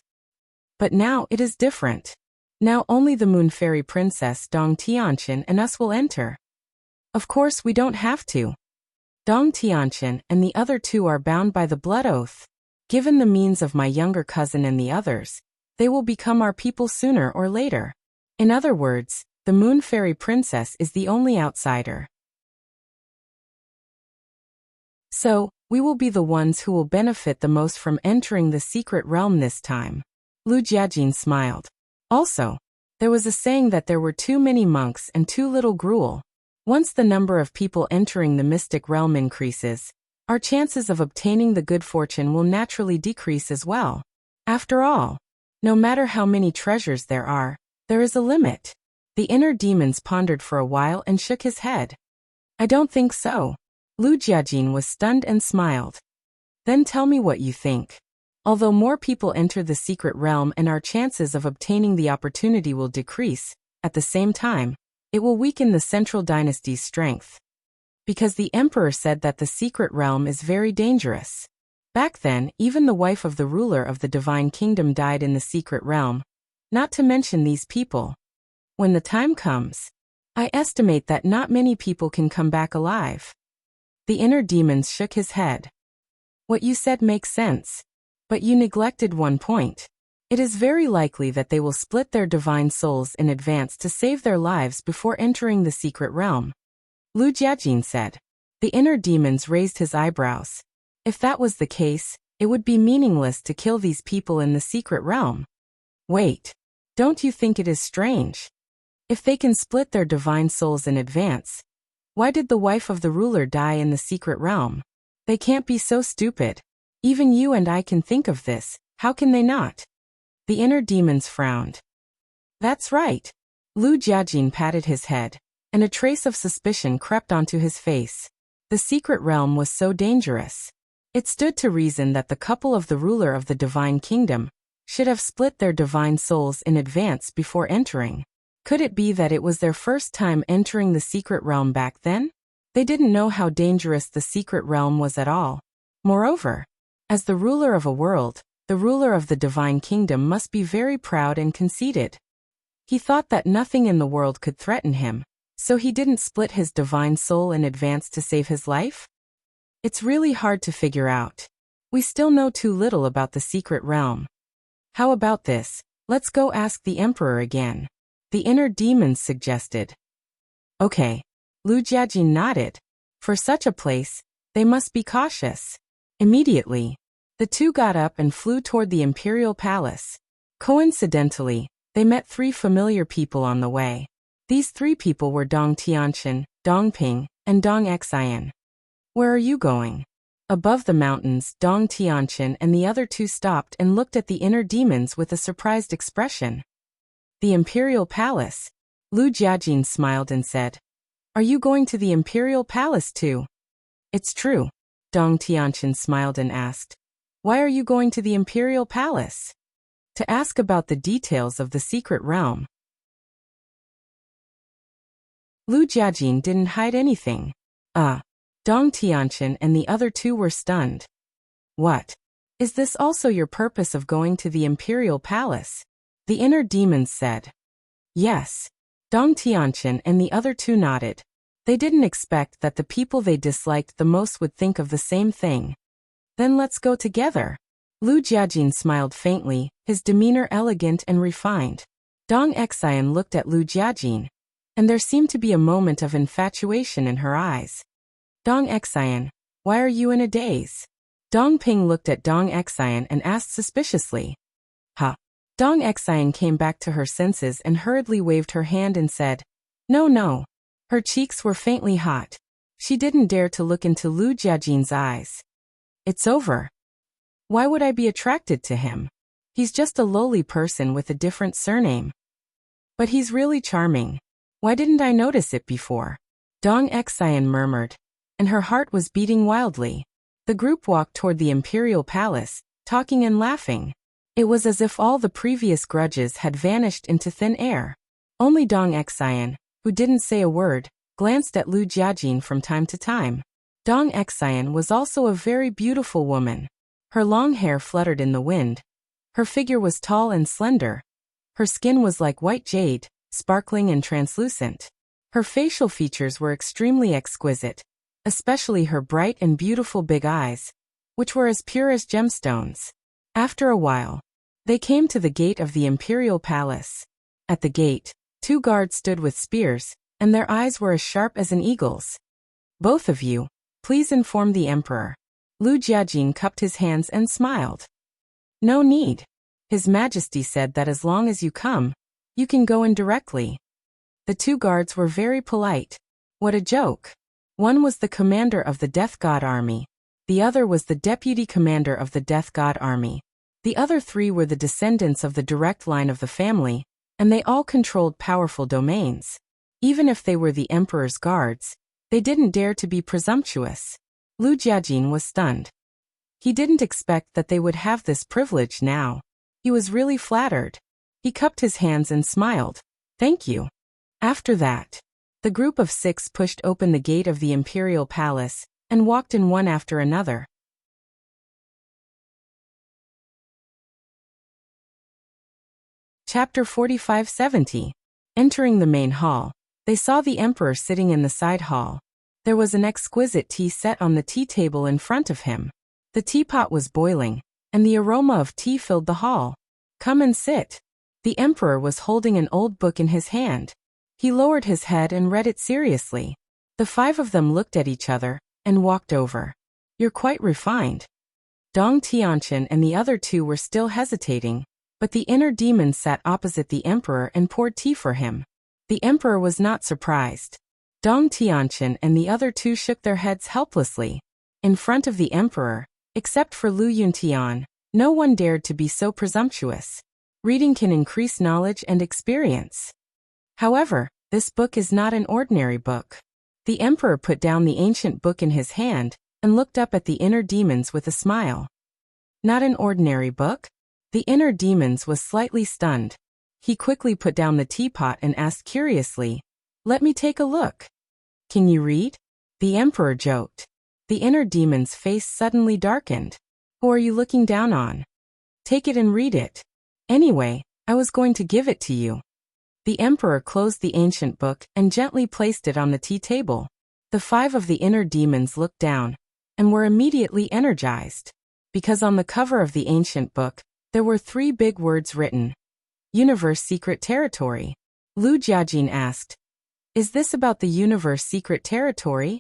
But now it is different. Now only the Moon Fairy Princess Dong Tianqian and us will enter. Of course we don't have to. Dong Tianqian and the other 2 are bound by the blood oath. Given the means of my younger cousin and the others, they will become our people sooner or later. In other words, the Moon Fairy Princess is the only outsider. So, we will be the ones who will benefit the most from entering the secret realm this time. Lu Jiajin smiled. Also, there was a saying that there were too many monks and too little gruel. Once the number of people entering the mystic realm increases, our chances of obtaining the good fortune will naturally decrease as well. After all, no matter how many treasures there is a limit. The inner demons pondered for a while and shook his head. I don't think so. Lu Jiajin was stunned and smiled. Then tell me what you think. Although more people enter the secret realm and our chances of obtaining the opportunity will decrease, at the same time, it will weaken the central dynasty's strength. Because the emperor said that the secret realm is very dangerous. Back then, even the wife of the ruler of the Divine Kingdom died in the secret realm, not to mention these people. When the time comes, I estimate that not many people can come back alive. The inner demons shook his head. What you said makes sense. But you neglected one point. It is very likely that they will split their divine souls in advance to save their lives before entering the secret realm. Lu Jiajin said. The inner demons raised his eyebrows. If that was the case, it would be meaningless to kill these people in the secret realm. Wait. Don't you think it is strange? If they can split their divine souls in advance, why did the wife of the ruler die in the secret realm? They can't be so stupid. Even you and I can think of this, how can they not? The inner demons frowned. That's right. Lu Jiajin patted his head, and a trace of suspicion crept onto his face. The secret realm was so dangerous. It stood to reason that the couple of the ruler of the divine kingdom should have split their divine souls in advance before entering. Could it be that it was their first time entering the secret realm back then? They didn't know how dangerous the secret realm was at all. Moreover, as the ruler of a world, the ruler of the divine kingdom must be very proud and conceited. He thought that nothing in the world could threaten him, so he didn't split his divine soul in advance to save his life? It's really hard to figure out. We still know too little about the secret realm. How about this? Let's go ask the emperor again. The inner demons suggested. Okay. Lu Jiajin nodded. For such a place, they must be cautious. Immediately, the two got up and flew toward the imperial palace. Coincidentally, they met three familiar people on the way. These three people were Dong Tianqian, Dong Ping, and Dong Xian. Where are you going? Above the mountains, Dong Tianqian and the other two stopped and looked at the inner demons with a surprised expression. The imperial palace. Lu Jiajin smiled and said, Are you going to the imperial palace too? It's true. Dong Tianqian smiled and asked, Why are you going to the imperial palace? To ask about the details of the secret realm. Lu Jiajin didn't hide anything. Dong Tianqian and the other two were stunned. What? Is this also your purpose of going to the imperial palace? The inner demons said. Yes. Dong Tianqian and the other two nodded. They didn't expect that the people they disliked the most would think of the same thing. Then let's go together. Lu Jiajin smiled faintly, his demeanor elegant and refined. Dong Xian looked at Lu Jiajin, and there seemed to be a moment of infatuation in her eyes. Dong Xian, why are you in a daze? Dong Ping looked at Dong Xian and asked suspiciously. Dong Xian came back to her senses and hurriedly waved her hand and said, No. Her cheeks were faintly hot. She didn't dare to look into Lu Jiajin's eyes. It's over. Why would I be attracted to him? He's just a lowly person with a different surname. But he's really charming. Why didn't I notice it before? Dong Xian murmured, and her heart was beating wildly. The group walked toward the imperial palace, talking and laughing. It was as if all the previous grudges had vanished into thin air. Only Dong Xian, who didn't say a word, glanced at Lu Jiajin from time to time. Dong Xian was also a very beautiful woman. Her long hair fluttered in the wind. Her figure was tall and slender. Her skin was like white jade, sparkling and translucent. Her facial features were extremely exquisite, especially her bright and beautiful big eyes, which were as pure as gemstones. After a while, they came to the gate of the imperial palace. At the gate, two guards stood with spears, and their eyes were as sharp as an eagle's. Both of you, please inform the emperor. Lu Jiajin cupped his hands and smiled. No need. His Majesty said that as long as you come, you can go in directly. The two guards were very polite. What a joke. One was the commander of the Death God Army. The other was the deputy commander of the Death God Army. The other three were the descendants of the direct line of the family, and they all controlled powerful domains. Even if they were the emperor's guards, they didn't dare to be presumptuous. Lu Jiajin was stunned. He didn't expect that they would have this privilege now. He was really flattered. He cupped his hands and smiled. Thank you. After that, the group of 6 pushed open the gate of the imperial palace and walked in one after another. Chapter 45-70. Entering the main hall, they saw the emperor sitting in the side hall. There was an exquisite tea set on the tea table in front of him. The teapot was boiling, and the aroma of tea filled the hall. Come and sit. The emperor was holding an old book in his hand. He lowered his head and read it seriously. The 5 of them looked at each other and walked over. You're quite refined. Dong Tianqian and the other two were still hesitating, but the inner demon sat opposite the emperor and poured tea for him. The emperor was not surprised. Dong Tianqian and the other two shook their heads helplessly. In front of the emperor, except for Lu Yuntian, no one dared to be so presumptuous. Reading can increase knowledge and experience. However, this book is not an ordinary book. The emperor put down the ancient book in his hand and looked up at the inner demons with a smile. Not an ordinary book? The inner demons was slightly stunned. He quickly put down the teapot and asked curiously, "Let me take a look." "Can you read?" The emperor joked. The inner demon's face suddenly darkened. "Who are you looking down on? Take it and read it. Anyway, I was going to give it to you." The emperor closed the ancient book and gently placed it on the tea table. The 5 of the inner demons looked down and were immediately energized, because on the cover of the ancient book, there were 3 big words written. Universe Secret Territory. Lu Jiajin asked, "Is this about the Universe Secret Territory?"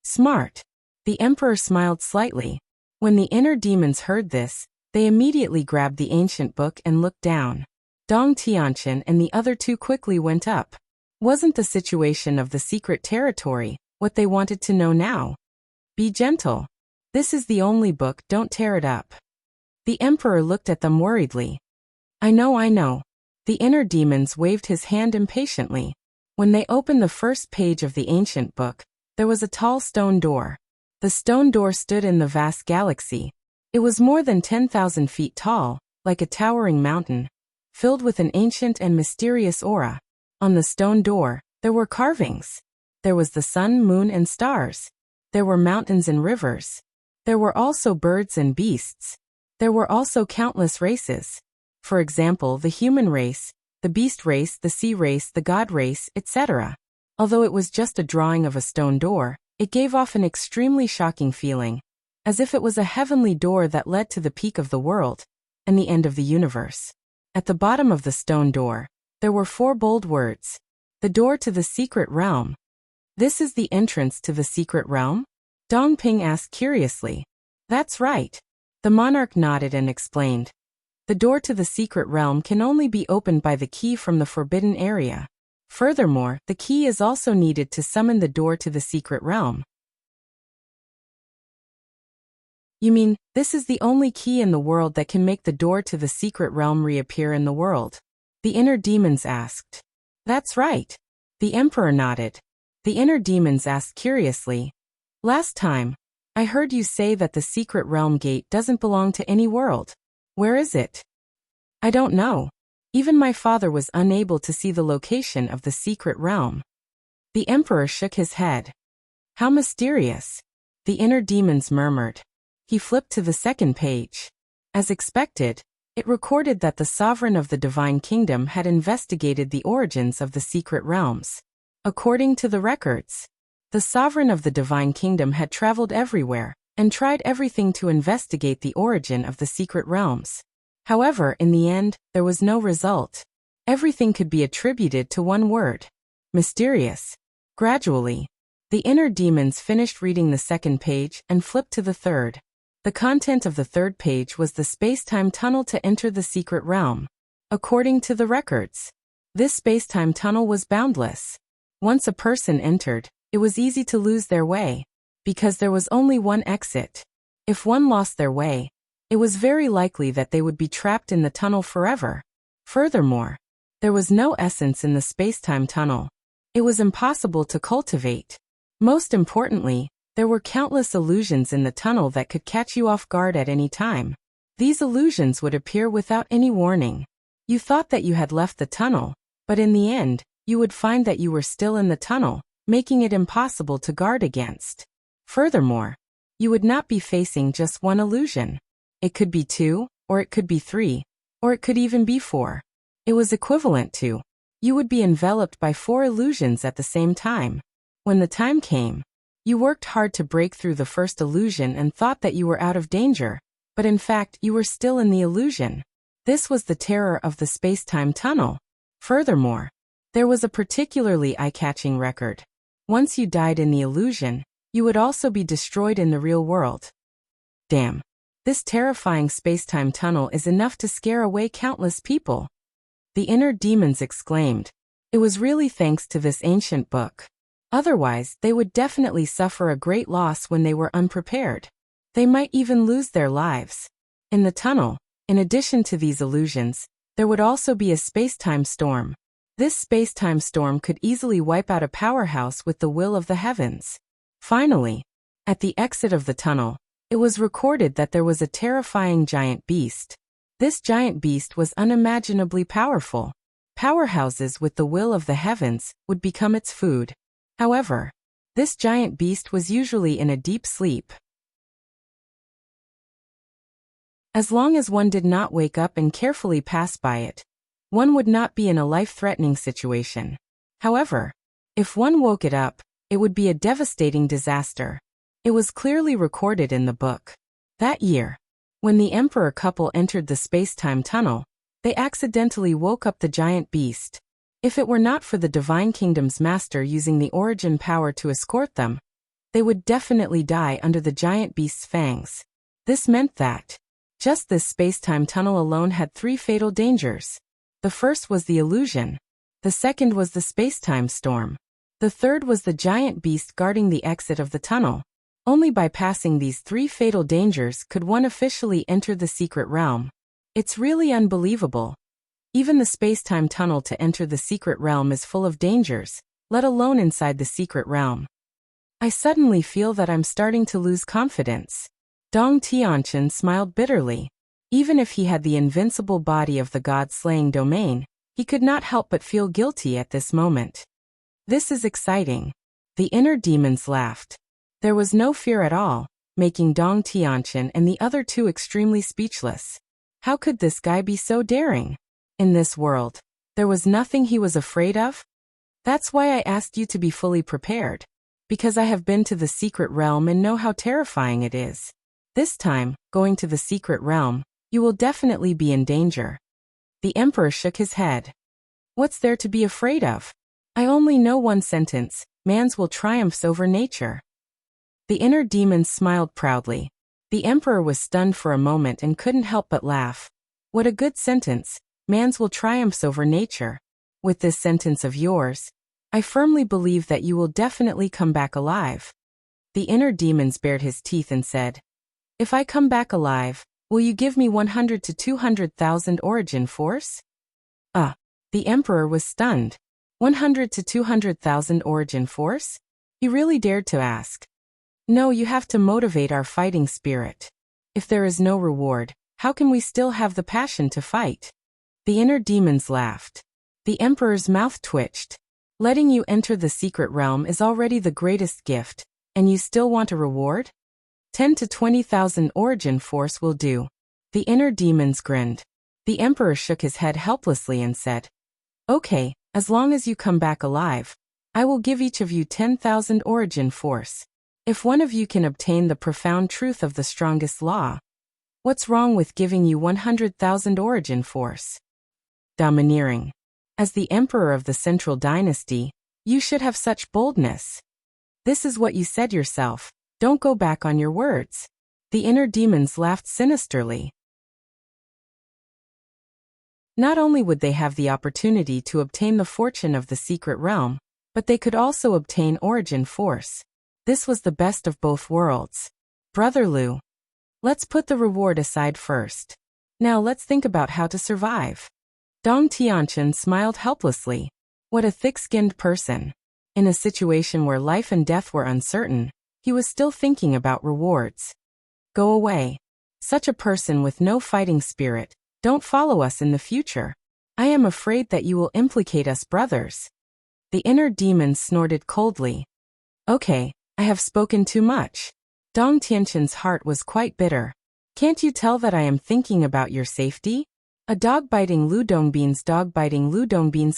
"Smart." The emperor smiled slightly. When the inner demons heard this, they immediately grabbed the ancient book and looked down. Dong Tianqian and the other two quickly went up. Wasn't the situation of the secret territory what they wanted to know now? "Be gentle. This is the only book, don't tear it up." The emperor looked at them worriedly. I know. The inner demons waved his hand impatiently. When they opened the first page of the ancient book, there was a tall stone door. The stone door stood in the vast galaxy. It was more than 10,000 feet tall, like a towering mountain, filled with an ancient and mysterious aura. On the stone door, there were carvings. There was the sun, moon, and stars. There were mountains and rivers. There were also birds and beasts. There were also countless races. For example, the human race, the beast race, the sea race, the god race, etc. Although it was just a drawing of a stone door, it gave off an extremely shocking feeling, as if it was a heavenly door that led to the peak of the world and the end of the universe. At the bottom of the stone door, there were 4 bold words. The door to the secret realm. "This is the entrance to the secret realm?" Dong Ping asked curiously. "That's right." The monarch nodded and explained. The door to the secret realm can only be opened by the key from the forbidden area. Furthermore, the key is also needed to summon the door to the secret realm. "You mean, this is the only key in the world that can make the door to the secret realm reappear in the world?" the inner demons asked. "That's right." The emperor nodded. The inner demons asked curiously, "Last time, I heard you say that the secret realm gate doesn't belong to any world. Where is it?" "I don't know. Even my father was unable to see the location of the secret realm." The emperor shook his head. "How mysterious," the inner demons murmured. He flipped to the second page. As expected, it recorded that the sovereign of the divine kingdom had investigated the origins of the secret realms. According to the records, the sovereign of the divine kingdom had traveled everywhere and tried everything to investigate the origin of the secret realms. However, in the end, there was no result. Everything could be attributed to one word: mysterious. Gradually, the inner demons finished reading the second page and flipped to the third. The content of the third page was the space-time tunnel to enter the secret realm. According to the records, this space-time tunnel was boundless. Once a person entered, it was easy to lose their way, because there was only one exit. If one lost their way, it was very likely that they would be trapped in the tunnel forever. Furthermore, there was no essence in the space-time tunnel. It was impossible to cultivate. Most importantly, there were countless illusions in the tunnel that could catch you off guard at any time. These illusions would appear without any warning. You thought that you had left the tunnel, but in the end, you would find that you were still in the tunnel, making it impossible to guard against. Furthermore, you would not be facing just one illusion. It could be 2, or it could be 3, or it could even be 4. It was equivalent to, you would be enveloped by 4 illusions at the same time. When the time came, you worked hard to break through the first illusion and thought that you were out of danger, but in fact you were still in the illusion. This was the terror of the space-time tunnel. Furthermore, there was a particularly eye-catching record. Once you died in the illusion, you would also be destroyed in the real world. Damn. This terrifying space-time tunnel is enough to scare away countless people. The inner demons exclaimed. It was really thanks to this ancient book. Otherwise, they would definitely suffer a great loss when they were unprepared. They might even lose their lives. In the tunnel, in addition to these illusions, there would also be a space-time storm. This space-time storm could easily wipe out a powerhouse with the will of the heavens. Finally, at the exit of the tunnel, it was recorded that there was a terrifying giant beast. This giant beast was unimaginably powerful. Powerhouses with the will of the heavens would become its food. However, this giant beast was usually in a deep sleep. As long as one did not wake up and carefully pass by it, one would not be in a life-threatening situation. However, if one woke it up, it would be a devastating disaster. It was clearly recorded in the book. That year, when the emperor couple entered the space-time tunnel, they accidentally woke up the giant beast. If it were not for the Divine Kingdom's master using the origin power to escort them, they would definitely die under the giant beast's fangs. This meant that just this space-time tunnel alone had 3 fatal dangers. The first was the illusion. The second was the space-time storm. The third was the giant beast guarding the exit of the tunnel. Only by passing these 3 fatal dangers could one officially enter the secret realm. It's really unbelievable. Even the space-time tunnel to enter the secret realm is full of dangers, let alone inside the secret realm. I suddenly feel that I'm starting to lose confidence. Dong Tianchen smiled bitterly. Even if he had the invincible body of the god-slaying domain, he could not help but feel guilty at this moment. This is exciting. The inner demons laughed. There was no fear at all, making Dong Tianchen and the other 2 extremely speechless. How could this guy be so daring? In this world, there was nothing he was afraid of? That's why I asked you to be fully prepared. Because I have been to the secret realm and know how terrifying it is. This time, going to the secret realm, you will definitely be in danger. The emperor shook his head. What's there to be afraid of? I only know one sentence, man's will triumphs over nature. The inner demons smiled proudly. The emperor was stunned for a moment and couldn't help but laugh. What a good sentence, man's will triumphs over nature. With this sentence of yours, I firmly believe that you will definitely come back alive. The inner demons bared his teeth and said, if I come back alive, will you give me 100 to 200,000 origin force? The emperor was stunned. 100 to 200,000 origin force? He really dared to ask. No, you have to motivate our fighting spirit. If there is no reward, how can we still have the passion to fight? The inner demons laughed. The emperor's mouth twitched. Letting you enter the secret realm is already the greatest gift, and you still want a reward? 10 to 20,000 origin force will do. The inner demons grinned. The emperor shook his head helplessly and said, okay, as long as you come back alive, I will give each of you 10,000 origin force. If one of you can obtain the profound truth of the strongest law, what's wrong with giving you 100,000 origin force? Domineering. As the emperor of the central dynasty, you should have such boldness. This is what you said yourself. Don't go back on your words. The inner demons laughed sinisterly. Not only would they have the opportunity to obtain the fortune of the secret realm, but they could also obtain origin force. This was the best of both worlds. Brother Liu, let's put the reward aside first. Now let's think about how to survive. Dong Tianchen smiled helplessly. What a thick-skinned person. In a situation where life and death were uncertain, he was still thinking about rewards. Go away. Such a person with no fighting spirit. Don't follow us in the future. I am afraid that you will implicate us brothers. The inner demon snorted coldly. Okay, I have spoken too much. Dong Tianchen's heart was quite bitter. Can't you tell that I am thinking about your safety? A dog biting Lu Dongbin's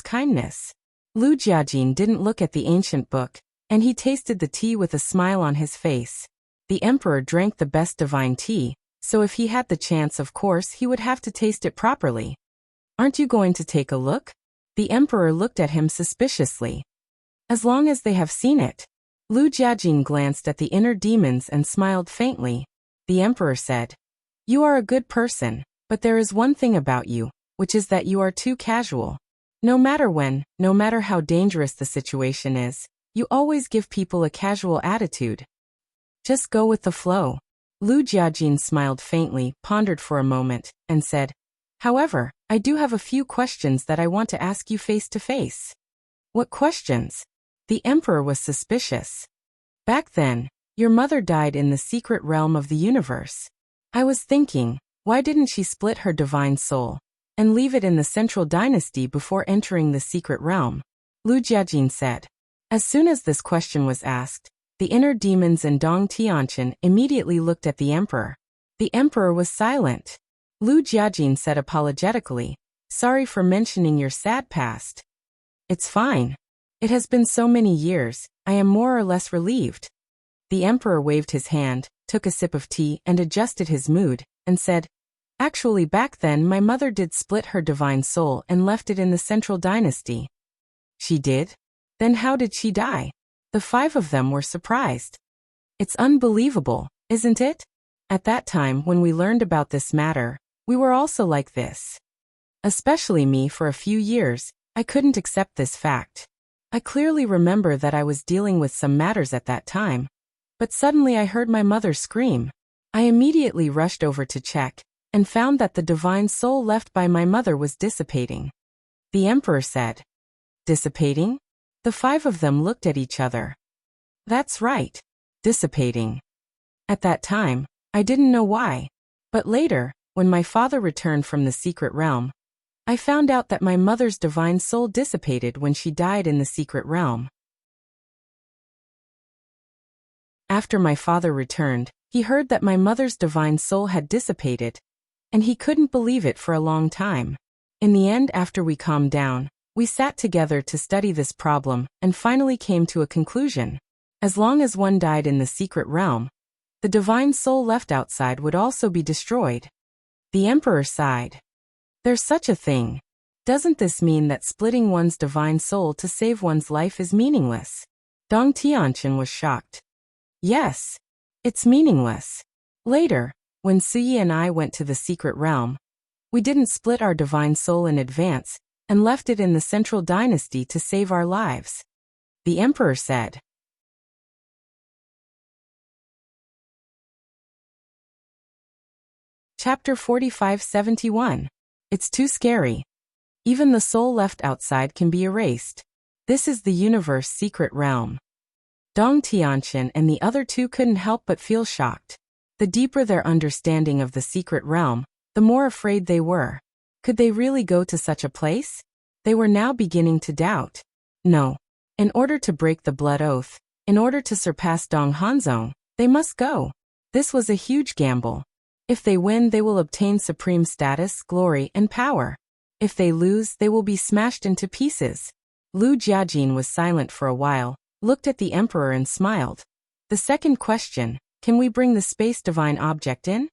kindness. Lu Jiajin didn't look at the ancient book, and he tasted the tea with a smile on his face. The emperor drank the best divine tea, so if he had the chance, of course, he would have to taste it properly. Aren't you going to take a look? The emperor looked at him suspiciously. As long as they have seen it. Lu Jiajin glanced at the inner demons and smiled faintly. The emperor said, "You are a good person, but there is one thing about you, which is that you are too casual. No matter when, no matter how dangerous the situation is, you always give people a casual attitude. Just go with the flow." Lu Jiajin smiled faintly, pondered for a moment, and said, "However, I do have a few questions that I want to ask you face to face." "What questions?" The emperor was suspicious. "Back then, your mother died in the secret realm of the universe. I was thinking, why didn't she split her divine soul and leave it in the central dynasty before entering the secret realm?" Lu Jiajin said. As soon as this question was asked, the inner demons and Dong Tianqian immediately looked at the emperor. The emperor was silent. Lu Jiajin said apologetically, "Sorry for mentioning your sad past." "It's fine. It has been so many years, I am more or less relieved." The emperor waved his hand, took a sip of tea and adjusted his mood, and said, "Actually back then my mother did split her divine soul and left it in the central dynasty." "She did? Then how did she die?" The five of them were surprised. "It's unbelievable, isn't it? At that time when we learned about this matter, we were also like this. Especially me. For a few years, I couldn't accept this fact. I clearly remember that I was dealing with some matters at that time, but suddenly I heard my mother scream. I immediately rushed over to check, and found that the divine soul left by my mother was dissipating." The emperor said. "Dissipating?" The five of them looked at each other. "That's right. Dissipating. At that time, I didn't know why. But later, when my father returned from the secret realm, I found out that my mother's divine soul dissipated when she died in the secret realm. After my father returned, he heard that my mother's divine soul had dissipated, and he couldn't believe it for a long time. In the end, after we calmed down, we sat together to study this problem and finally came to a conclusion. As long as one died in the secret realm, the divine soul left outside would also be destroyed." The emperor sighed. "There's such a thing. Doesn't this mean that splitting one's divine soul to save one's life is meaningless?" Dong Tianqian was shocked. "Yes, it's meaningless. Later, when Suyi and I went to the secret realm, we didn't split our divine soul in advance and left it in the central dynasty to save our lives," the emperor said. Chapter 4571. It's too scary. Even the soul left outside can be erased. This is the universe secret realm. Dong Tianqian and the other two couldn't help but feel shocked. The deeper their understanding of the secret realm, the more afraid they were. Could they really go to such a place? They were now beginning to doubt. No. In order to break the blood oath, in order to surpass Dong Hanzong, they must go. This was a huge gamble. If they win, they will obtain supreme status, glory, and power. If they lose, they will be smashed into pieces. Lu Jiajin was silent for a while, looked at the emperor and smiled. "The second question, can we bring the space divine object in?"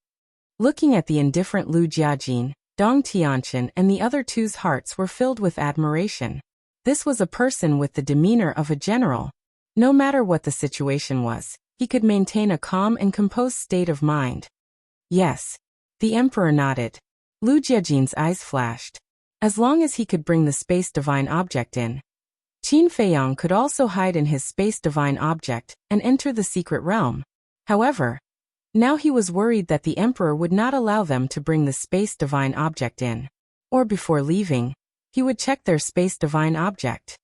Looking at the indifferent Lu Jiajin, Dong Tianqian and the other two's hearts were filled with admiration. This was a person with the demeanor of a general. No matter what the situation was, he could maintain a calm and composed state of mind. "Yes." The emperor nodded. Lu Jiajin's eyes flashed. As long as he could bring the space divine object in, Qin Feiyang could also hide in his space divine object and enter the secret realm. However, now he was worried that the emperor would not allow them to bring the space divine object in. Or before leaving, he would check their space divine object.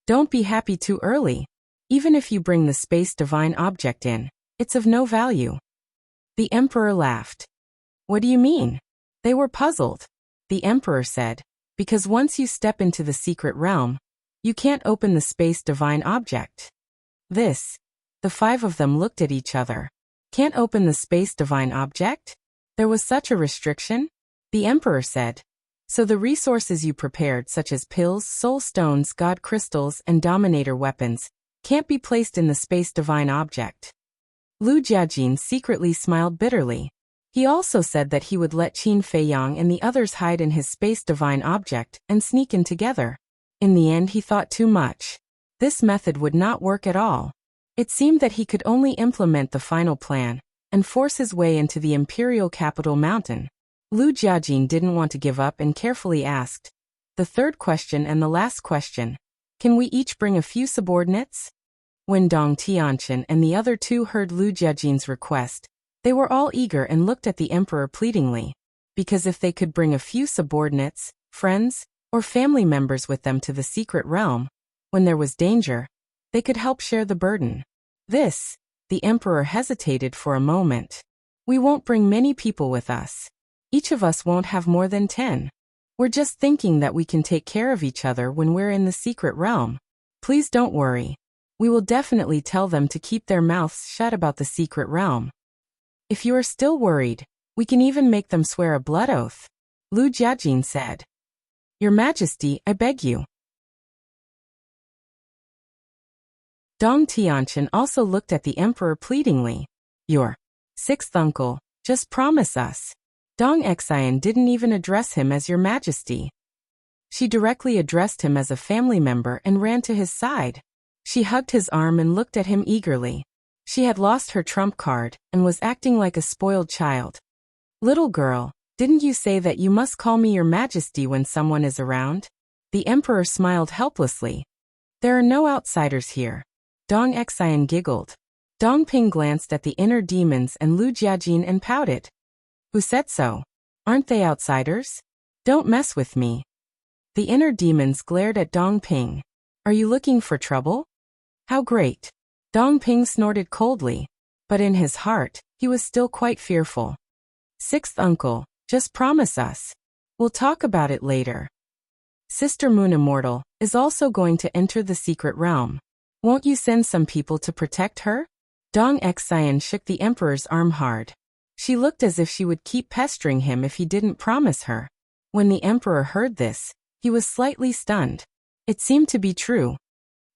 "Don't be happy too early. Even if you bring the space divine object in, it's of no value." The emperor laughed. "What do you mean?" They were puzzled. The emperor said, "Because once you step into the secret realm, you can't open the space divine object." The five of them looked at each other. "Can't open the space divine object? There was such a restriction?" The emperor said, "So the resources you prepared, such as pills, soul stones, god crystals, and dominator weapons, can't be placed in the space divine object." Lu Jiajin secretly smiled bitterly. He also said that he would let Qin Feiyang and the others hide in his space divine object and sneak in together. In the end, he thought too much. This method would not work at all. It seemed that he could only implement the final plan and force his way into the imperial capital mountain. Lu Jiajin didn't want to give up and carefully asked, "The third question and the last question. Can we each bring a few subordinates?" When Dong Tianqian and the other two heard Lu Jiajin's request, they were all eager and looked at the emperor pleadingly, because if they could bring a few subordinates, friends, or family members with them to the secret realm, when there was danger, they could help share the burden. The emperor hesitated for a moment. "We won't bring many people with us. Each of us won't have more than 10. We're just thinking that we can take care of each other when we're in the secret realm. Please don't worry. We will definitely tell them to keep their mouths shut about the secret realm. If you are still worried, we can even make them swear a blood oath," Lu Jiajin said. "Your Majesty, I beg you." Dong Tianqian also looked at the emperor pleadingly. "Your sixth uncle, just promise us." Dong Xian didn't even address him as Your Majesty. She directly addressed him as a family member and ran to his side. She hugged his arm and looked at him eagerly. She had lost her trump card and was acting like a spoiled child. "Little girl, didn't you say that you must call me Your Majesty when someone is around?" The emperor smiled helplessly. "There are no outsiders here." Dong Xian giggled. Dong Ping glanced at the inner demons and Lu Jiajin and pouted. "Who said so? Aren't they outsiders? Don't mess with me." The inner demons glared at Dong Ping. "Are you looking for trouble? How great." Dong Ping snorted coldly, but in his heart, he was still quite fearful. "Sixth uncle, just promise us. We'll talk about it later. Sister Moon Immortal is also going to enter the secret realm. Won't you send some people to protect her?" Dong Xian shook the emperor's arm hard. She looked as if she would keep pestering him if he didn't promise her. When the emperor heard this, he was slightly stunned. It seemed to be true.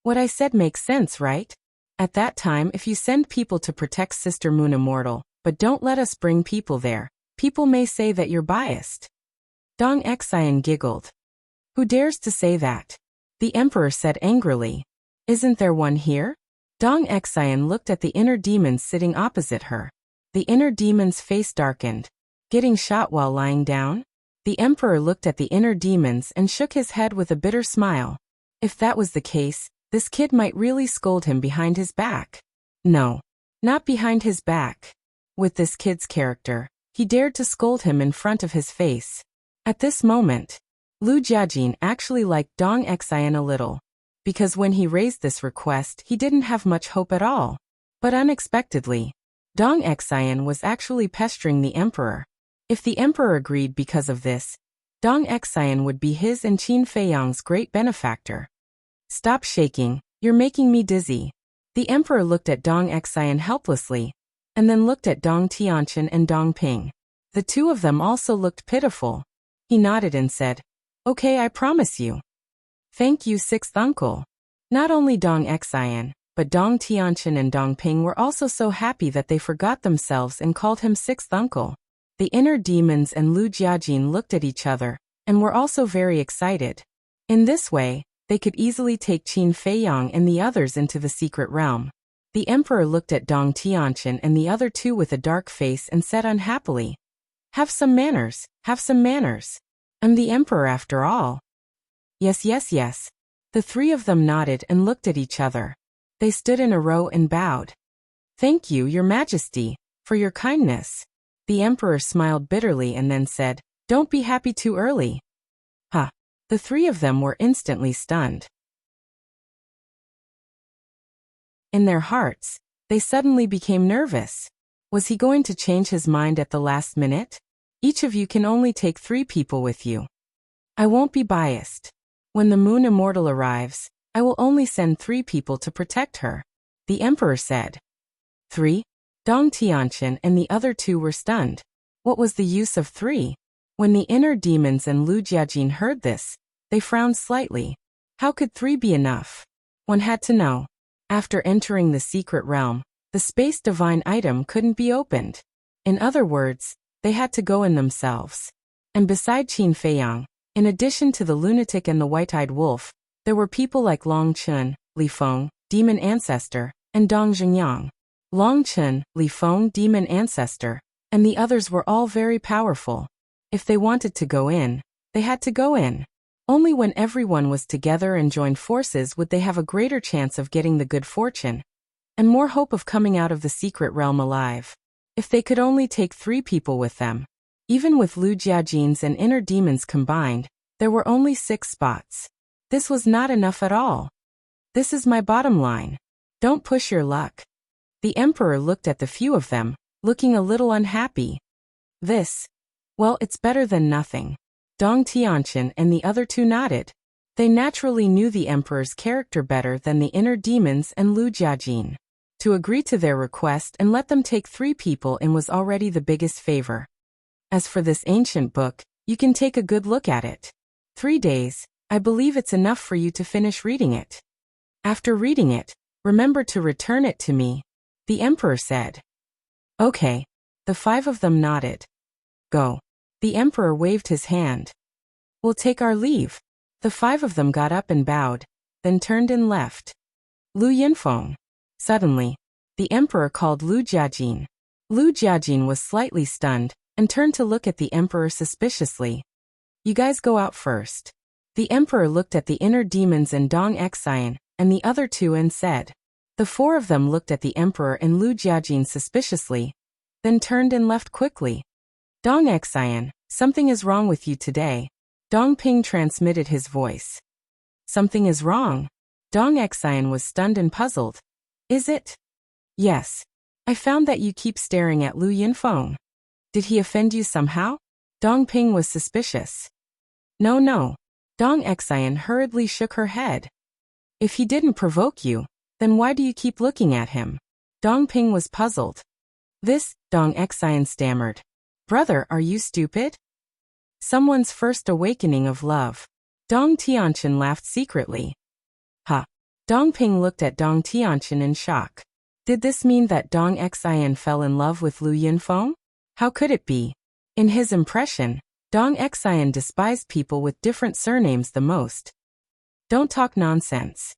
"What I said makes sense, right? At that time, if you send people to protect Sister Moon Immortal, but don't let us bring people there, people may say that you're biased." Dong Xian giggled. "Who dares to say that?" The emperor said angrily. "Isn't there one here?" Dong Xian looked at the inner demons sitting opposite her. The inner demon's face darkened. "Getting shot while lying down?" The emperor looked at the inner demons and shook his head with a bitter smile. If that was the case, this kid might really scold him behind his back. No, not behind his back. With this kid's character, he dared to scold him in front of his face. At this moment, Lu Jiajin actually liked Dong Xian a little, because when he raised this request, he didn't have much hope at all. But unexpectedly, Dong Xian was actually pestering the emperor. If the emperor agreed because of this, Dong Xian would be his and Qin Feiyang's great benefactor. "Stop shaking, you're making me dizzy." The emperor looked at Dong Xian helplessly, and then looked at Dong Tianqian and Dong Ping. The two of them also looked pitiful. He nodded and said, "Okay, I promise you." "Thank you, sixth uncle." Not only Dong Xian, but Dong Tianqian and Dong Ping were also so happy that they forgot themselves and called him sixth uncle. The inner demons and Lu Jiajin looked at each other, and were also very excited. In this way, they could easily take Qin Feiyang and the others into the secret realm. The emperor looked at Dong Tianqian and the other two with a dark face and said unhappily, have some manners, have some manners. I'm the emperor after all." "Yes, yes, yes." The three of them nodded and looked at each other. They stood in a row and bowed. "Thank you, Your Majesty, for your kindness." The emperor smiled bitterly and then said, "Don't be happy too early." "Huh." The three of them were instantly stunned. In their hearts, they suddenly became nervous. Was he going to change his mind at the last minute? "Each of you can only take 3 people with you. I won't be biased. When the Moon Immortal arrives, I will only send 3 people to protect her," the emperor said. 3? Dong Tianqian and the other 2 were stunned. What was the use of 3? When the inner demons and Lu Jiajin heard this, they frowned slightly. How could 3 be enough? One had to know. After entering the secret realm, the space divine item couldn't be opened. In other words, they had to go in themselves. And beside Qin Feiyang, in addition to the lunatic and the white-eyed wolf, there were people like Long Chun, Li Feng, Demon Ancestor, and Dong Zhengyang. Long Chen, Li Feng, demon ancestor, and the others were all very powerful. If they wanted to go in, they had to go in. Only when everyone was together and joined forces would they have a greater chance of getting the good fortune, and more hope of coming out of the secret realm alive. If they could only take 3 people with them. Even with Lu Jiajin's and inner demons combined, there were only 6 spots. This was not enough at all. This is my bottom line. Don't push your luck. The emperor looked at the few of them, looking a little unhappy. Well, it's better than nothing. Dong Tianqian and the other 2 nodded. They naturally knew the emperor's character better than the inner demons and Lu Jiajin. To agree to their request and let them take 3 people in was already the biggest favor. As for this ancient book, you can take a good look at it. 3 days, I believe it's enough for you to finish reading it. After reading it, remember to return it to me, the emperor said. Okay. The 5 of them nodded. Go. The emperor waved his hand. We'll take our leave. The 5 of them got up and bowed, then turned and left. Lu Yinfeng. Suddenly, the emperor called Lu Jiajin. Lu Jiajin was slightly stunned and turned to look at the emperor suspiciously. You guys go out first. The emperor looked at the inner demons and Dong Xian and the other 2 and said. The 4 of them looked at the emperor and Lu Jiajin suspiciously, then turned and left quickly. Dong Xian, something is wrong with you today. Dong Ping transmitted his voice. Something is wrong. Dong Xian was stunned and puzzled. Is it? Yes. I found that you keep staring at Lu Yinfeng. Did he offend you somehow? Dong Ping was suspicious. No. Dong Xian hurriedly shook her head. If he didn't provoke you, then why do you keep looking at him? Dong Ping was puzzled. Dong Xian stammered. Brother, are you stupid? Someone's first awakening of love. Dong Tianqian laughed secretly. Ha! Dong Ping looked at Dong Tianqian in shock. Did this mean that Dong Xian fell in love with Lu Yinfeng? How could it be? In his impression, Dong Xian despised people with different surnames the most. Don't talk nonsense.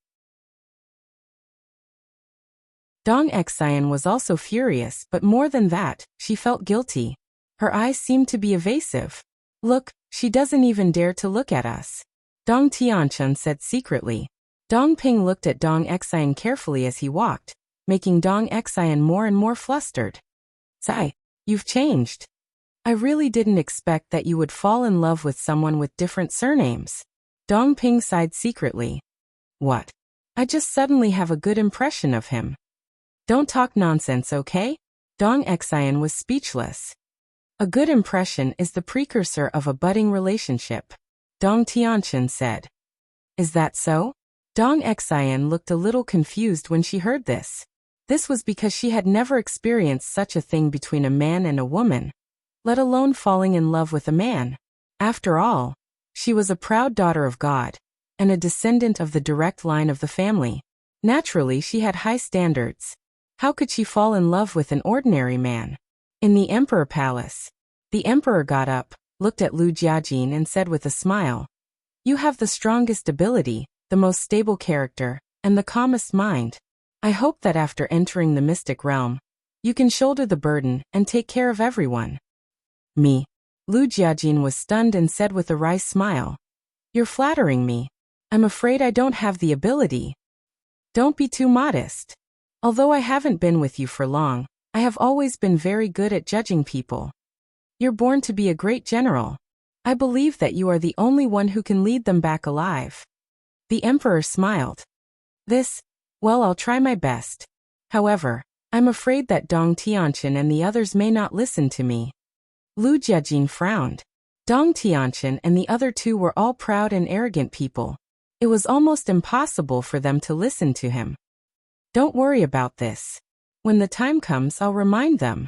Dong Xian was also furious, but more than that, she felt guilty. Her eyes seemed to be evasive. Look, she doesn't even dare to look at us. Dong Tianqian said secretly. Dong Ping looked at Dong Xian carefully as he walked, making Dong Xian more and more flustered. Zai, you've changed. I really didn't expect that you would fall in love with someone with different surnames. Dong Ping sighed secretly. What? I just suddenly have a good impression of him. Don't talk nonsense, okay? Dong Xian was speechless. A good impression is the precursor of a budding relationship, Dong Tianqian said. Is that so? Dong Xian looked a little confused when she heard this. This was because she had never experienced such a thing between a man and a woman, let alone falling in love with a man. After all, she was a proud daughter of God, and a descendant of the direct line of the family. Naturally, she had high standards. How could she fall in love with an ordinary man? In the Emperor Palace, the Emperor got up, looked at Lu Jiajin and said with a smile, You have the strongest ability, the most stable character, and the calmest mind. I hope that after entering the mystic realm, you can shoulder the burden and take care of everyone. Me. Lu Jiajin was stunned and said with a wry smile, You're flattering me. I'm afraid I don't have the ability. Don't be too modest. Although I haven't been with you for long, I have always been very good at judging people. You're born to be a great general. I believe that you are the only one who can lead them back alive. The emperor smiled. Well, I'll try my best. However, I'm afraid that Dong Tianqian and the others may not listen to me. Lu Jiajin frowned. Dong Tianqian and the other 2 were all proud and arrogant people. It was almost impossible for them to listen to him. Don't worry about this. When the time comes, I'll remind them.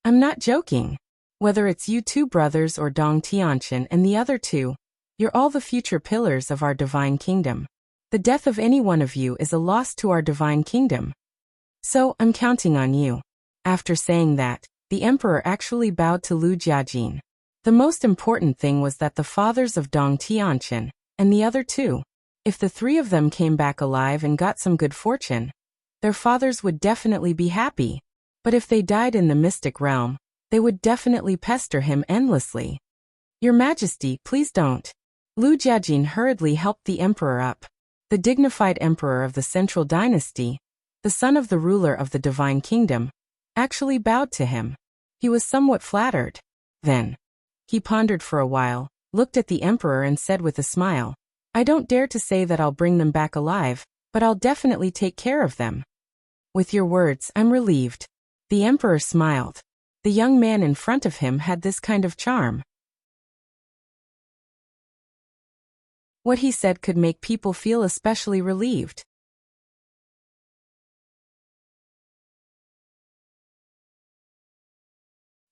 I'm not joking. Whether it's you 2 brothers or Dong Tianqian and the other 2, you're all the future pillars of our divine kingdom. The death of any one of you is a loss to our divine kingdom. So, I'm counting on you. After saying that, the emperor actually bowed to Lu Jiajin. The most important thing was that the fathers of Dong Tianqian, and the other 2, if the 3 of them came back alive and got some good fortune, Their fathers would definitely be happy. But if they died in the mystic realm, they would definitely pester him endlessly. Your Majesty, please don't. Lu Jiajin hurriedly helped the emperor up. The dignified emperor of the Central Dynasty, the son of the ruler of the Divine Kingdom, actually bowed to him. He was somewhat flattered. Then, he pondered for a while, looked at the emperor and said with a smile, I don't dare to say that I'll bring them back alive, but I'll definitely take care of them. With your words, I'm relieved. The emperor smiled. The young man in front of him had this kind of charm. What he said could make people feel especially relieved.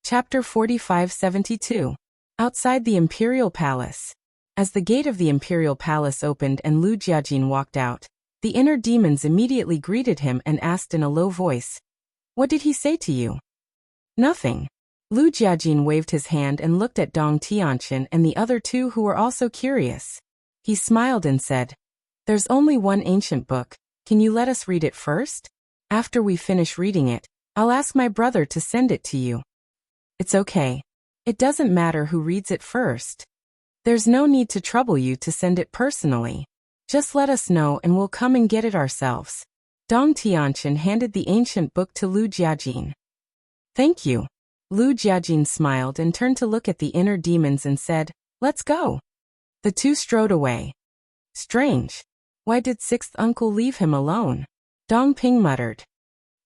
Chapter 45-72. Outside the Imperial Palace. As the gate of the Imperial Palace opened and Lu Jiajin walked out, the inner demons immediately greeted him and asked in a low voice, What did he say to you? Nothing. Lu Jiajin waved his hand and looked at Dong Tianqian and the other two who were also curious. He smiled and said, There's only one ancient book, can you let us read it first? After we finish reading it, I'll ask my brother to send it to you. It's okay. It doesn't matter who reads it first. There's no need to trouble you to send it personally. Just let us know and we'll come and get it ourselves. Dong Tianqian handed the ancient book to Lu Jiajin. Thank you. Lu Jiajin smiled and turned to look at the inner demons and said, Let's go. The two strode away. Strange. Why did sixth uncle leave him alone? Dong Ping muttered.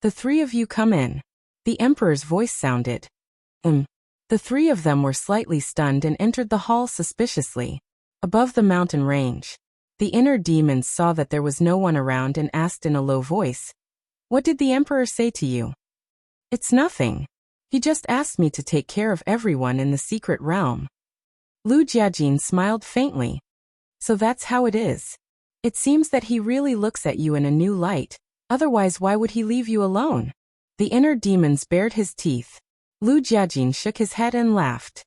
The three of you come in. The emperor's voice sounded. The three of them were slightly stunned and entered the hall suspiciously. Above the mountain range, the inner demons saw that there was no one around and asked in a low voice, What did the emperor say to you? It's nothing. He just asked me to take care of everyone in the secret realm. Lu Jiajin smiled faintly. So that's how it is. It seems that he really looks at you in a new light, otherwise why would he leave you alone? The inner demons bared his teeth. Lu Jiajin shook his head and laughed.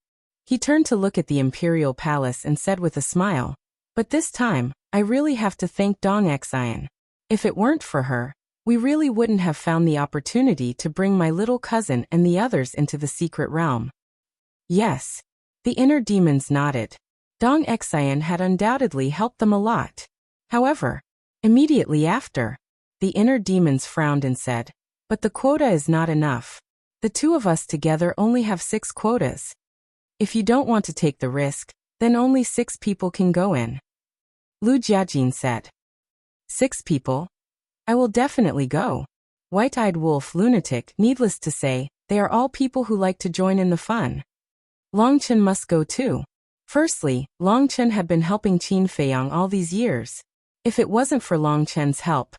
He turned to look at the imperial palace and said with a smile, But this time, I really have to thank Dong Xian. If it weren't for her, we really wouldn't have found the opportunity to bring my little cousin and the others into the secret realm. Yes. The inner demons nodded. Dong Xian had undoubtedly helped them a lot. However, immediately after, the inner demons frowned and said, But the quota is not enough. The two of us together only have 6 quotas. If you don't want to take the risk, then only 6 people can go in. Lu Jiajin said. 6 people? I will definitely go. White-eyed wolf lunatic, needless to say, they are all people who like to join in the fun. Longchen must go too. Firstly, Longchen had been helping Qin Feiyang all these years. If it wasn't for Longchen's help,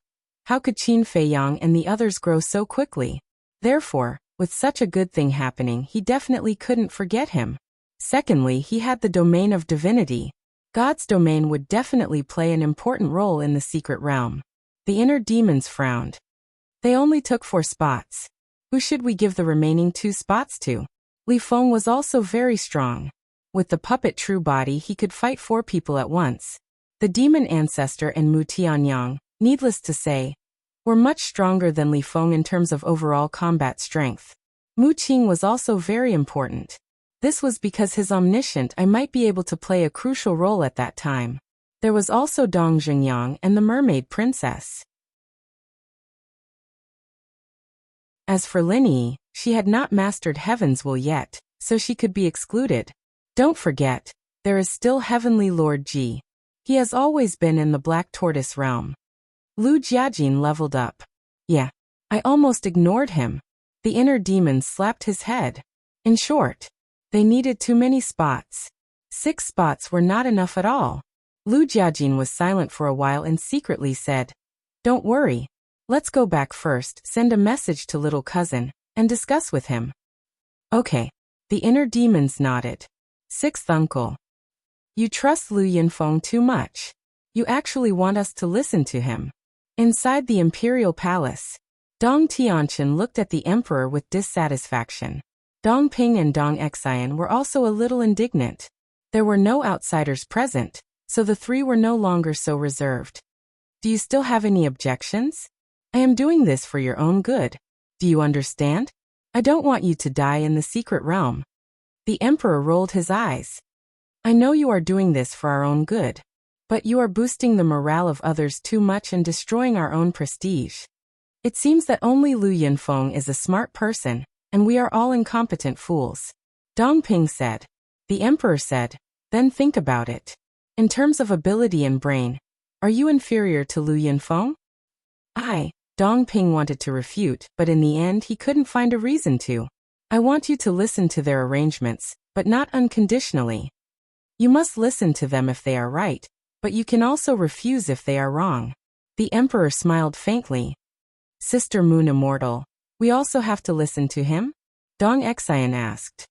how could Qin Feiyang and the others grow so quickly? Therefore, with such a good thing happening, he definitely couldn't forget him. Secondly, he had the domain of divinity. God's domain would definitely play an important role in the secret realm. The inner demons frowned. They only took 4 spots. Who should we give the remaining 2 spots to? Li Feng was also very strong. With the puppet true body, he could fight 4 people at once. The demon ancestor and Mu Tianyang, needless to say, were much stronger than Li Feng in terms of overall combat strength. Mu Qing was also very important. This was because his omniscient eye might be able to play a crucial role at that time. There was also Dong Zhengyang and the mermaid princess. As for Lin Yi, she had not mastered Heaven's Will yet, so she could be excluded. Don't forget, there is still Heavenly Lord Ji. He has always been in the Black Tortoise realm. Lu Jiajin leveled up. Yeah, I almost ignored him. The inner demon slapped his head. In short, they needed too many spots. 6 spots were not enough at all. Lu Jiajin was silent for a while and secretly said, Don't worry. Let's go back first, send a message to little cousin, and discuss with him. Okay. The inner demons nodded. 6th uncle. You trust Lu Yinfeng too much. You actually want us to listen to him. Inside the imperial palace, Dong Tianqian looked at the emperor with dissatisfaction. Dong Ping and Dong Xian were also a little indignant. There were no outsiders present, so the 3 were no longer so reserved. Do you still have any objections? I am doing this for your own good. Do you understand? I don't want you to die in the secret realm. The emperor rolled his eyes. I know you are doing this for our own good. But you are boosting the morale of others too much and destroying our own prestige. It seems that only Lu Yunfeng is a smart person, and we are all incompetent fools. Dong Ping said. The emperor said, then think about it. In terms of ability and brain, are you inferior to Lu Yunfeng? Dong Ping wanted to refute, but in the end he couldn't find a reason to. I want you to listen to their arrangements, but not unconditionally. You must listen to them if they are right, but you can also refuse if they are wrong. The emperor smiled faintly. Sister Moon Immortal, we also have to listen to him? Dong Xian asked.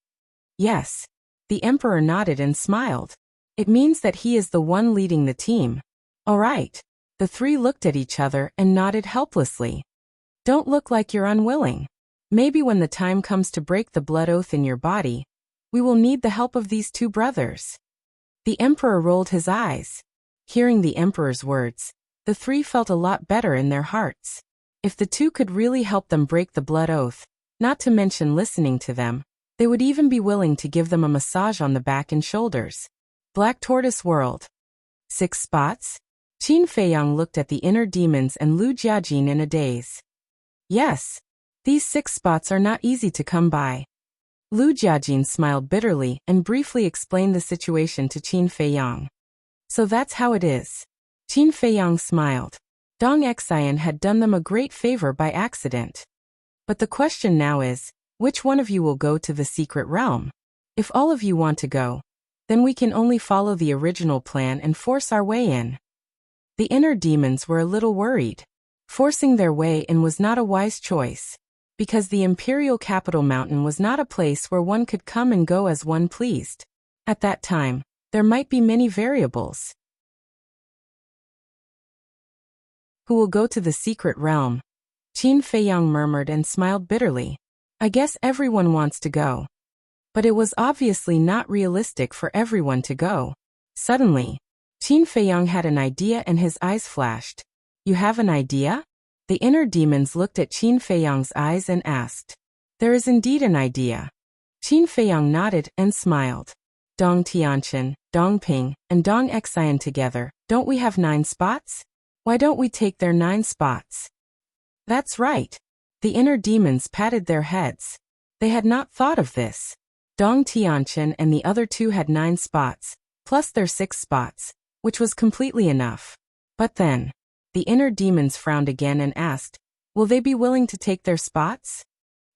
Yes. The emperor nodded and smiled. It means that he is the one leading the team. All right. The three looked at each other and nodded helplessly. Don't look like you're unwilling. Maybe when the time comes to break the blood oath in your body, we will need the help of these two brothers. The emperor rolled his eyes. Hearing the emperor's words, the three felt a lot better in their hearts. If the two could really help them break the blood oath, not to mention listening to them, they would even be willing to give them a massage on the back and shoulders. Black Tortoise World. 6 spots? Qin Feiyang looked at the inner demons and Lu Jiajin in a daze. Yes. These 6 spots are not easy to come by. Lu Jiajin smiled bitterly and briefly explained the situation to Qin Feiyang. So that's how it is. Qin Feiyang smiled. Dong Xian had done them a great favor by accident. But the question now is, which one of you will go to the secret realm? If all of you want to go, then we can only follow the original plan and force our way in. The inner demons were a little worried. Forcing their way in was not a wise choice, because the imperial capital mountain was not a place where one could come and go as one pleased. At that time, there might be many variables. Who will go to the secret realm? Qin Feiyang murmured and smiled bitterly. I guess everyone wants to go. But it was obviously not realistic for everyone to go. Suddenly, Qin Feiyang had an idea and his eyes flashed. You have an idea? The inner demons looked at Qin Feiyang's eyes and asked. There is indeed an idea. Qin Feiyang nodded and smiled. Dong Tianqian, Dong Ping, and Dong Xian together, don't we have 9 spots? Why don't we take their 9 spots? That's right. The inner demons patted their heads. They had not thought of this. Dong Tianqian and the other 2 had 9 spots, plus their 6 spots, which was completely enough. But then, the inner demons frowned again and asked, will they be willing to take their spots?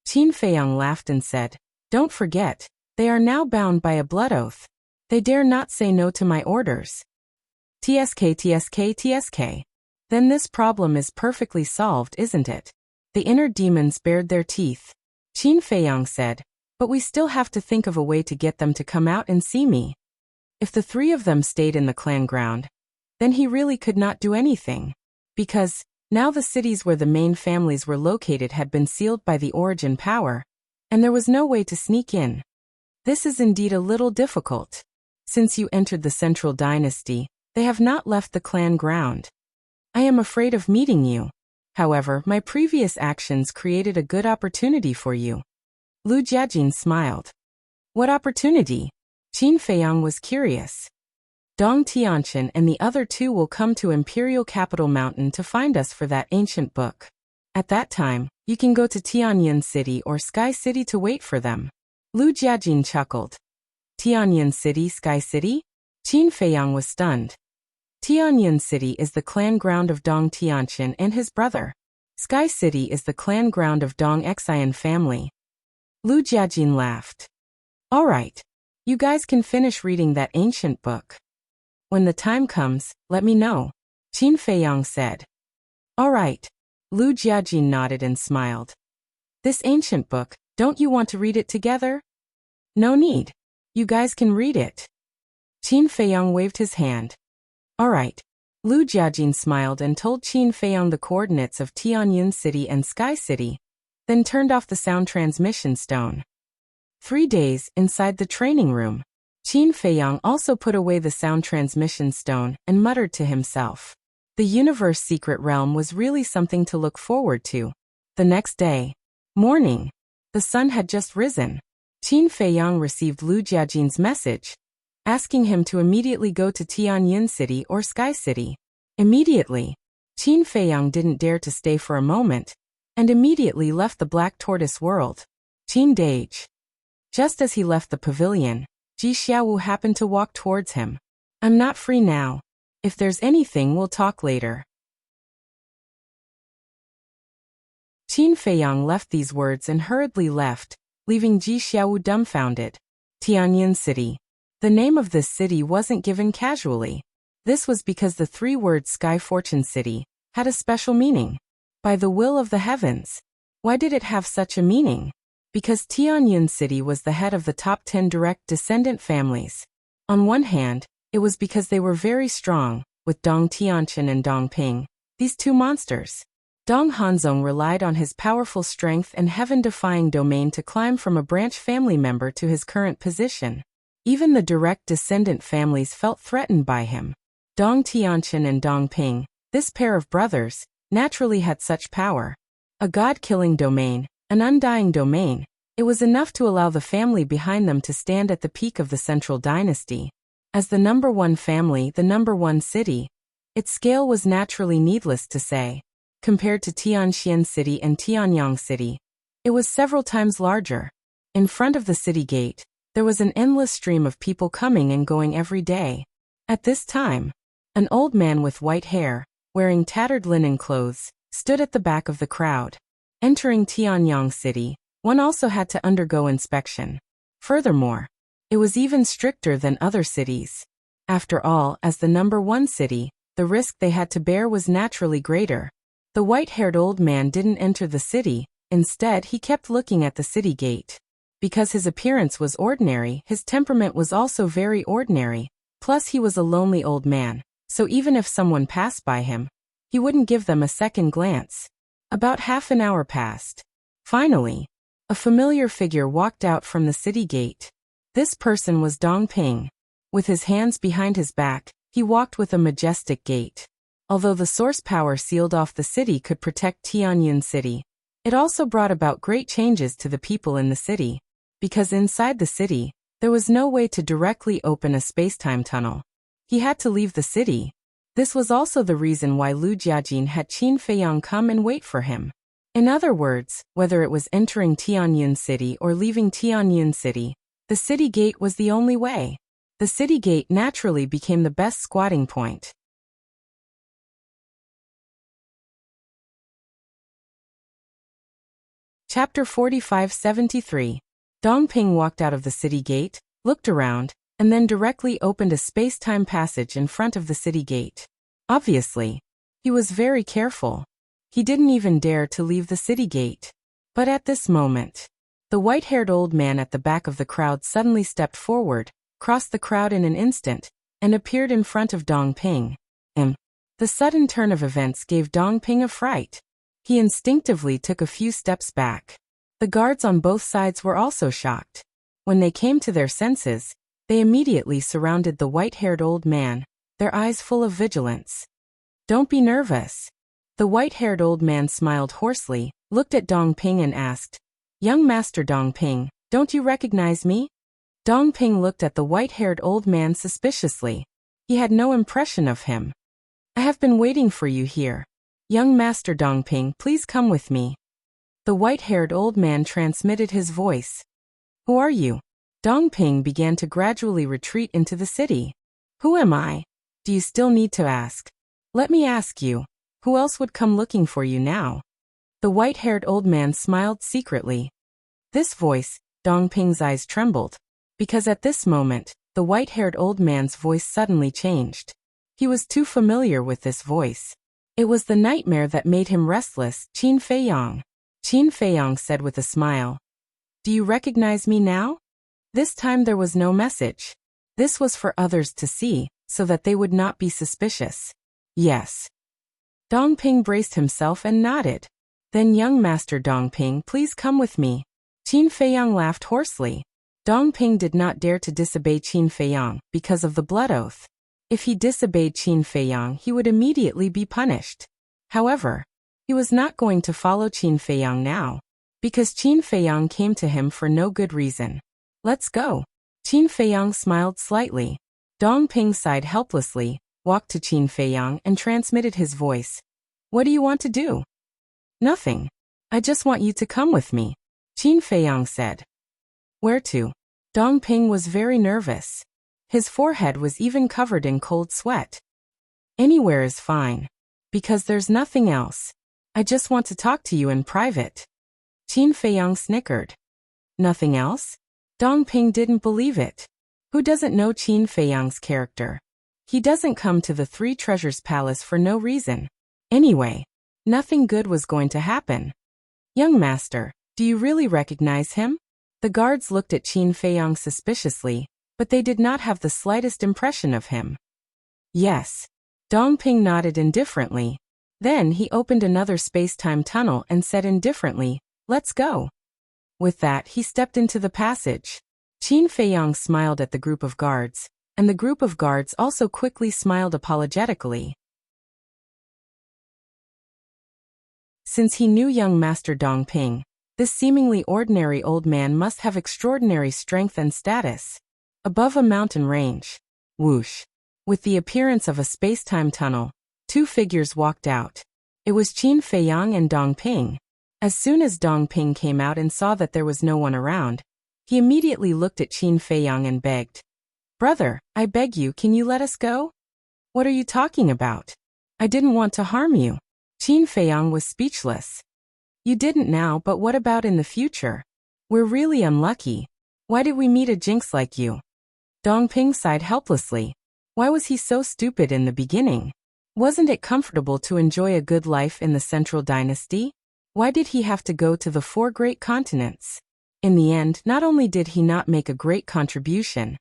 Qin Feiyang laughed and said, don't forget, they are now bound by a blood oath. They dare not say no to my orders. TSK. Then this problem is perfectly solved, isn't it? The inner demons bared their teeth. Qin Feiyang said, but we still have to think of a way to get them to come out and see me. If the 3 of them stayed in the clan ground, then he really could not do anything. Because, now the cities where the main families were located had been sealed by the origin power, and there was no way to sneak in. This is indeed a little difficult. Since you entered the central dynasty, they have not left the clan ground. I am afraid of meeting you. However, my previous actions created a good opportunity for you. Lu Jiajin smiled. What opportunity? Qin Feiyang was curious. Dong Tianqian and the other 2 will come to Imperial Capital Mountain to find us for that ancient book. At that time, you can go to Tianyun City or Sky City to wait for them. Lu Jiajin chuckled. Tianyun City, Sky City? Qin Feiyang was stunned. Tianyun City is the clan ground of Dong Tianqian and his brother. Sky City is the clan ground of Dong Xian family. Lu Jiajin laughed. All right. You guys can finish reading that ancient book. When the time comes, let me know. Qin Feiyang said. All right. Lu Jiajin nodded and smiled. This ancient book, don't you want to read it together? No need. You guys can read it. Qin Feiyang waved his hand. All right. Lu Jiajin smiled and told Qin Feiyang the coordinates of Tianyun City and Sky City, then turned off the sound transmission stone. 3 days inside the training room. Qin Feiyang also put away the sound transmission stone and muttered to himself. The universe secret realm was really something to look forward to. The next day, morning, the sun had just risen. Qin Feiyang received Lu Jiajin's message, asking him to immediately go to Tianyun City or Sky City. Immediately, Qin Feiyang didn't dare to stay for a moment, and immediately left the Black Tortoise world. Qin Dage. Just as he left the pavilion, Ji Xiaowu happened to walk towards him. I'm not free now. If there's anything, we'll talk later. Qin Feiyang left these words and hurriedly left, leaving Ji Xiaowu dumbfounded. Tianyun City. The name of this city wasn't given casually. This was because the three-word Sky Fortune City had a special meaning. By the will of the heavens. Why did it have such a meaning? Because Tianyun City was the head of the top 10 direct descendant families. On one hand, it was because they were very strong, with Dong Tianqian and Dong Ping, these two monsters. Dong Hanzong relied on his powerful strength and heaven-defying domain to climb from a branch family member to his current position. Even the direct descendant families felt threatened by him. Dong Tianqian and Dong Ping, this pair of brothers, naturally had such power. A god-killing domain, an undying domain, it was enough to allow the family behind them to stand at the peak of the central dynasty. As the number one family, the number one city, its scale was naturally needless to say. Compared to Tianxian City and Tianyang City, it was several times larger. In front of the city gate, there was an endless stream of people coming and going every day. At this time, an old man with white hair, wearing tattered linen clothes, stood at the back of the crowd. Entering Tianyang City, one also had to undergo inspection. Furthermore, it was even stricter than other cities. After all, as the number one city, the risk they had to bear was naturally greater. The white-haired old man didn't enter the city, instead he kept looking at the city gate. Because his appearance was ordinary, his temperament was also very ordinary, plus he was a lonely old man, so even if someone passed by him, he wouldn't give them a second glance. About half an hour passed. Finally, a familiar figure walked out from the city gate. This person was Dong Ping. With his hands behind his back, he walked with a majestic gait. Although the source power sealed off the city could protect Tianyun City, it also brought about great changes to the people in the city. Because inside the city, there was no way to directly open a space-time tunnel. He had to leave the city. This was also the reason why Lu Jiajin had Qin Feiyang come and wait for him. In other words, whether it was entering Tianyun City or leaving Tianyun City, the city gate was the only way. The city gate naturally became the best squatting point. Chapter 4573. Dong Ping walked out of the city gate, looked around, and then directly opened a space-time passage in front of the city gate. Obviously, he was very careful. He didn't even dare to leave the city gate. But at this moment, the white-haired old man at the back of the crowd suddenly stepped forward, crossed the crowd in an instant, and appeared in front of Dong Ping. The sudden turn of events gave Dong Ping a fright. He instinctively took a few steps back. The guards on both sides were also shocked. When they came to their senses, they immediately surrounded the white-haired old man, their eyes full of vigilance. Don't be nervous. The white-haired old man smiled hoarsely, looked at Dong Ping and asked, Young Master Dong Ping, don't you recognize me? Dong Ping looked at the white-haired old man suspiciously. He had no impression of him. I have been waiting for you here. Young Master Dong Ping, please come with me. The white-haired old man transmitted his voice. Who are you? Dong Ping began to gradually retreat into the city. Who am I? Do you still need to ask? Let me ask you, who else would come looking for you now? The white-haired old man smiled secretly. This voice, Dong Ping's eyes trembled, because at this moment, the white-haired old man's voice suddenly changed. He was too familiar with this voice. It was the nightmare that made him restless, Qin Feiyang. Qin Feiyang said with a smile. Do you recognize me now? This time there was no message. This was for others to see, so that they would not be suspicious. Yes. Dong Ping braced himself and nodded. Then young Master Dong Ping, please come with me. Qin Feiyang laughed hoarsely. Dong Ping did not dare to disobey Qin Feiyang because of the blood oath. If he disobeyed Qin Feiyang, he would immediately be punished. However, he was not going to follow Qin Feiyang now, because Qin Feiyang came to him for no good reason. Let's go. Qin Feiyang smiled slightly. Dong Ping sighed helplessly, walked to Qin Feiyang and transmitted his voice. What do you want to do? Nothing. I just want you to come with me, Qin Feiyang said. Where to? Dong Ping was very nervous. His forehead was even covered in cold sweat. Anywhere is fine. Because there's nothing else. I just want to talk to you in private. Qin Feiyang snickered. Nothing else? Dong Ping didn't believe it. Who doesn't know Qin Feiyang's character? He doesn't come to the Three Treasures Palace for no reason. Anyway, nothing good was going to happen. Young master, do you really recognize him? The guards looked at Qin Feiyang suspiciously, but they did not have the slightest impression of him. Yes. Dong Ping nodded indifferently. Then he opened another space-time tunnel and said indifferently, let's go. With that, he stepped into the passage. Qin Feiyang smiled at the group of guards, and the group of guards also quickly smiled apologetically. Since he knew young Master Dong Ping, this seemingly ordinary old man must have extraordinary strength and status. Above a mountain range, whoosh, with the appearance of a space-time tunnel, two figures walked out. It was Qin Feiyang and Dong Ping. As soon as Dong Ping came out and saw that there was no one around, he immediately looked at Qin Feiyang and begged. Brother, I beg you, can you let us go? What are you talking about? I didn't want to harm you. Qin Feiyang was speechless. You didn't now, but what about in the future? We're really unlucky. Why did we meet a jinx like you? Dong Ping sighed helplessly. Why was he so stupid in the beginning? Wasn't it comfortable to enjoy a good life in the Central Dynasty? Why did he have to go to the 4 great continents? In the end, not only did he not make a great contribution,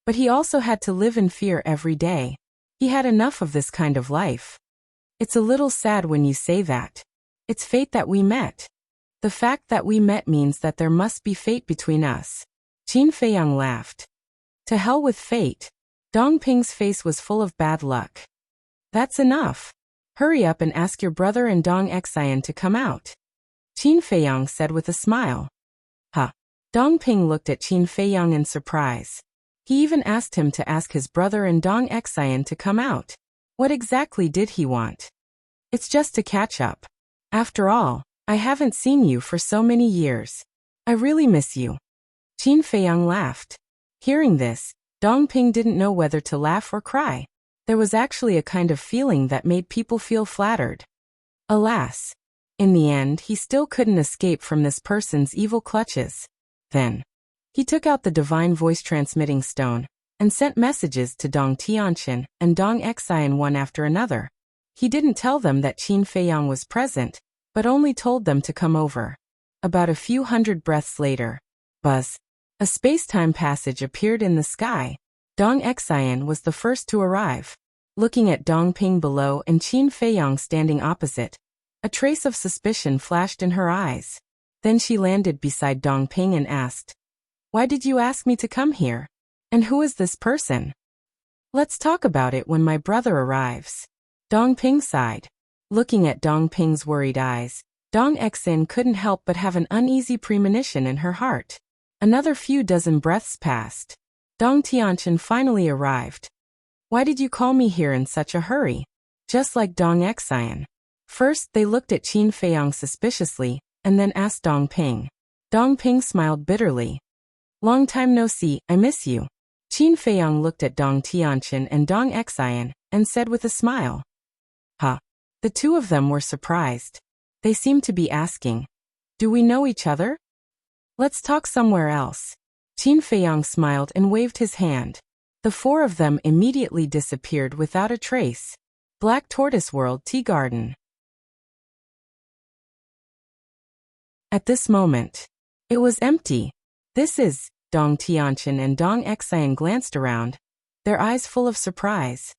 but he also had to live in fear every day. He had enough of this kind of life. It's a little sad when you say that. It's fate that we met. The fact that we met means that there must be fate between us. Qin Feiyang laughed. To hell with fate. Dong Ping's face was full of bad luck. That's enough. Hurry up and ask your brother and Dong Xian to come out. Qin Feiyang said with a smile. Huh. Dong Ping looked at Qin Feiyang in surprise. He even asked him to ask his brother and Dong Xian to come out. What exactly did he want? It's just to catch up. After all, I haven't seen you for so many years. I really miss you. Qin Feiyang laughed. Hearing this, Dong Ping didn't know whether to laugh or cry. There was actually a kind of feeling that made people feel flattered. Alas, in the end, he still couldn't escape from this person's evil clutches. Then, he took out the divine voice transmitting stone and sent messages to Dong Tianqin and Dong Xian one after another. He didn't tell them that Qin Feiyang was present, but only told them to come over. About a few hundred breaths later, buzz, a space-time passage appeared in the sky. Dong Xian was the first to arrive. Looking at Dong Ping below and Qin Feiyang standing opposite, a trace of suspicion flashed in her eyes. Then she landed beside Dong Ping and asked, Why did you ask me to come here? And who is this person? Let's talk about it when my brother arrives. Dong Ping sighed. Looking at Dong Ping's worried eyes, Dong Xian couldn't help but have an uneasy premonition in her heart. Another few dozen breaths passed. Dong Tianqin finally arrived. Why did you call me here in such a hurry? Just like Dong Xian. First, they looked at Qin Feiyang suspiciously, and then asked Dong Ping. Dong Ping smiled bitterly. Long time no see, I miss you. Qin Feiyang looked at Dong Tianqin and Dong Xian, and said with a smile. Huh. The two of them were surprised. They seemed to be asking, Do we know each other? Let's talk somewhere else. Qin Feiyang smiled and waved his hand. The 4 of them immediately disappeared without a trace. Black Tortoise World Tea Garden. At this moment, it was empty. This is, Dong Tianqin and Dong Xian glanced around, their eyes full of surprise.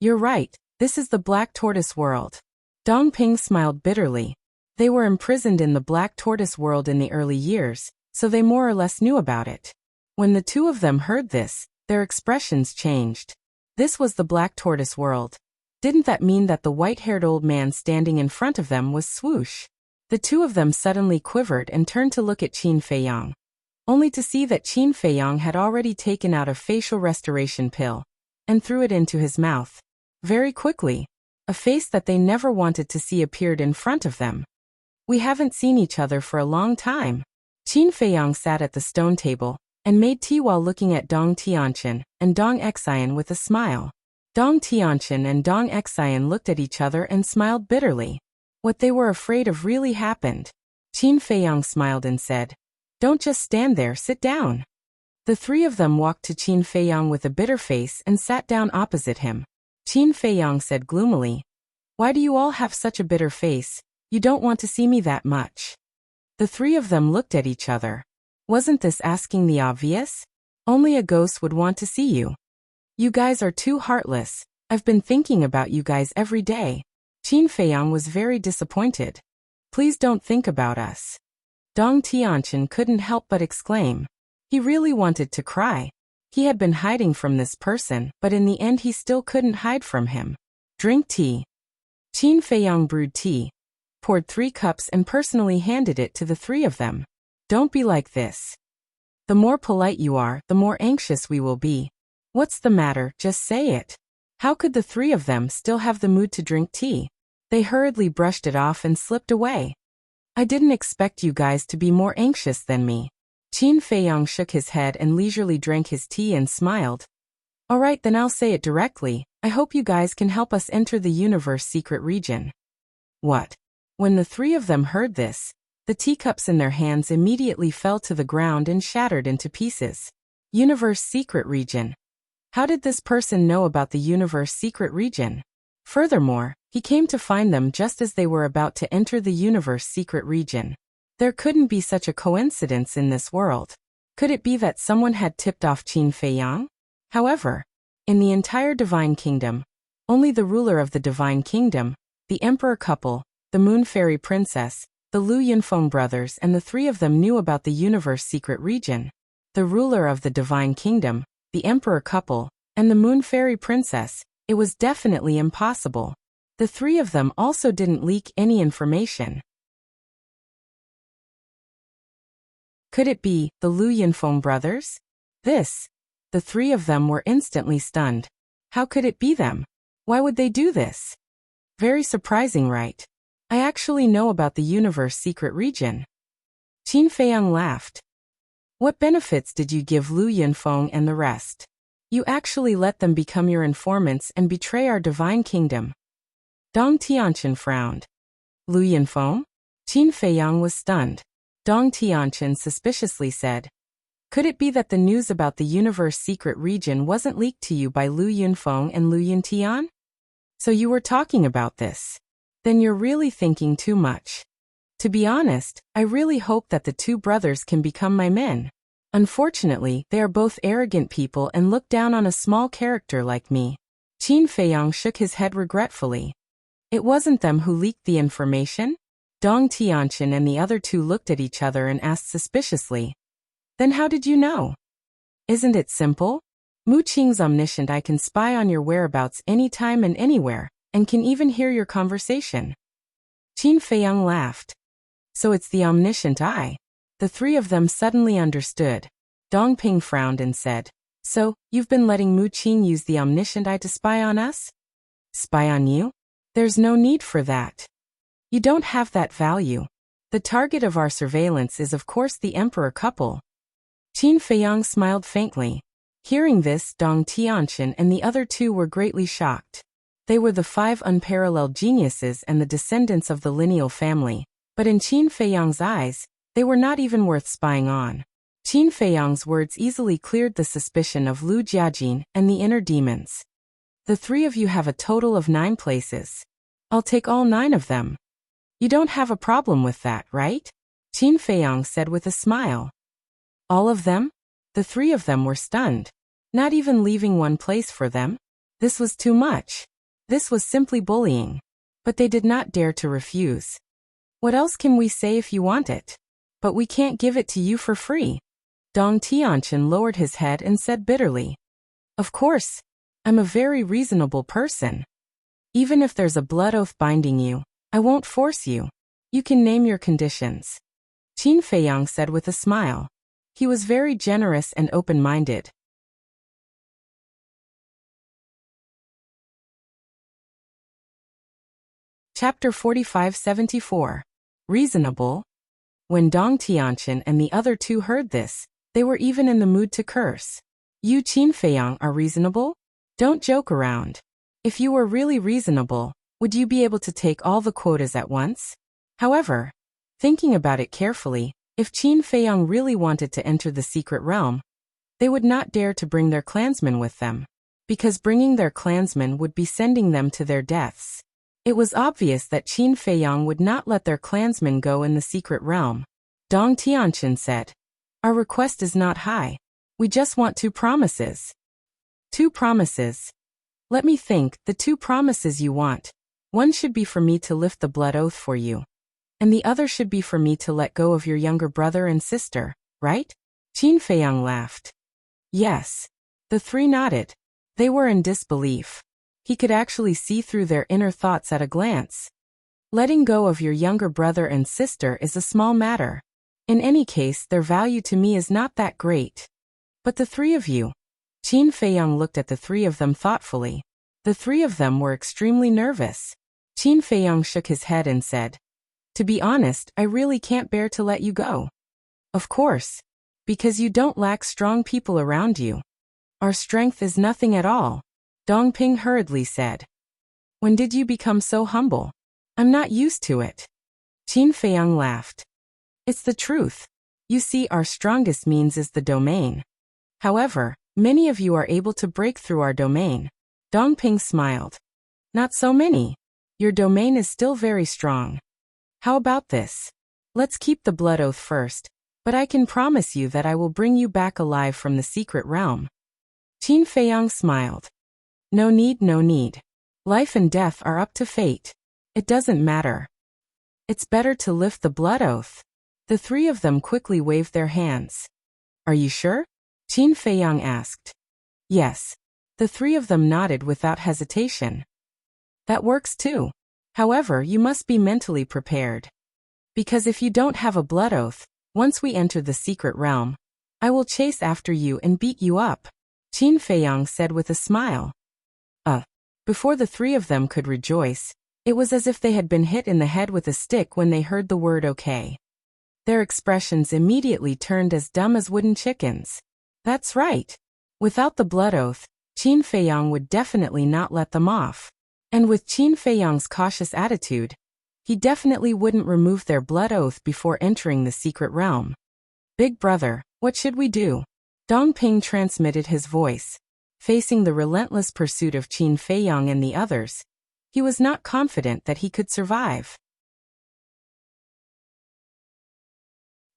You're right, this is the Black Tortoise World. Dong Ping smiled bitterly. They were imprisoned in the Black Tortoise World in the early years, so they more or less knew about it. When the two of them heard this, their expressions changed. This was the Black Tortoise world. Didn't that mean that the white-haired old man standing in front of them was Swoosh? The two of them suddenly quivered and turned to look at Qin Feiyang, only to see that Qin Feiyang had already taken out a facial restoration pill and threw it into his mouth. Very quickly, a face that they never wanted to see appeared in front of them. We haven't seen each other for a long time. Qin Feiyang sat at the stone table and made tea while looking at Dong Tianqian and Dong Xian with a smile. Dong Tianqian and Dong Xian looked at each other and smiled bitterly. What they were afraid of really happened. Qin Feiyang smiled and said, "Don't just stand there, sit down." The three of them walked to Qin Feiyang with a bitter face and sat down opposite him. Qin Feiyang said gloomily, "Why do you all have such a bitter face? You don't want to see me that much." The three of them looked at each other. Wasn't this asking the obvious? Only a ghost would want to see you. You guys are too heartless. I've been thinking about you guys every day. Qin Feiyang was very disappointed. Please don't think about us. Dong Tianqian couldn't help but exclaim. He really wanted to cry. He had been hiding from this person, but in the end he still couldn't hide from him. Drink tea. Qin Feiyang brewed tea, poured 3 cups and personally handed it to the three of them. Don't be like this. The more polite you are, the more anxious we will be. What's the matter? Just say it. How could the three of them still have the mood to drink tea? They hurriedly brushed it off and slipped away. I didn't expect you guys to be more anxious than me. Qin Feiyang shook his head and leisurely drank his tea and smiled. All right, then I'll say it directly. I hope you guys can help us enter the universe secret region. What? When the three of them heard this, the teacups in their hands immediately fell to the ground and shattered into pieces. Universe secret region. How did this person know about the universe secret region? Furthermore, he came to find them just as they were about to enter the universe secret region. There couldn't be such a coincidence in this world. Could it be that someone had tipped off Qin Feiyang? However, in the entire Divine Kingdom, only the ruler of the Divine Kingdom, the Emperor couple, the Moon Fairy Princess, the Lu Yunfeng brothers and the three of them knew about the universe secret region. The ruler of the Divine Kingdom, the Emperor couple, and the Moon Fairy Princess, it was definitely impossible. The three of them also didn't leak any information. Could it be the Lu Yunfeng brothers? The three of them were instantly stunned. How could it be them? Why would they do this? Very surprising, right? I actually know about the universe secret region. Qin Feiyang laughed. What benefits did you give Lu Yunfeng and the rest? You actually let them become your informants and betray our divine kingdom. Dong Tianqian frowned. Lu Yunfeng? Qin Feiyang was stunned. Dong Tianqian suspiciously said, could it be that the news about the universe secret region wasn't leaked to you by Lu Yunfeng and Lu Yuntian? So you were talking about this. Then you're really thinking too much. To be honest, I really hope that the two brothers can become my men. Unfortunately, they are both arrogant people and look down on a small character like me. Qin Feiyang shook his head regretfully. It wasn't them who leaked the information? Dong Tianqian and the other two looked at each other and asked suspiciously. Then how did you know? Isn't it simple? Mu Qing's omniscient. I can spy on your whereabouts anytime and anywhere, and can even hear your conversation. Qin Feiyang laughed. So it's the omniscient eye. The three of them suddenly understood. Dong Ping frowned and said, so, you've been letting Mu Qing use the omniscient eye to spy on us? Spy on you? There's no need for that. You don't have that value. The target of our surveillance is of course the Emperor couple. Qin Feiyang smiled faintly. Hearing this, Dong Tianqian and the other two were greatly shocked. They were the 5 unparalleled geniuses and the descendants of the lineal family, but in Qin Feiyang's eyes, they were not even worth spying on. Qin Feiyang's words easily cleared the suspicion of Lu Jiajin and the inner demons. The three of you have a total of 9 places. I'll take all 9 of them. You don't have a problem with that, right? Qin Feiyang said with a smile. All of them? The three of them were stunned. Not even leaving one place for them? This was too much. This was simply bullying. But they did not dare to refuse. What else can we say if you want it? But we can't give it to you for free. Dong Tianqian lowered his head and said bitterly. Of course. I'm a very reasonable person. Even if there's a blood oath binding you, I won't force you. You can name your conditions. Qin Feiyang said with a smile. He was very generous and open-minded. Chapter 45-74. Reasonable? When Dong Tianqian and the other two heard this, they were even in the mood to curse. You Qin Feiyang are reasonable? Don't joke around. If you were really reasonable, would you be able to take all the quotas at once? However, thinking about it carefully, if Qin Feiyang really wanted to enter the secret realm, they would not dare to bring their clansmen with them, because bringing their clansmen would be sending them to their deaths. It was obvious that Qin Feiyang would not let their clansmen go in the secret realm. Dong Tianqian said, "Our request is not high. We just want 2 promises." 2 promises. Let me think, the 2 promises you want. One should be for me to lift the blood oath for you. And the other should be for me to let go of your younger brother and sister, right? Qin Feiyang laughed. Yes. The 3 nodded. They were in disbelief. He could actually see through their inner thoughts at a glance. Letting go of your younger brother and sister is a small matter. In any case, their value to me is not that great. But the 3 of you. Qin Feiyang looked at the 3 of them thoughtfully. The 3 of them were extremely nervous. Qin Feiyang shook his head and said, "To be honest, I really can't bear to let you go." "Of course. Because you don't lack strong people around you." "Our strength is nothing at all," Dongping hurriedly said. "When did you become so humble? I'm not used to it." Qin Feiyang laughed. "It's the truth. You see, our strongest means is the domain. However, many of you are able to break through our domain." Dongping smiled. "Not so many. Your domain is still very strong. How about this? Let's keep the blood oath first, but I can promise you that I will bring you back alive from the secret realm." Qin Feiyang smiled. "No need, no need. Life and death are up to fate. It doesn't matter. It's better to lift the blood oath." The 3 of them quickly waved their hands. "Are you sure?" Qin Feiyang asked. "Yes." The 3 of them nodded without hesitation. "That works too. However, you must be mentally prepared. Because if you don't have a blood oath, once we enter the secret realm, I will chase after you and beat you up," Qin Feiyang said with a smile. Before the 3 of them could rejoice, it was as if they had been hit in the head with a stick when they heard the word okay. Their expressions immediately turned as dumb as wooden chickens. That's right. Without the blood oath, Qin Feiyang would definitely not let them off. And with Qin Feiyang's cautious attitude, he definitely wouldn't remove their blood oath before entering the secret realm. "Big brother, what should we do?" Dongping transmitted his voice. Facing the relentless pursuit of Qin Feiyang and the others, he was not confident that he could survive.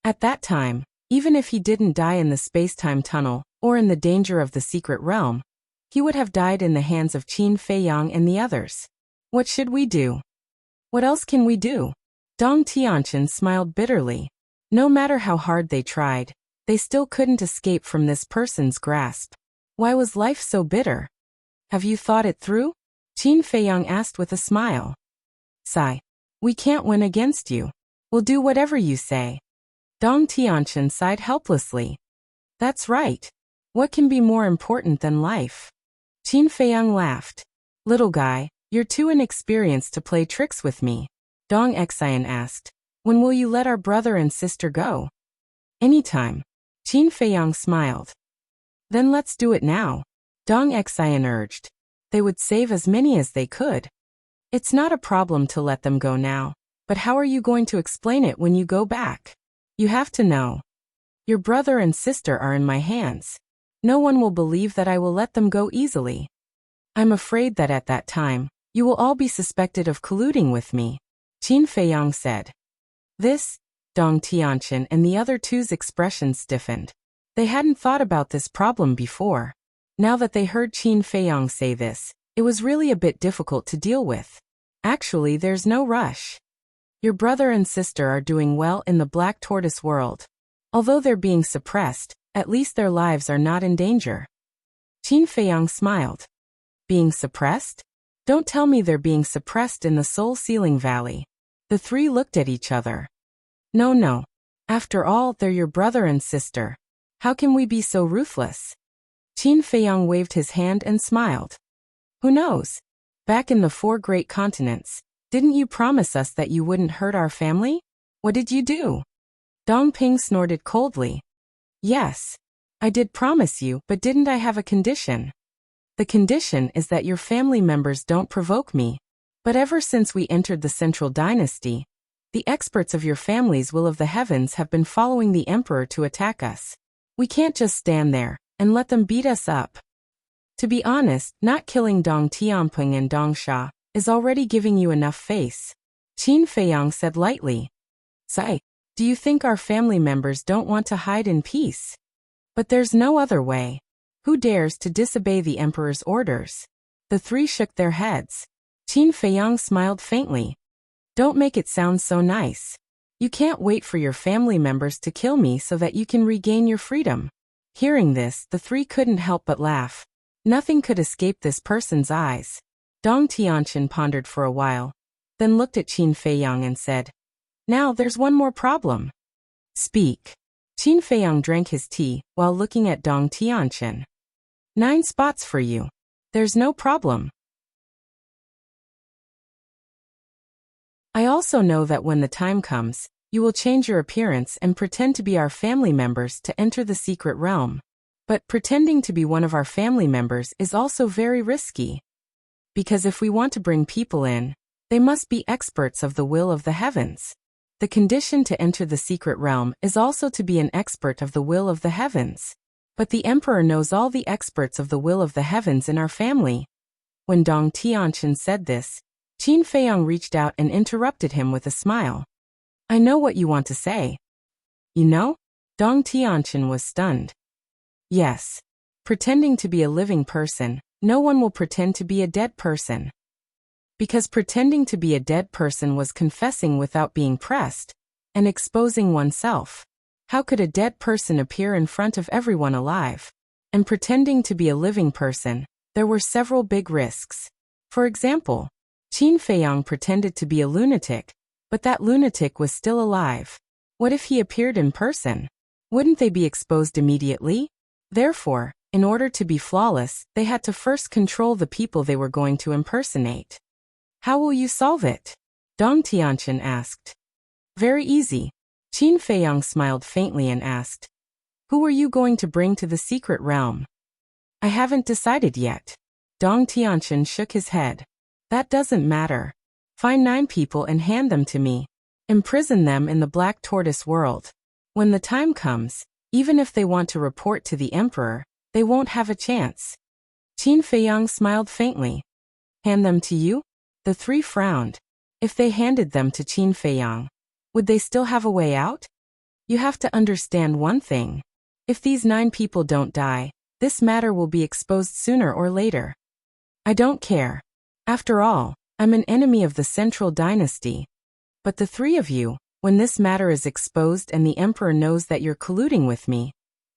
At that time, even if he didn't die in the space-time tunnel, or in the danger of the secret realm, he would have died in the hands of Qin Feiyang and the others. What should we do? What else can we do? Dong Tianqian smiled bitterly. No matter how hard they tried, they still couldn't escape from this person's grasp. Why was life so bitter? Have you thought it through? Qin Feiyang asked with a smile. Sigh. We can't win against you. We'll do whatever you say. Dong Tianqian sighed helplessly. That's right. What can be more important than life? Qin Feiyang laughed. Little guy, you're too inexperienced to play tricks with me. Dong Xian asked. When will you let our brother and sister go? Anytime. Qin Feiyang smiled. Then let's do it now. Dong Xian urged. They would save as many as they could. It's not a problem to let them go now, but how are you going to explain it when you go back? You have to know. Your brother and sister are in my hands. No one will believe that I will let them go easily. I'm afraid that at that time, you will all be suspected of colluding with me, Qin Feiyang said. This, Dong Tianqian and the other two's expressions stiffened. They hadn't thought about this problem before. Now that they heard Qin Feiyang say this, it was really a bit difficult to deal with. Actually, there's no rush. Your brother and sister are doing well in the Black Tortoise world. Although they're being suppressed, at least their lives are not in danger. Qin Feiyang smiled. Being suppressed? Don't tell me they're being suppressed in the Soul Sealing Valley. The three looked at each other. No, no. After all, they're your brother and sister. How can we be so ruthless? Qin Feiyang waved his hand and smiled. Who knows? Back in the 4 great continents, didn't you promise us that you wouldn't hurt our family? What did you do? Dongping snorted coldly. Yes. I did promise you, but didn't I have a condition? The condition is that your family members don't provoke me. But ever since we entered the Central Dynasty, the experts of your families will of the heavens have been following the emperor to attack us. We can't just stand there and let them beat us up. To be honest, not killing Dong Tianping and Dong Sha is already giving you enough face. Qin Feiyang said lightly. Sai, do you think our family members don't want to hide in peace? But there's no other way. Who dares to disobey the emperor's orders? The three shook their heads. Qin Feiyang smiled faintly. Don't make it sound so nice. You can't wait for your family members to kill me so that you can regain your freedom. Hearing this, the three couldn't help but laugh. Nothing could escape this person's eyes. Dong Tianqin pondered for a while, then looked at Qin Feiyang and said, Now there's one more problem. Speak. Qin Feiyang drank his tea while looking at Dong Tianqin. 9 spots for you. There's no problem. I also know that when the time comes, you will change your appearance and pretend to be our family members to enter the secret realm. But pretending to be one of our family members is also very risky. Because if we want to bring people in, they must be experts of the will of the heavens. The condition to enter the secret realm is also to be an expert of the will of the heavens. But the emperor knows all the experts of the will of the heavens in our family. When Dong Tianqin said this, Qin Feiyang reached out and interrupted him with a smile. I know what you want to say. You know? Dong Tianqin was stunned. Yes. Pretending to be a living person, no one will pretend to be a dead person. Because pretending to be a dead person was confessing without being pressed, and exposing oneself. How could a dead person appear in front of everyone alive? And pretending to be a living person, there were several big risks. For example, Qin Feiyang pretended to be a lunatic, but that lunatic was still alive. What if he appeared in person? Wouldn't they be exposed immediately? Therefore, in order to be flawless, they had to first control the people they were going to impersonate. How will you solve it? Dong Tianqin asked. Very easy. Qin Feiyang smiled faintly and asked, Who are you going to bring to the secret realm? I haven't decided yet. Dong Tianqin shook his head. That doesn't matter. Find 9 people and hand them to me. Imprison them in the Black Tortoise world. When the time comes, even if they want to report to the emperor, they won't have a chance. Qin Feiyang smiled faintly. Hand them to you? The three frowned. If they handed them to Qin Feiyang, would they still have a way out? You have to understand one thing. If these 9 people don't die, this matter will be exposed sooner or later. I don't care. After all, I'm an enemy of the Central Dynasty. But the 3 of you, when this matter is exposed and the emperor knows that you're colluding with me,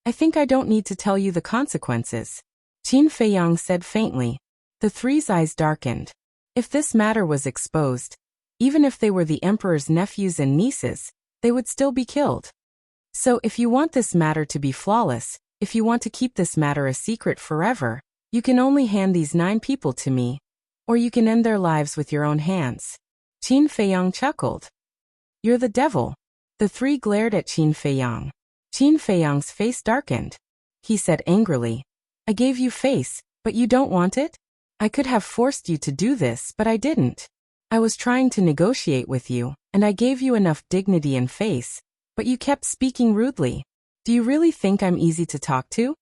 I think I don't need to tell you the consequences. Qin Feiyang said faintly. The 3's eyes darkened. If this matter was exposed, even if they were the emperor's nephews and nieces, they would still be killed. So if you want this matter to be flawless, if you want to keep this matter a secret forever, you can only hand these 9 people to me, or you can end their lives with your own hands. Qin Feiyang chuckled. You're the devil. The 3 glared at Qin Feiyang. Qin Feiyang's face darkened. He said angrily, I gave you face, but you don't want it? I could have forced you to do this, but I didn't. I was trying to negotiate with you, and I gave you enough dignity and face, but you kept speaking rudely. Do you really think I'm easy to talk to?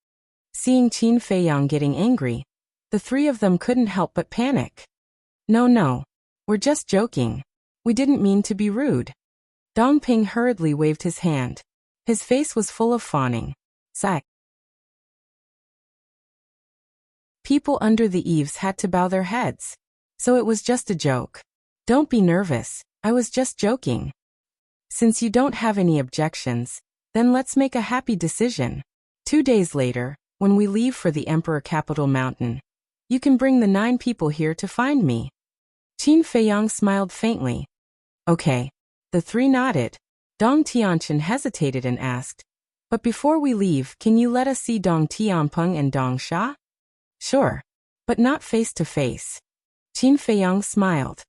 Seeing Qin Feiyang getting angry, the 3 of them couldn't help but panic. No. We're just joking. We didn't mean to be rude. Dongping hurriedly waved his hand. His face was full of fawning. Sigh. People under the eaves had to bow their heads. So it was just a joke. Don't be nervous, I was just joking. Since you don't have any objections, then let's make a happy decision. 2 days later, when we leave for the Emperor Capital Mountain, You can bring the 9 people here to find me. Qin Feiyang smiled faintly. Okay. The 3 nodded. Dong Tianchen hesitated and asked, but before we leave, can you let us see Dong Tianpeng and Dong Sha? Sure. But not face to face. Qin Feiyang smiled.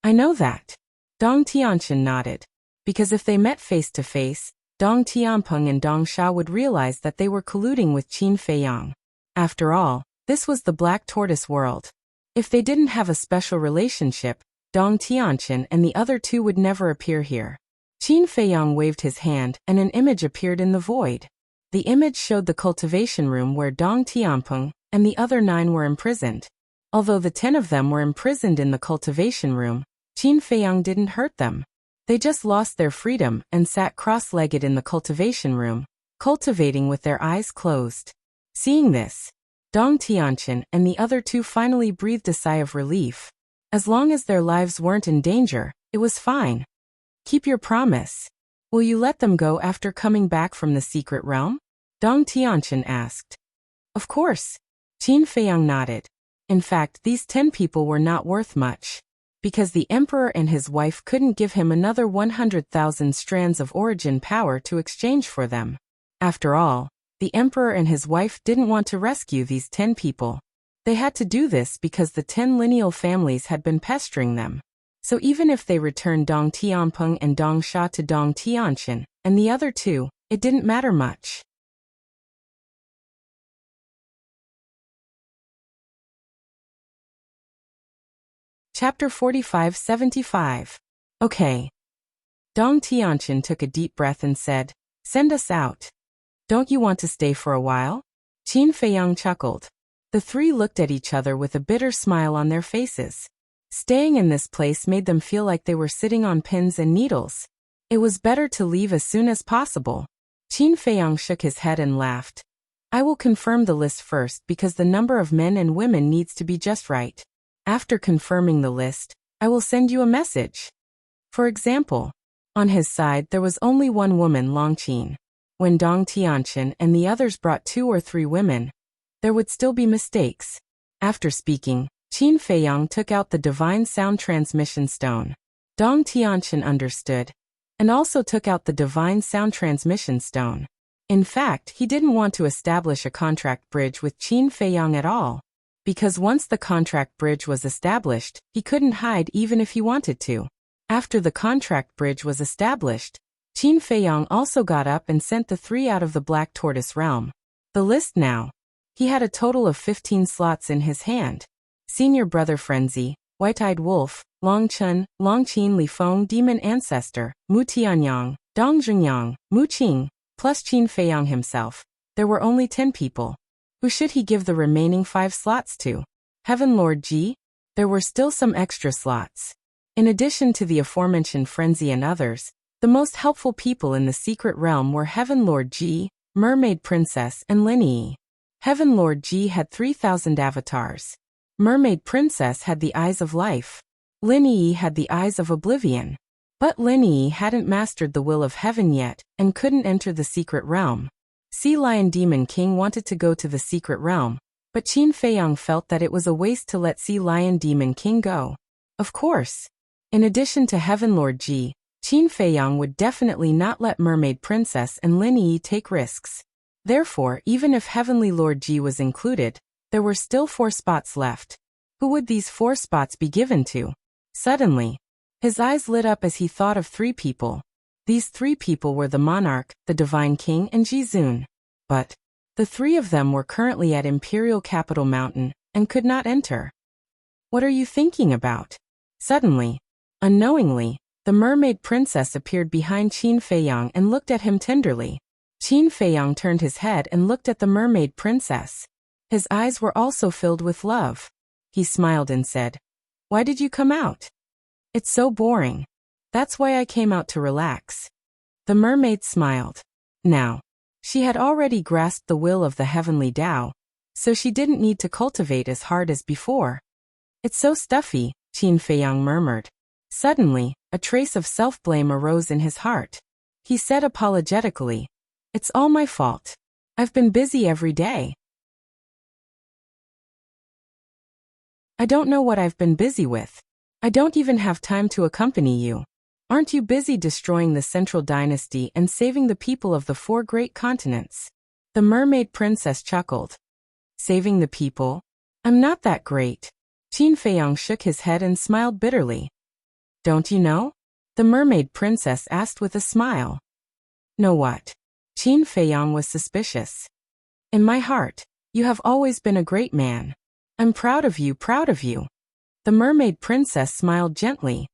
I know that. Dong Tianchen nodded. Because if they met face to face, Dong Tianpeng and Dong Sha would realize that they were colluding with Qin Feiyang. After all, this was the Black Tortoise world. If they didn't have a special relationship, Dong Tianchen and the other 2 would never appear here. Qin Feiyang waved his hand and an image appeared in the void. The image showed the cultivation room where Dong Tianpeng and the other 9 were imprisoned. Although the 10 of them were imprisoned in the cultivation room, Qin Feiyang didn't hurt them. They just lost their freedom and sat cross-legged in the cultivation room, cultivating with their eyes closed. Seeing this, Dong Tianchen and the other 2 finally breathed a sigh of relief. As long as their lives weren't in danger, it was fine. Keep your promise. Will you let them go after coming back from the secret realm? Dong Tianchen asked. Of course. Qin Feiyang nodded. In fact, these 10 people were not worth much. Because the emperor and his wife couldn't give him another 100,000 strands of origin power to exchange for them. After all, the emperor and his wife didn't want to rescue these 10 people. They had to do this because the 10 lineal families had been pestering them. So even if they returned Dong Tianpeng and Dong Sha to Dong Tianchen and the other 2, it didn't matter much. Chapter 45-75. Okay. Dong Tianchen took a deep breath and said, send us out. Don't you want to stay for a while? Qin Feiyang chuckled. The 3 looked at each other with a bitter smile on their faces. Staying in this place made them feel like they were sitting on pins and needles. It was better to leave as soon as possible. Qin Feiyang shook his head and laughed. I will confirm the list first because the number of men and women needs to be just right. After confirming the list, I will send you a message. For example, on his side there was only 1 woman, Long Qin. When Dong Tianchen and the others brought 2 or 3 women, there would still be mistakes. After speaking, Qin Feiyang took out the divine sound transmission stone. Dong Tianchen understood, and also took out the divine sound transmission stone. In fact, he didn't want to establish a contract bridge with Qin Feiyang at all. Because once the contract bridge was established, he couldn't hide even if he wanted to. After the contract bridge was established, Qin Feiyang also got up and sent the 3 out of the Black Tortoise realm. The list now. He had a total of 15 slots in his hand. Senior Brother Frenzy, White-Eyed Wolf, Long Chun, Long Qin Li Feng Demon Ancestor, Mu Tianyang, Dong Zhengyang, Mu Qing, plus Qin Feiyang himself. There were only 10 people. Who should he give the remaining 5 slots to? Heaven Lord Ji? There were still some extra slots. In addition to the aforementioned Frenzy and others, the most helpful people in the secret realm were Heaven Lord Ji, Mermaid Princess, and Linyi. Heaven Lord Ji had 3,000 avatars. Mermaid Princess had the Eyes of Life. Linyi had the Eyes of Oblivion. But Linyi hadn't mastered the will of heaven yet and couldn't enter the secret realm. Sea Lion Demon King wanted to go to the secret realm, but Qin Feiyang felt that it was a waste to let Sea Lion Demon King go. Of course. In addition to Heaven Lord Ji, Qin Feiyang would definitely not let Mermaid Princess and Linyi take risks. Therefore, even if Heavenly Lord Ji was included, there were still 4 spots left. Who would these 4 spots be given to? Suddenly, his eyes lit up as he thought of 3 people. These 3 people were the Monarch, the Divine King, and Jizun. But the 3 of them were currently at Imperial Capital Mountain and could not enter. What are you thinking about? Suddenly, unknowingly, the Mermaid Princess appeared behind Qin Feiyang and looked at him tenderly. Qin Feiyang turned his head and looked at the Mermaid Princess. His eyes were also filled with love. He smiled and said, "Why did you come out?" "It's so boring. That's why I came out to relax." The mermaid smiled. Now, she had already grasped the will of the heavenly Tao, so she didn't need to cultivate as hard as before. "It's so stuffy," Qin Feiyang murmured. Suddenly, a trace of self-blame arose in his heart. He said apologetically, "It's all my fault. I've been busy every day." I don't know what I've been busy with. I don't even have time to accompany you. Aren't you busy destroying the Central Dynasty and saving the people of the 4 great continents? The mermaid princess chuckled. Saving the people? I'm not that great. Qin Feiyang shook his head and smiled bitterly. Don't you know? The mermaid princess asked with a smile. Know what? Qin Feiyang was suspicious. In my heart, you have always been a great man. I'm proud of you, proud of you. The mermaid princess smiled gently.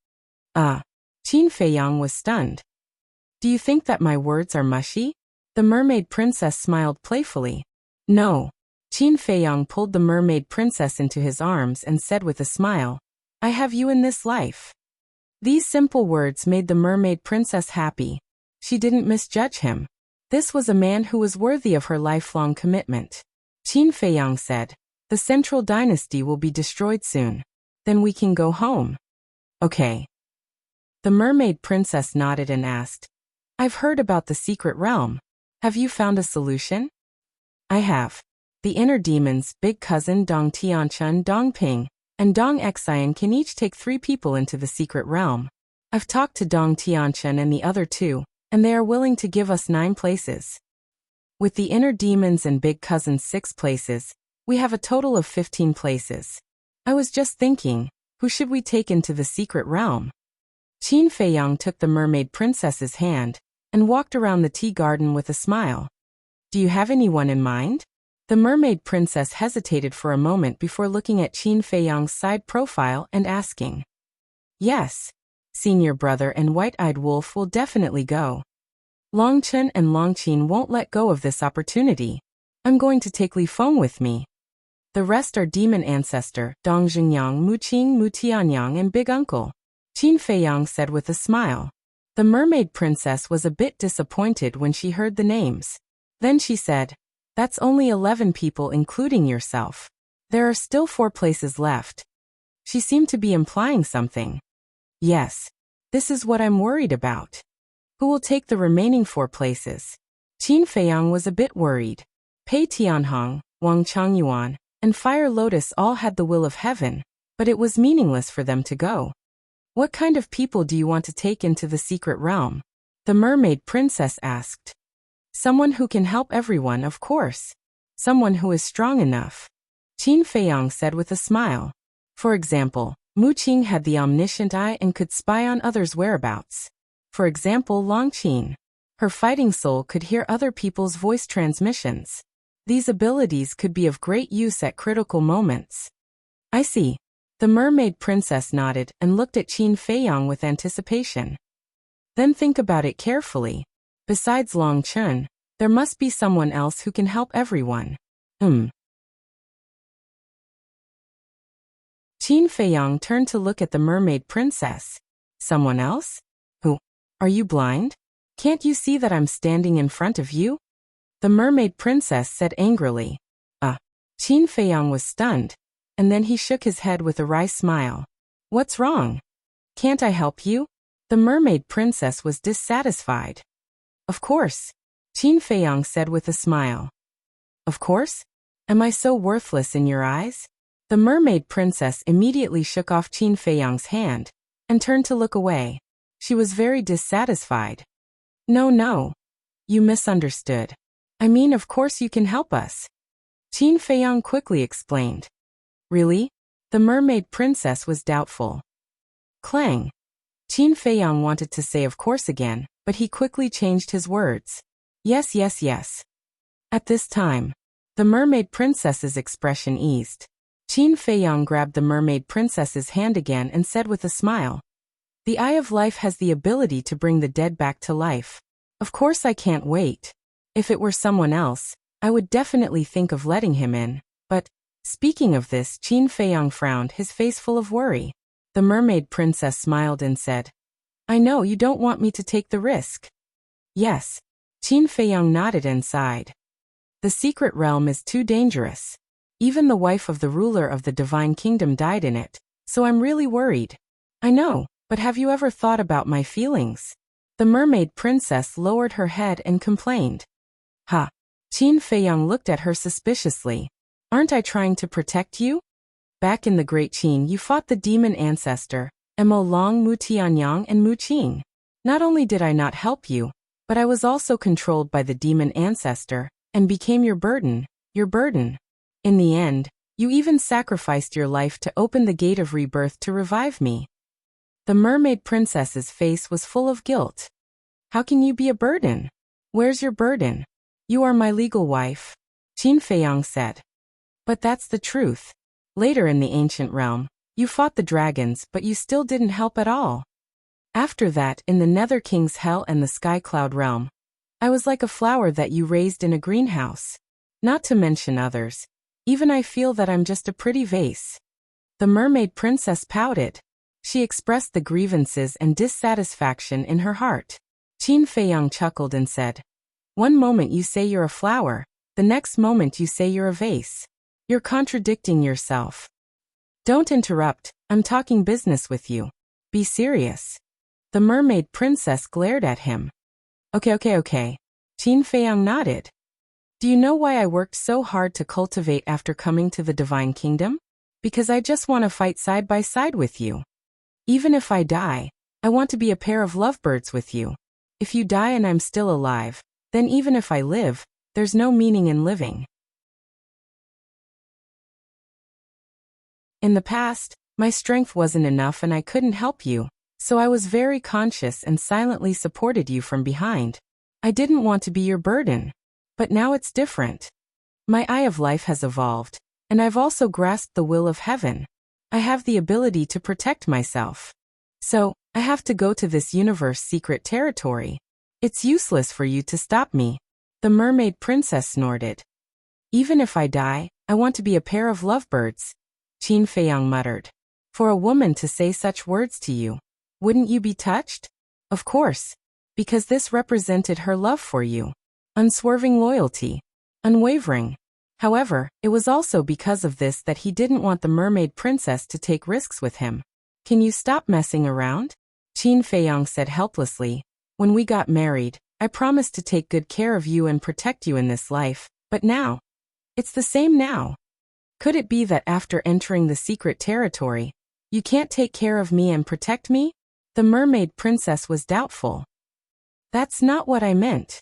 Qin Feiyang was stunned. Do you think that my words are mushy? The mermaid princess smiled playfully. No. Qin Feiyang pulled the mermaid princess into his arms and said with a smile, I have you in this life. These simple words made the mermaid princess happy. She didn't misjudge him. This was a man who was worthy of her lifelong commitment. Qin Feiyang said, the Central Dynasty will be destroyed soon. Then we can go home. Okay. The mermaid princess nodded and asked, I've heard about the secret realm. Have you found a solution? I have. The inner demons, Big Cousin Dong Tianchun, Dong Ping, and Dong Xian can each take 3 people into the secret realm. I've talked to Dong Tianchun and the other 2, and they are willing to give us 9 places. With the inner demons and Big Cousin's 6 places, we have a total of 15 places. I was just thinking, who should we take into the secret realm? Qin Feiyang took the mermaid princess's hand and walked around the tea garden with a smile. Do you have anyone in mind? The mermaid princess hesitated for a moment before looking at Qin Feiyang's side profile and asking. Yes. Senior brother and white-eyed wolf will definitely go. Longchen and Longqin won't let go of this opportunity. I'm going to take Li Feng with me. The rest are demon ancestor, Dong Xingyang, Mu Qing, Mu Tianyang, and Big Uncle. Qin Feiyang said with a smile. The mermaid princess was a bit disappointed when she heard the names. Then she said, That's only 11 people including yourself. There are still 4 places left. She seemed to be implying something. Yes. This is what I'm worried about. Who will take the remaining 4 places? Qin Feiyang was a bit worried. Pei Tianhong, Wang Changyuan, and Fire Lotus all had the will of heaven, but it was meaningless for them to go. What kind of people do you want to take into the secret realm? The mermaid princess asked. Someone who can help everyone, of course. Someone who is strong enough. Qin Feiyang said with a smile. For example, Mu Qing had the omniscient eye and could spy on others' whereabouts. For example, Longqin. Her fighting soul could hear other people's voice transmissions. These abilities could be of great use at critical moments. I see. The mermaid princess nodded and looked at Qin Feiyang with anticipation. Then think about it carefully. Besides Long Chun, there must be someone else who can help everyone. Qin Feiyang turned to look at the mermaid princess. Someone else? Who? Are you blind? Can't you see that I'm standing in front of you? The mermaid princess said angrily. Qin Feiyang was stunned, and then he shook his head with a wry smile. What's wrong? Can't I help you? The mermaid princess was dissatisfied. Of course, Qin Feiyang said with a smile. Of course? Am I so worthless in your eyes? The mermaid princess immediately shook off Qin Feiyang's hand and turned to look away. She was very dissatisfied. No. You misunderstood. I mean, of course you can help us. Qin Feiyang quickly explained. Really? The mermaid princess was doubtful. Clang. Qin Feiyang wanted to say of course again, but he quickly changed his words. Yes. At this time, the mermaid princess's expression eased. Qin Feiyang grabbed the mermaid princess's hand again and said with a smile. The Eye of Life has the ability to bring the dead back to life. Of course I can't wait. If it were someone else, I would definitely think of letting him in. But, speaking of this, Qin Feiyang frowned, his face full of worry. The mermaid princess smiled and said, I know you don't want me to take the risk. Yes. Qin Feiyang nodded and sighed. The secret realm is too dangerous. Even the wife of the ruler of the divine kingdom died in it, so I'm really worried. I know, but have you ever thought about my feelings? The mermaid princess lowered her head and complained. Ha! Qin Feiyang looked at her suspiciously. Aren't I trying to protect you? Back in the Great Qin, you fought the demon ancestor, Mo Long, Mu Tianyang, and Mu Qing. Not only did I not help you, but I was also controlled by the demon ancestor, and became your burden, your burden. In the end, you even sacrificed your life to open the gate of rebirth to revive me. The mermaid princess's face was full of guilt. How can you be a burden? Where's your burden? You are my legal wife, Qin Feiyang said. But that's the truth. Later in the ancient realm, you fought the dragons, but you still didn't help at all. After that, in the Nether King's Hell and the Sky Cloud realm, I was like a flower that you raised in a greenhouse. Not to mention others. Even I feel that I'm just a pretty vase. The mermaid princess pouted. She expressed the grievances and dissatisfaction in her heart. Qin Feiyang chuckled and said, "One moment you say you're a flower, the next moment you say you're a vase. You're contradicting yourself. Don't interrupt, I'm talking business with you. Be serious." The mermaid princess glared at him. Okay. Qin Feiyang nodded. Do you know why I worked so hard to cultivate after coming to the Divine Kingdom? Because I just want to fight side by side with you. Even if I die, I want to be a pair of lovebirds with you. If you die and I'm still alive, then even if I live, there's no meaning in living. In the past, my strength wasn't enough and I couldn't help you, so I was very conscious and silently supported you from behind. I didn't want to be your burden. But now it's different. My eye of life has evolved, and I've also grasped the will of heaven. I have the ability to protect myself. So, I have to go to this universe secret territory. It's useless for you to stop me. The mermaid princess snorted. Even if I die, I want to be a pair of lovebirds, Qin Feiyang muttered. For a woman to say such words to you, wouldn't you be touched? Of course, because this represented her love for you. Unswerving loyalty. Unwavering. However, it was also because of this that he didn't want the mermaid princess to take risks with him. Can you stop messing around? Qin Feiyang said helplessly. When we got married, I promised to take good care of you and protect you in this life, but now, it's the same now. Could it be that after entering the secret territory, you can't take care of me and protect me? The mermaid princess was doubtful. That's not what I meant.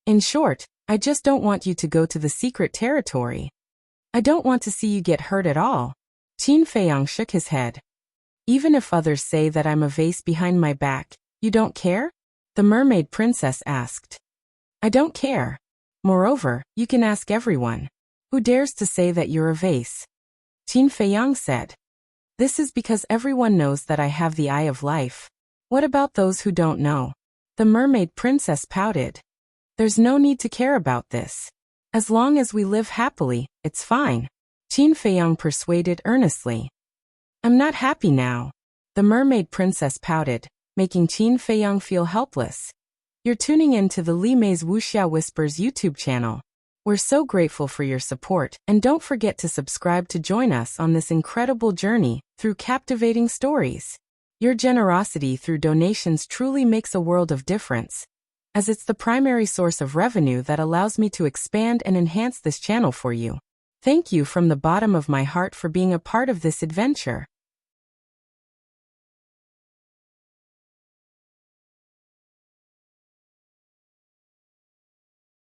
In short, I just don't want you to go to the secret territory. I don't want to see you get hurt at all. Qin Feiyang shook his head. Even if others say that I'm a vase behind my back, you don't care? The mermaid princess asked. I don't care. Moreover, you can ask everyone. Who dares to say that you're a vase? Qin Feiyang said. This is because everyone knows that I have the eye of life. What about those who don't know? The mermaid princess pouted. There's no need to care about this. As long as we live happily, it's fine. Qin Feiyang persuaded earnestly. I'm not happy now. The mermaid princess pouted, making Qin Feiyang feel helpless. You're tuning in to the Li Mei's Wuxia Whispers YouTube channel. We're so grateful for your support, and don't forget to subscribe to join us on this incredible journey through captivating stories. Your generosity through donations truly makes a world of difference, as it's the primary source of revenue that allows me to expand and enhance this channel for you. Thank you from the bottom of my heart for being a part of this adventure.